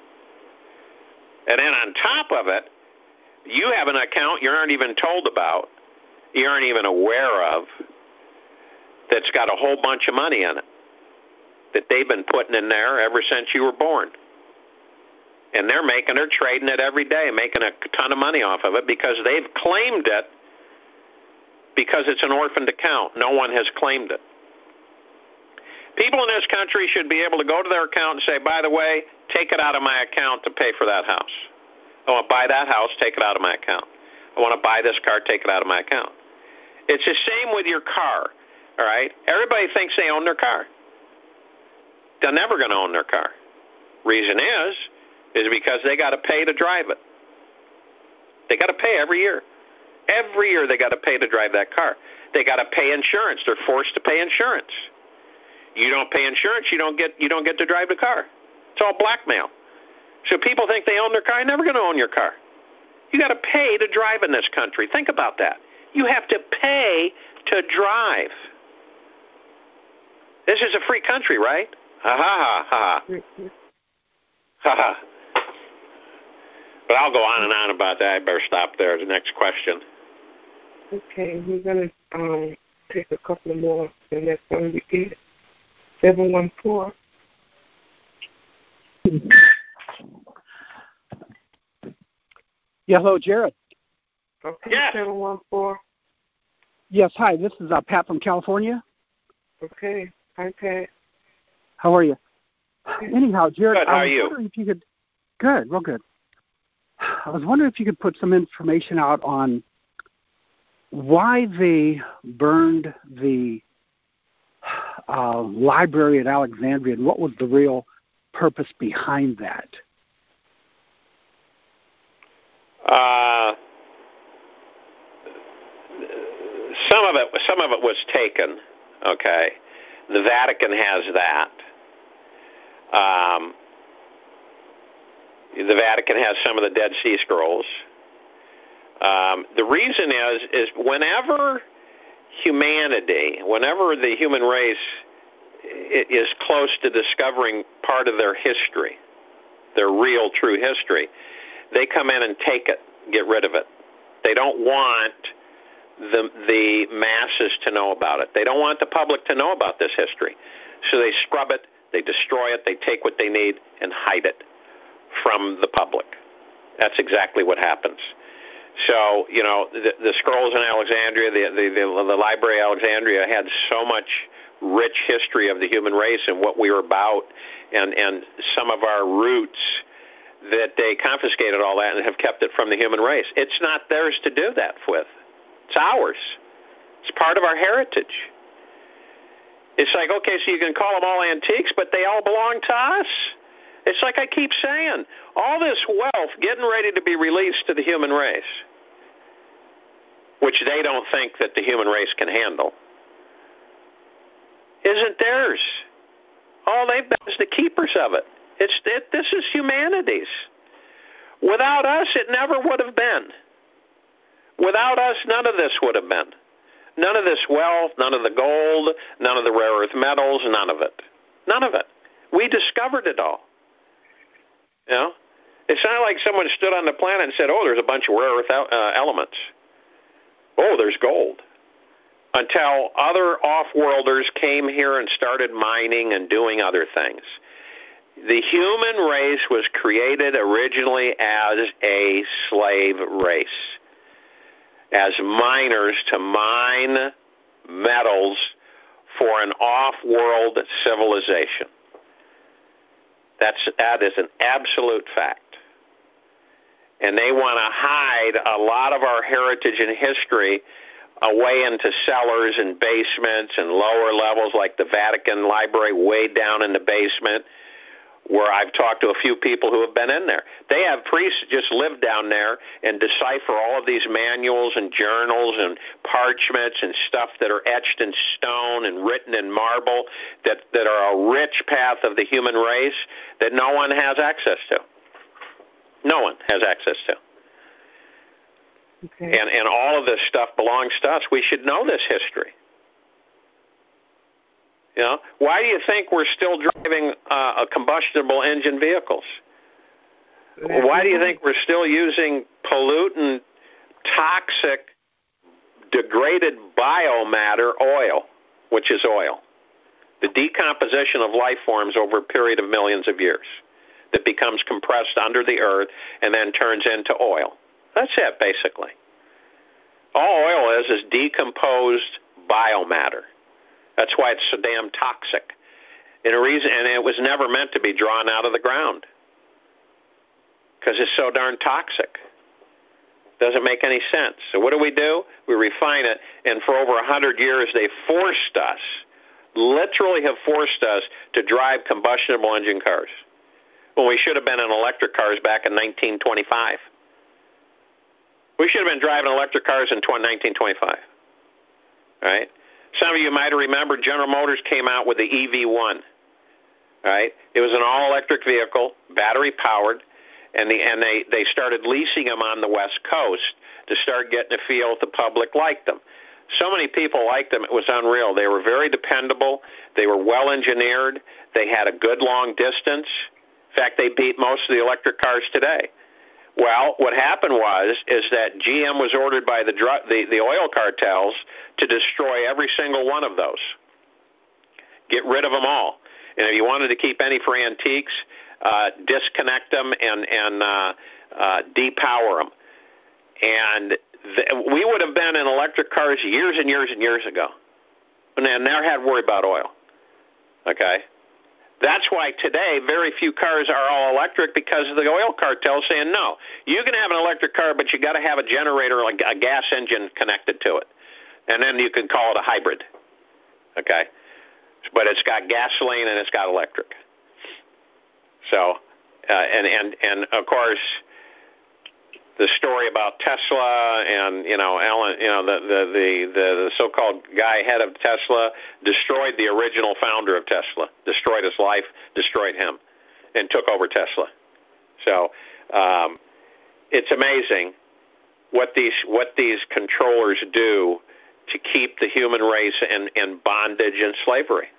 And then on top of it, you have an account you aren't even told about, you aren't even aware of, that's got a whole bunch of money in it that they've been putting in there ever since you were born. And they're trading it every day, making a ton of money off of it because they've claimed it because it's an orphaned account. No one has claimed it. People in this country should be able to go to their account and say, by the way, take it out of my account to pay for that house. I want to buy that house, take it out of my account. I want to buy this car, take it out of my account. It's the same with your car, all right? Everybody thinks they own their car. They're never going to own their car. Reason is because they got to pay to drive it. They got to pay every year. Every year they got to pay to drive that car. They got to pay insurance. They're forced to pay insurance. You don't pay insurance, you don't get to drive the car. It's all blackmail. So people think they own their car. You're never going to own your car. You got to pay to drive in this country. Think about that. You have to pay to drive. This is a free country, right? Ha ha ha ha. Ha ha. But I'll go on and on about that. I better stop there. The next question. Okay, we're going to take a couple more. The next one we get 714. Yeah, hello, Jared. Okay, yes. 714. Yes, hi. This is Pat from California. Okay. Hi, Pat. How are you? Anyhow, Jared, good. How I was are you? wondering if you could. Good, real good. I was wondering if you could put some information out on why they burned the library at Alexandria and what was the real purpose behind that. Some of it was taken. Okay, the Vatican has that. The Vatican has some of the Dead Sea Scrolls. The reason is whenever the human race is close to discovering part of their history, their real, true history, they come in and take it, get rid of it. They don't want the masses to know about it. They don't want the public to know about this history. So they scrub it, they destroy it, they take what they need and hide it from the public. That's exactly what happens. So, the scrolls in Alexandria, the library of Alexandria had so much rich history of the human race and what we were about and some of our roots that they confiscated all that and have kept it from the human race. It's not theirs to do that with. It's ours. It's part of our heritage. It's like, okay, so you can call them all antiques, but they all belong to us. It's like I keep saying, all this wealth getting ready to be released to the human race, which they don't think that the human race can handle, isn't theirs. All they've been is the keepers of it. This is humanity's. Without us, it never would have been. Without us, none of this would have been. None of this wealth, none of the gold, none of the rare earth metals, none of it. None of it. We discovered it all. It's not like someone stood on the planet and said, oh, there's a bunch of rare earth elements. Oh, there's gold. Until other off-worlders came here and started mining and doing other things. The human race was created originally as a slave race, as miners to mine metals for an off-world civilization. That is an absolute fact. And they want to hide a lot of our heritage and history away into cellars and basements and lower levels like the Vatican Library way down in the basement, where I've talked to a few people who have been in there. They have priests just live down there and decipher all of these manuals and journals and parchments and stuff that are etched in stone and written in marble that are a rich path of the human race that no one has access to. No one has access to. Okay. And all of this stuff belongs to us. We should know this history. Why do you think we're still driving combustible engine vehicles? Why do you think we're still using pollutant, toxic, degraded biomatter oil, which is oil? The decomposition of life forms over a period of millions of years that becomes compressed under the earth and then turns into oil. That's it, basically. All oil is decomposed biomatter. That's why it's so damn toxic. And it was never meant to be drawn out of the ground because it's so darn toxic. Doesn't make any sense. So what do? We refine it, and for over 100 years they forced us, literally have forced us to drive combustible engine cars when we should have been in electric cars back in 1925. We should have been driving electric cars in 1925, right? Some of you might have remembered General Motors came out with the EV1, right? It was an all-electric vehicle, battery-powered, and they started leasing them on the West Coast to start getting a feel if the public liked them. So many people liked them, it was unreal. They were very dependable. They were well-engineered. They had a good long distance. In fact, they beat most of the electric cars today. Well, what happened is that GM was ordered by the oil cartels to destroy every single one of those. Get rid of them all. And if you wanted to keep any for antiques, disconnect them and depower them. And we would have been in electric cars years and years and years ago, and never had to worry about oil. Okay? That's why today very few cars are all electric, because of the oil cartel saying, no, you can have an electric car, but you got to have a generator, like a gas engine connected to it. And then you can call it a hybrid. Okay? But it's got gasoline and it's got electric. So, and of course, the story about Tesla and Elon, the so-called guy head of Tesla destroyed the original founder of Tesla, destroyed his life, destroyed him, and took over Tesla. So it's amazing what these controllers do to keep the human race in bondage and slavery,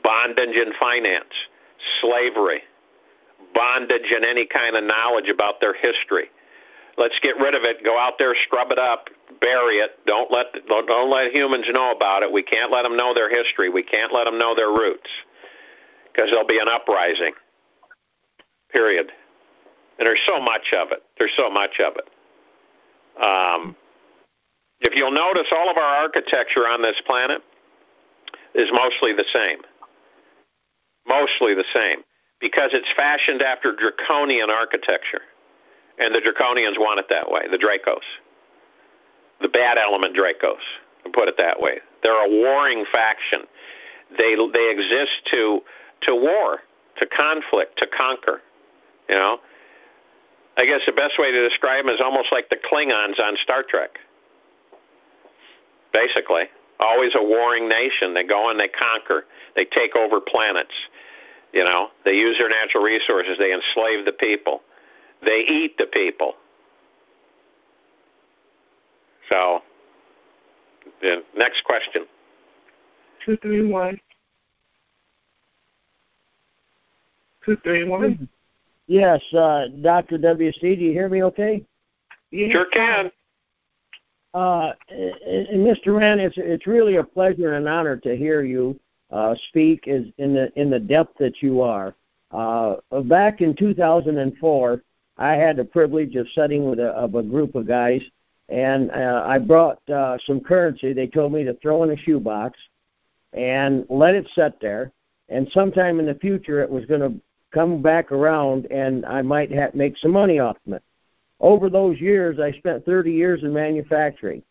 bondage in finance, slavery, bondage in any kind of knowledge about their history. Let's get rid of it. Go out there, scrub it up, bury it. Don't let humans know about it. We can't let them know their history. We can't let them know their roots, because there'll be an uprising. Period. And there's so much of it. If you'll notice, all of our architecture on this planet is mostly the same. Mostly the same, because it's fashioned after draconian architecture. And the Draconians want it that way, the Dracos. The bad element Dracos, to put it that way. They're a warring faction. They exist to war, to conflict, to conquer. I guess the best way to describe them is almost like the Klingons on Star Trek. Basically, always a warring nation. They go and they conquer. They take over planets. They use their natural resources. They enslave the people. They eat the people. So, the next question. 231. 231. Yes, Dr. WC, do you hear me okay? Yeah. Sure can. And Mr. Rand, it's really a pleasure and an honor to hear you speak in the depth that you are. Back in 2004, I had the privilege of sitting with a group of guys, and I brought some currency. They told me to throw in a shoebox and let it sit there, and sometime in the future it was going to come back around, and I might make some money off of it. Over those years, I spent 30 years in manufacturing.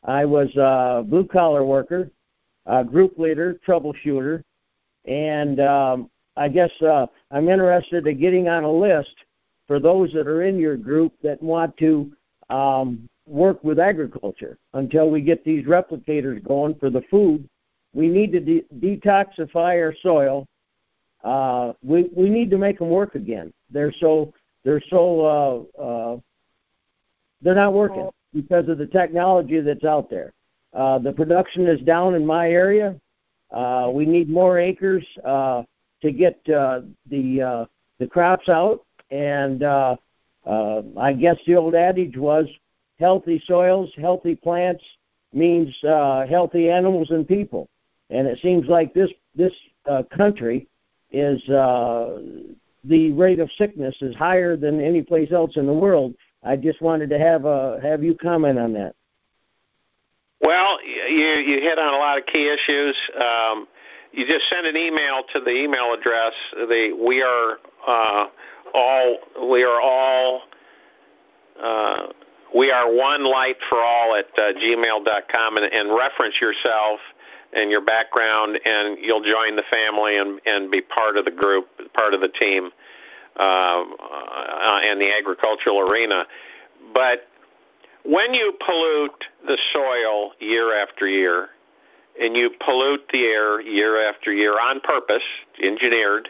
I was a blue-collar worker, a group leader, troubleshooter, and I guess I'm interested in getting on a list for those that are in your group that want to work with agriculture until we get these replicators going for the food. We need to detoxify our soil. We need to make them work again. They're not working because of the technology that's out there. The production is down in my area. We need more acres to get the crops out. And I guess the old adage was healthy soils, healthy plants means healthy animals and people. And it seems like this country is the rate of sickness is higher than any place else in the world. I just wanted to have you comment on that. Well, you hit on a lot of key issues. You just send an email to the email address. We are one light for all at gmail.com, and reference yourself and your background, and you'll join the family and be part of the group, part of the team in the agricultural arena. But when you pollute the soil year after year, and you pollute the air year after year on purpose, engineered,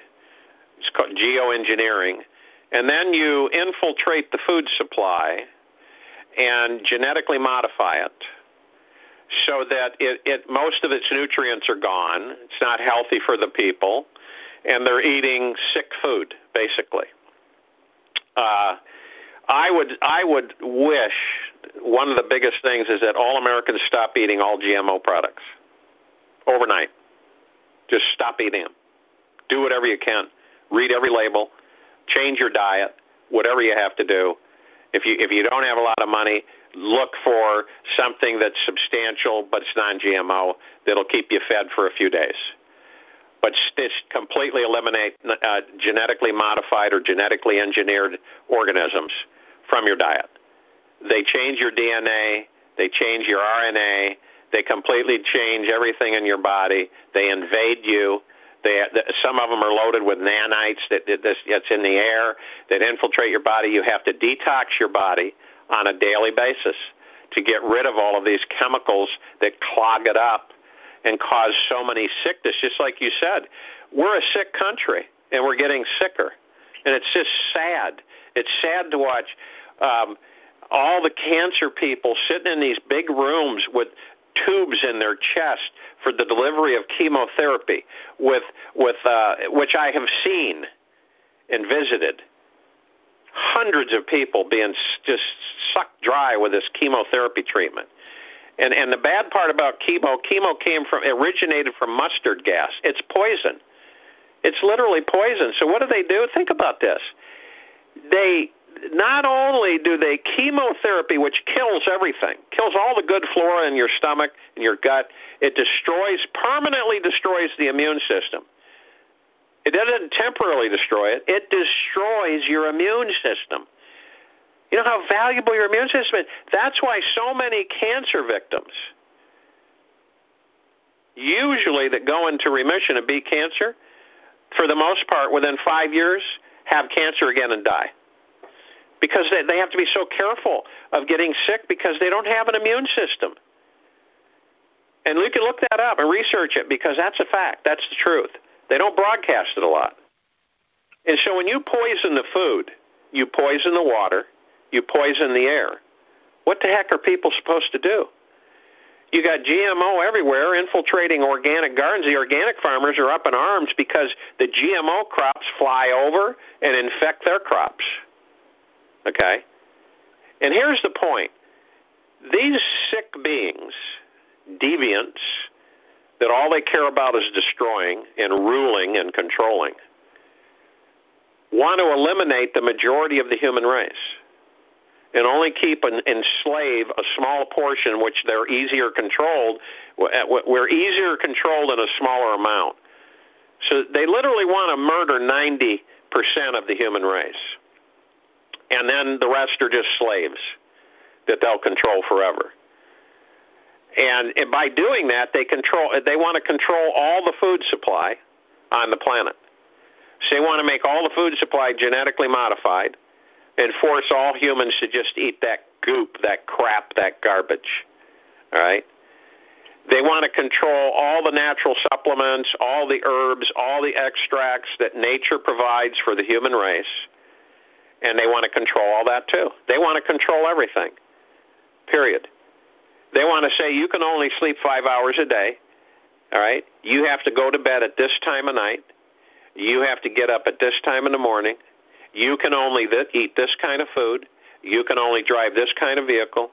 it's called geoengineering, and then you infiltrate the food supply and genetically modify it so that most of its nutrients are gone, it's not healthy for the people, and they're eating sick food, basically. I would wish one of the biggest things is that all Americans stop eating all GMO products overnight. Just stop eating them. Do whatever you can. Read every label. Change your diet. Whatever you have to do. If you don't have a lot of money, look for something that's substantial but it's non-GMO that'll keep you fed for a few days. But completely eliminate genetically modified or genetically engineered organisms from your diet. They change your DNA, they change your RNA, they completely change everything in your body, they invade you. Some of them are loaded with nanites that's in the air that infiltrate your body. You have to detox your body on a daily basis to get rid of all of these chemicals that clog it up and cause so many sickness. Just like you said, we're a sick country, and we're getting sicker. And it's just sad. It's sad to watch all the cancer people sitting in these big rooms with tubes in their chest for the delivery of chemotherapy, which I have seen and visited. Hundreds of people being just sucked dry with this chemotherapy treatment. And the bad part about chemo originated from mustard gas. It's poison. It's literally poison. So what do? Think about this. Not only do they chemotherapy, which kills everything, kills all the good flora in your stomach and your gut, it permanently destroys the immune system. It doesn't temporarily destroy it. It destroys your immune system. You know how valuable your immune system is? That's why so many cancer victims, usually that go into remission and beat cancer, for the most part, within 5 years, have cancer again and die. Because they have to be so careful of getting sick because they don't have an immune system. And you can look that up and research it because that's a fact. That's the truth. They don't broadcast it a lot. And so when you poison the food, you poison the water, you poison the air. What the heck are people supposed to do? You got GMO everywhere infiltrating organic gardens. The organic farmers are up in arms because the GMO crops fly over and infect their crops. Okay? And here's the point. These sick beings, deviants, that all they care about is destroying and ruling and controlling, want to eliminate the majority of the human race and only keep and enslave a small portion, which they're easier controlled. We're easier controlled in a smaller amount. So they literally want to murder 90% of the human race. And then the rest are just slaves that they'll control forever. And by doing that, they want to control all the food supply on the planet. So they want to make all the food supply genetically modified and force all humans to just eat that goop, that crap, that garbage. All right? They want to control all the natural supplements, all the herbs, all the extracts that nature provides for the human race. And they want to control all that too. They want to control everything, period. They want to say you can only sleep 5 hours a day, all right? You have to go to bed at this time of night. You have to get up at this time in the morning. You can only eat this kind of food. You can only drive this kind of vehicle.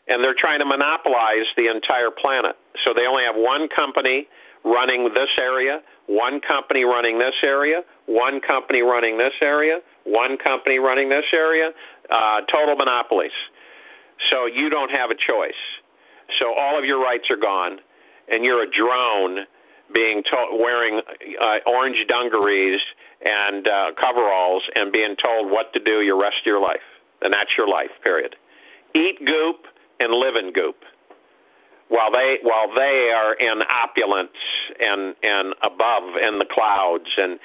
And they're trying to monopolize the entire planet. So they only have one company running this area, one company running this area, one company running this area, one company running this area, total monopolies. So you don't have a choice. So all of your rights are gone, and you're a drone being wearing orange dungarees and coveralls and being told what to do your rest of your life. And that's your life, period. Eat goop and live in goop while they are in opulence and above in the clouds and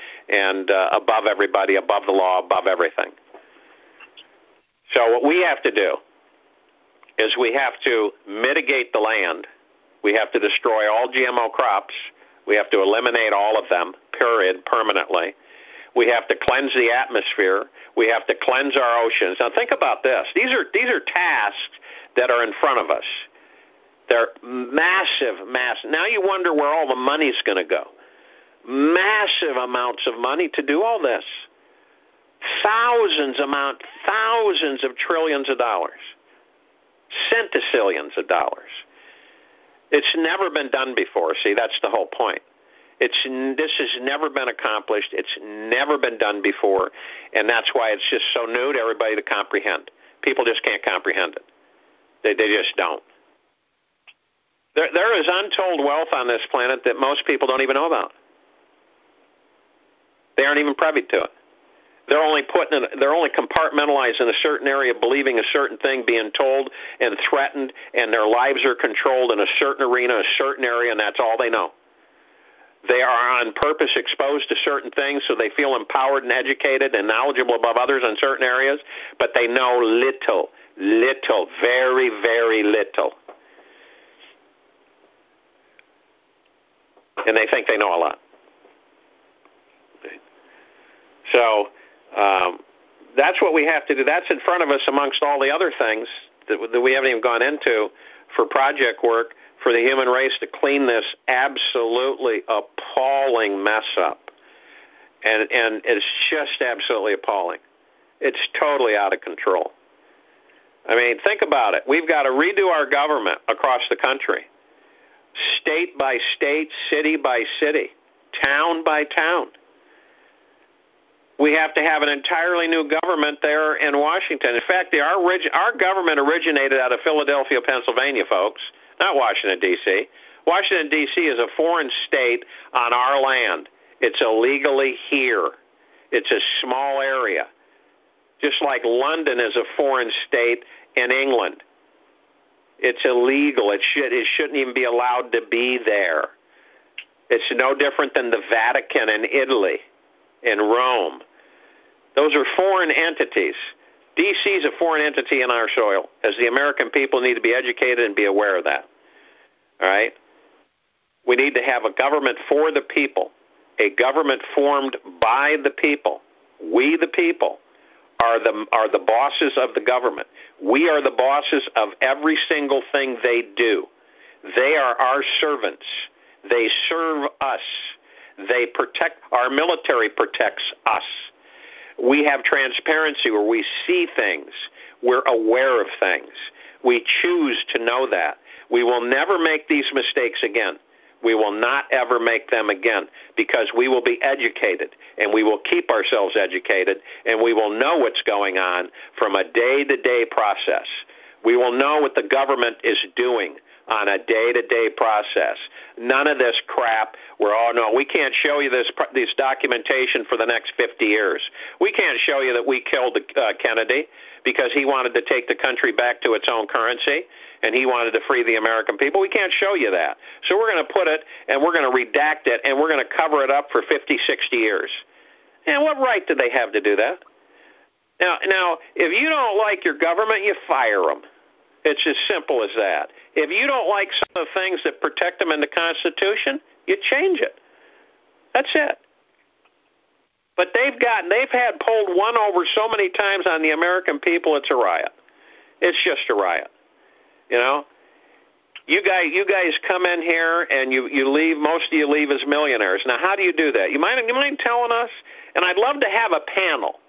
above everybody, above the law, above everything. So what we have to do is we have to mitigate the land. We have to destroy all GMO crops. We have to eliminate all of them, period, permanently. We have to cleanse the atmosphere. We have to cleanse our oceans. Now think about this. These are tasks that are in front of us. They're massive. Now you wonder where all the money's going to go. Massive amounts of money to do all this. Thousands of trillions of dollars. Centillions of dollars. It's never been done before. See, that's the whole point. This has never been accomplished. It's never been done before, and that's why it's just so new to everybody to comprehend. People just can't comprehend it. They just don't. There is untold wealth on this planet that most people don't even know about. They aren't even privy to it. They're only compartmentalized in a certain area, believing a certain thing, being told and threatened, and their lives are controlled in a certain arena, a certain area, and that's all they know. They are on purpose exposed to certain things so they feel empowered and educated and knowledgeable above others in certain areas, but they know little, very, very little. And they think they know a lot. So that's what we have to do. That's in front of us amongst all the other things that we haven't even gone into for project work for the human race to clean this absolutely appalling mess up. And it's just absolutely appalling. It's totally out of control. I mean, think about it. We've got to redo our government across the country, state by state, city by city, town by town. We have to have an entirely new government there in Washington. In fact, our government originated out of Philadelphia, Pennsylvania, folks, not Washington, D.C. Washington, D.C. is a foreign state on our land. It's illegally here. It's a small area, just like London is a foreign state in England. It's illegal. It shouldn't even be allowed to be there. It's no different than the Vatican in Italy, in Rome. Those are foreign entities. D.C. is a foreign entity in our soil, as the American people need to be educated and be aware of that. All right? We need to have a government for the people, a government formed by the people. We, the people, are the bosses of the government. We are the bosses of every single thing they do. They are our servants. They serve us. They protect. Our military protects us. We have transparency where we see things. We're aware of things. We choose to know that. We will never make these mistakes again. We will not ever make them again because we will be educated and we will keep ourselves educated and we will know what's going on from a day-to-day process. We will know what the government is doing on a day-to-day process. None of this crap where, oh, no, we can't show you this documentation for the next 50 years. We can't show you that we killed Kennedy because he wanted to take the country back to its own currency and he wanted to free the American people. We can't show you that. So we're going to put it and we're going to redact it and we're going to cover it up for 50, 60 years. And what right do they have to do that? Now, if you don't like your government, you fire them. It's as simple as that. If you don't like some of the things that protect them in the Constitution, you change it. That's it. But they've had pulled one over so many times on the American people, it's a riot. It's just a riot. You know? You guys come in here and you leave, most of you leave as millionaires. Now, how do you do that? You mind telling us? And I'd love to have a panel.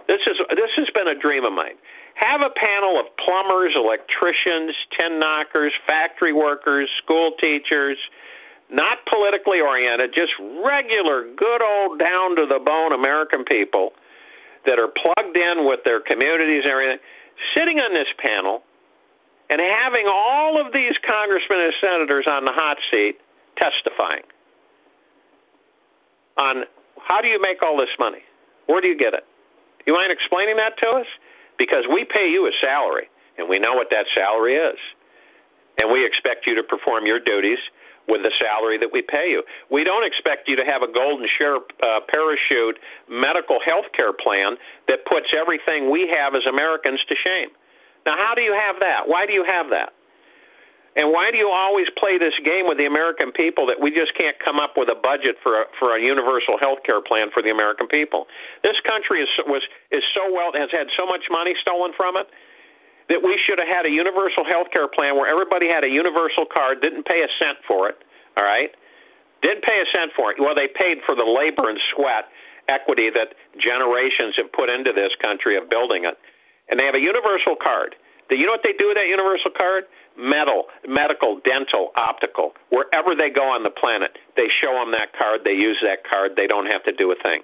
This has been a dream of mine. Have a panel of plumbers, electricians, tin knockers, factory workers, school teachers, not politically oriented, just regular, good old, down-to-the-bone American people that are plugged in with their communities and everything, sitting on this panel and having all of these congressmen and senators on the hot seat testifying on how do you make all this money? Where do you get it? You mind explaining that to us? Because we pay you a salary, and we know what that salary is. And we expect you to perform your duties with the salary that we pay you. We don't expect you to have a golden share parachute medical health care plan that puts everything we have as Americans to shame. Now, how do you have that? Why do you have that? And why do you always play this game with the American people that we just can't come up with a budget for a universal health care plan for the American people? This country has had so much money stolen from it that we should have had a universal health care plan where everybody had a universal card, didn't pay a cent for it, all right? Didn't pay a cent for it. Well, they paid for the labor and sweat equity that generations have put into this country of building it. And they have a universal card. Do you know what they do with that universal card? Medical, dental, optical. Wherever they go on the planet, they show them that card. They use that card. They don't have to do a thing.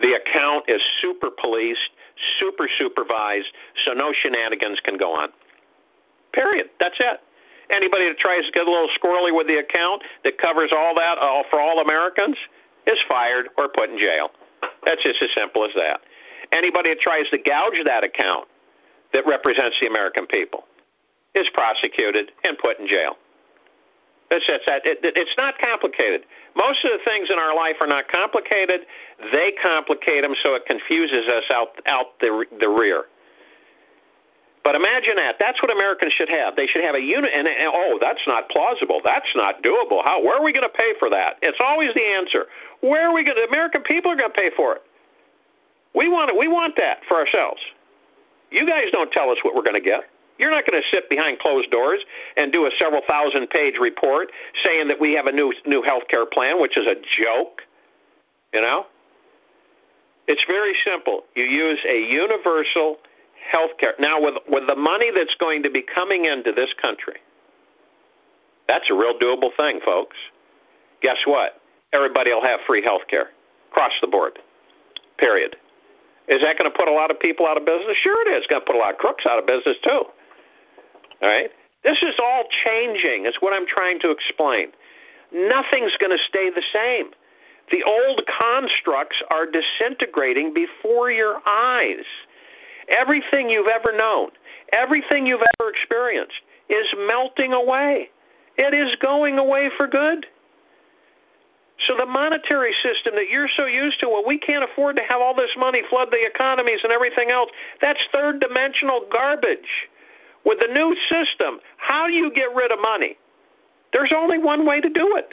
The account is super policed, super supervised, so no shenanigans can go on. Period. That's it. Anybody that tries to get a little squirrely with the account that covers all that for all Americans is fired or put in jail. That's just as simple as that. Anybody that tries to gouge that account that represents the American people is prosecuted and put in jail. It's not complicated. Most of the things in our life are not complicated. They complicate them so it confuses us out the rear. But imagine that. That's what Americans should have. They should have a unit. And that's not plausible. That's not doable. Where are we going to pay for that? It's always the answer. Where are we going? The American people are going to pay for it. We want it. We want that for ourselves. You guys don't tell us what we're going to get. You're not going to sit behind closed doors and do a several thousand-page report saying that we have a new health care plan, which is a joke. You know? It's very simple. You use a universal health care. Now, with the money that's going to be coming into this country, that's a real doable thing, folks. Guess what? Everybody will have free health care across the board, period. Is that going to put a lot of people out of business? Sure it is. It's going to put a lot of crooks out of business, too. All right? This is all changing. It's what I'm trying to explain. Nothing's going to stay the same. The old constructs are disintegrating before your eyes. Everything you've ever known, everything you've ever experienced is melting away. It is going away for good. So the monetary system that you're so used to, well, we can't afford to have all this money flood the economies and everything else, that's third-dimensional garbage. With the new system, how do you get rid of money? There's only one way to do it,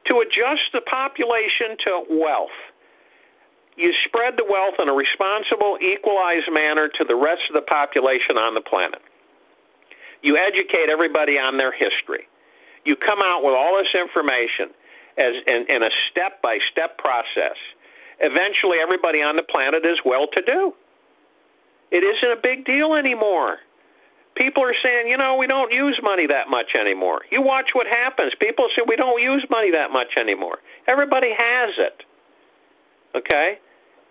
to adjust the population to wealth. You spread the wealth in a responsible, equalized manner to the rest of the population on the planet. You educate everybody on their history. You come out with all this information in a step-by-step process. Eventually, everybody on the planet is well-to-do. It isn't a big deal anymore. People are saying, we don't use money that much anymore. You watch what happens. People say, we don't use money that much anymore. Everybody has it. Okay?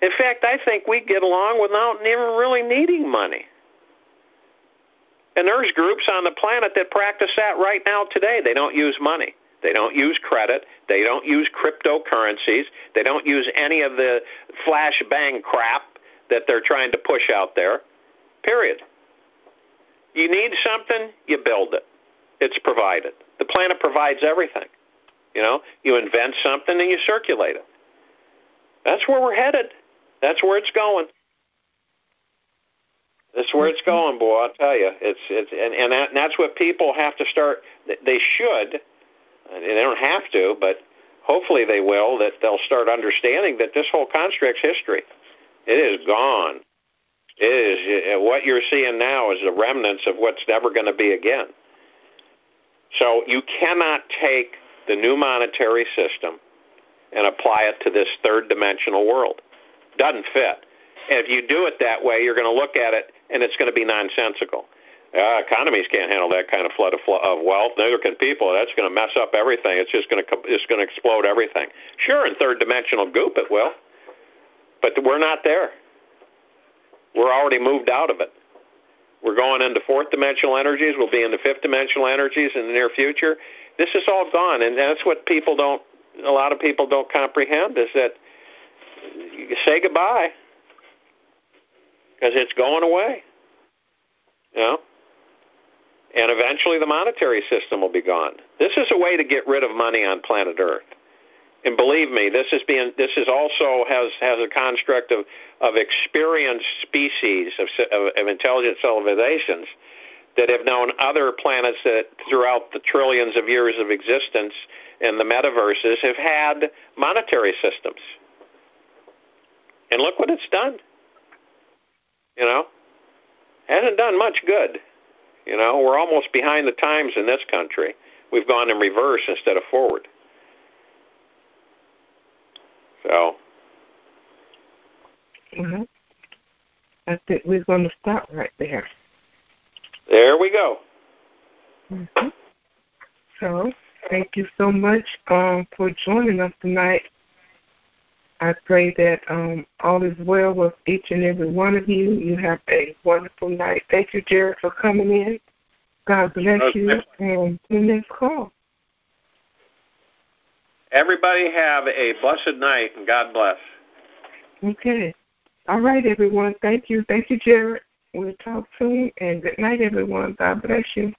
In fact, I think we get along without even really needing money. And there's groups on the planet that practice that right now today. They don't use money. They don't use credit. They don't use cryptocurrencies. They don't use any of the flash bang crap that they're trying to push out there. Period. You need something, you build it. It's provided. The planet provides everything. You invent something and you circulate it. That's where we're headed. That's where it's going. That's where it's going, boy. I'll tell you. And that's what people have to start. They should. And they don't have to, but hopefully they will. That they'll start understanding that this whole construct's history. It is gone. It is what you're seeing now is the remnants of what's never going to be again. So you cannot take the new monetary system and apply it to this third-dimensional world. Doesn't fit. And if you do it that way, you're going to look at it, and it's going to be nonsensical. Economies can't handle that kind of flood of wealth. Neither can people. That's going to mess up everything. It's going to explode everything. Sure, in third-dimensional goop it will, but we're not there. We're already moved out of it. We're going into fourth-dimensional energies. We'll be in the fifth-dimensional energies in the near future. This is all gone, and that's what a lot of people don't comprehend is that you say goodbye because it's going away. And eventually the monetary system will be gone. This is a way to get rid of money on planet Earth. And believe me, this is also has a construct of experienced species of intelligent civilizations that have known other planets that throughout the trillions of years of existence in the metaverses have had monetary systems. And look what it's done. Hasn't done much good. We're almost behind the times in this country. We've gone in reverse instead of forward. So. Mm-hmm. I think we're going to stop right there. There we go. Mm-hmm. So, thank you so much for joining us tonight. I pray that all is well with each and every one of you. You have a wonderful night. Thank you, Jared, for coming in. God bless you, and the next call. Everybody have a blessed night, and God bless. Okay. All right, everyone. Thank you. Thank you, Jared. We'll talk soon, and good night, everyone. God bless you.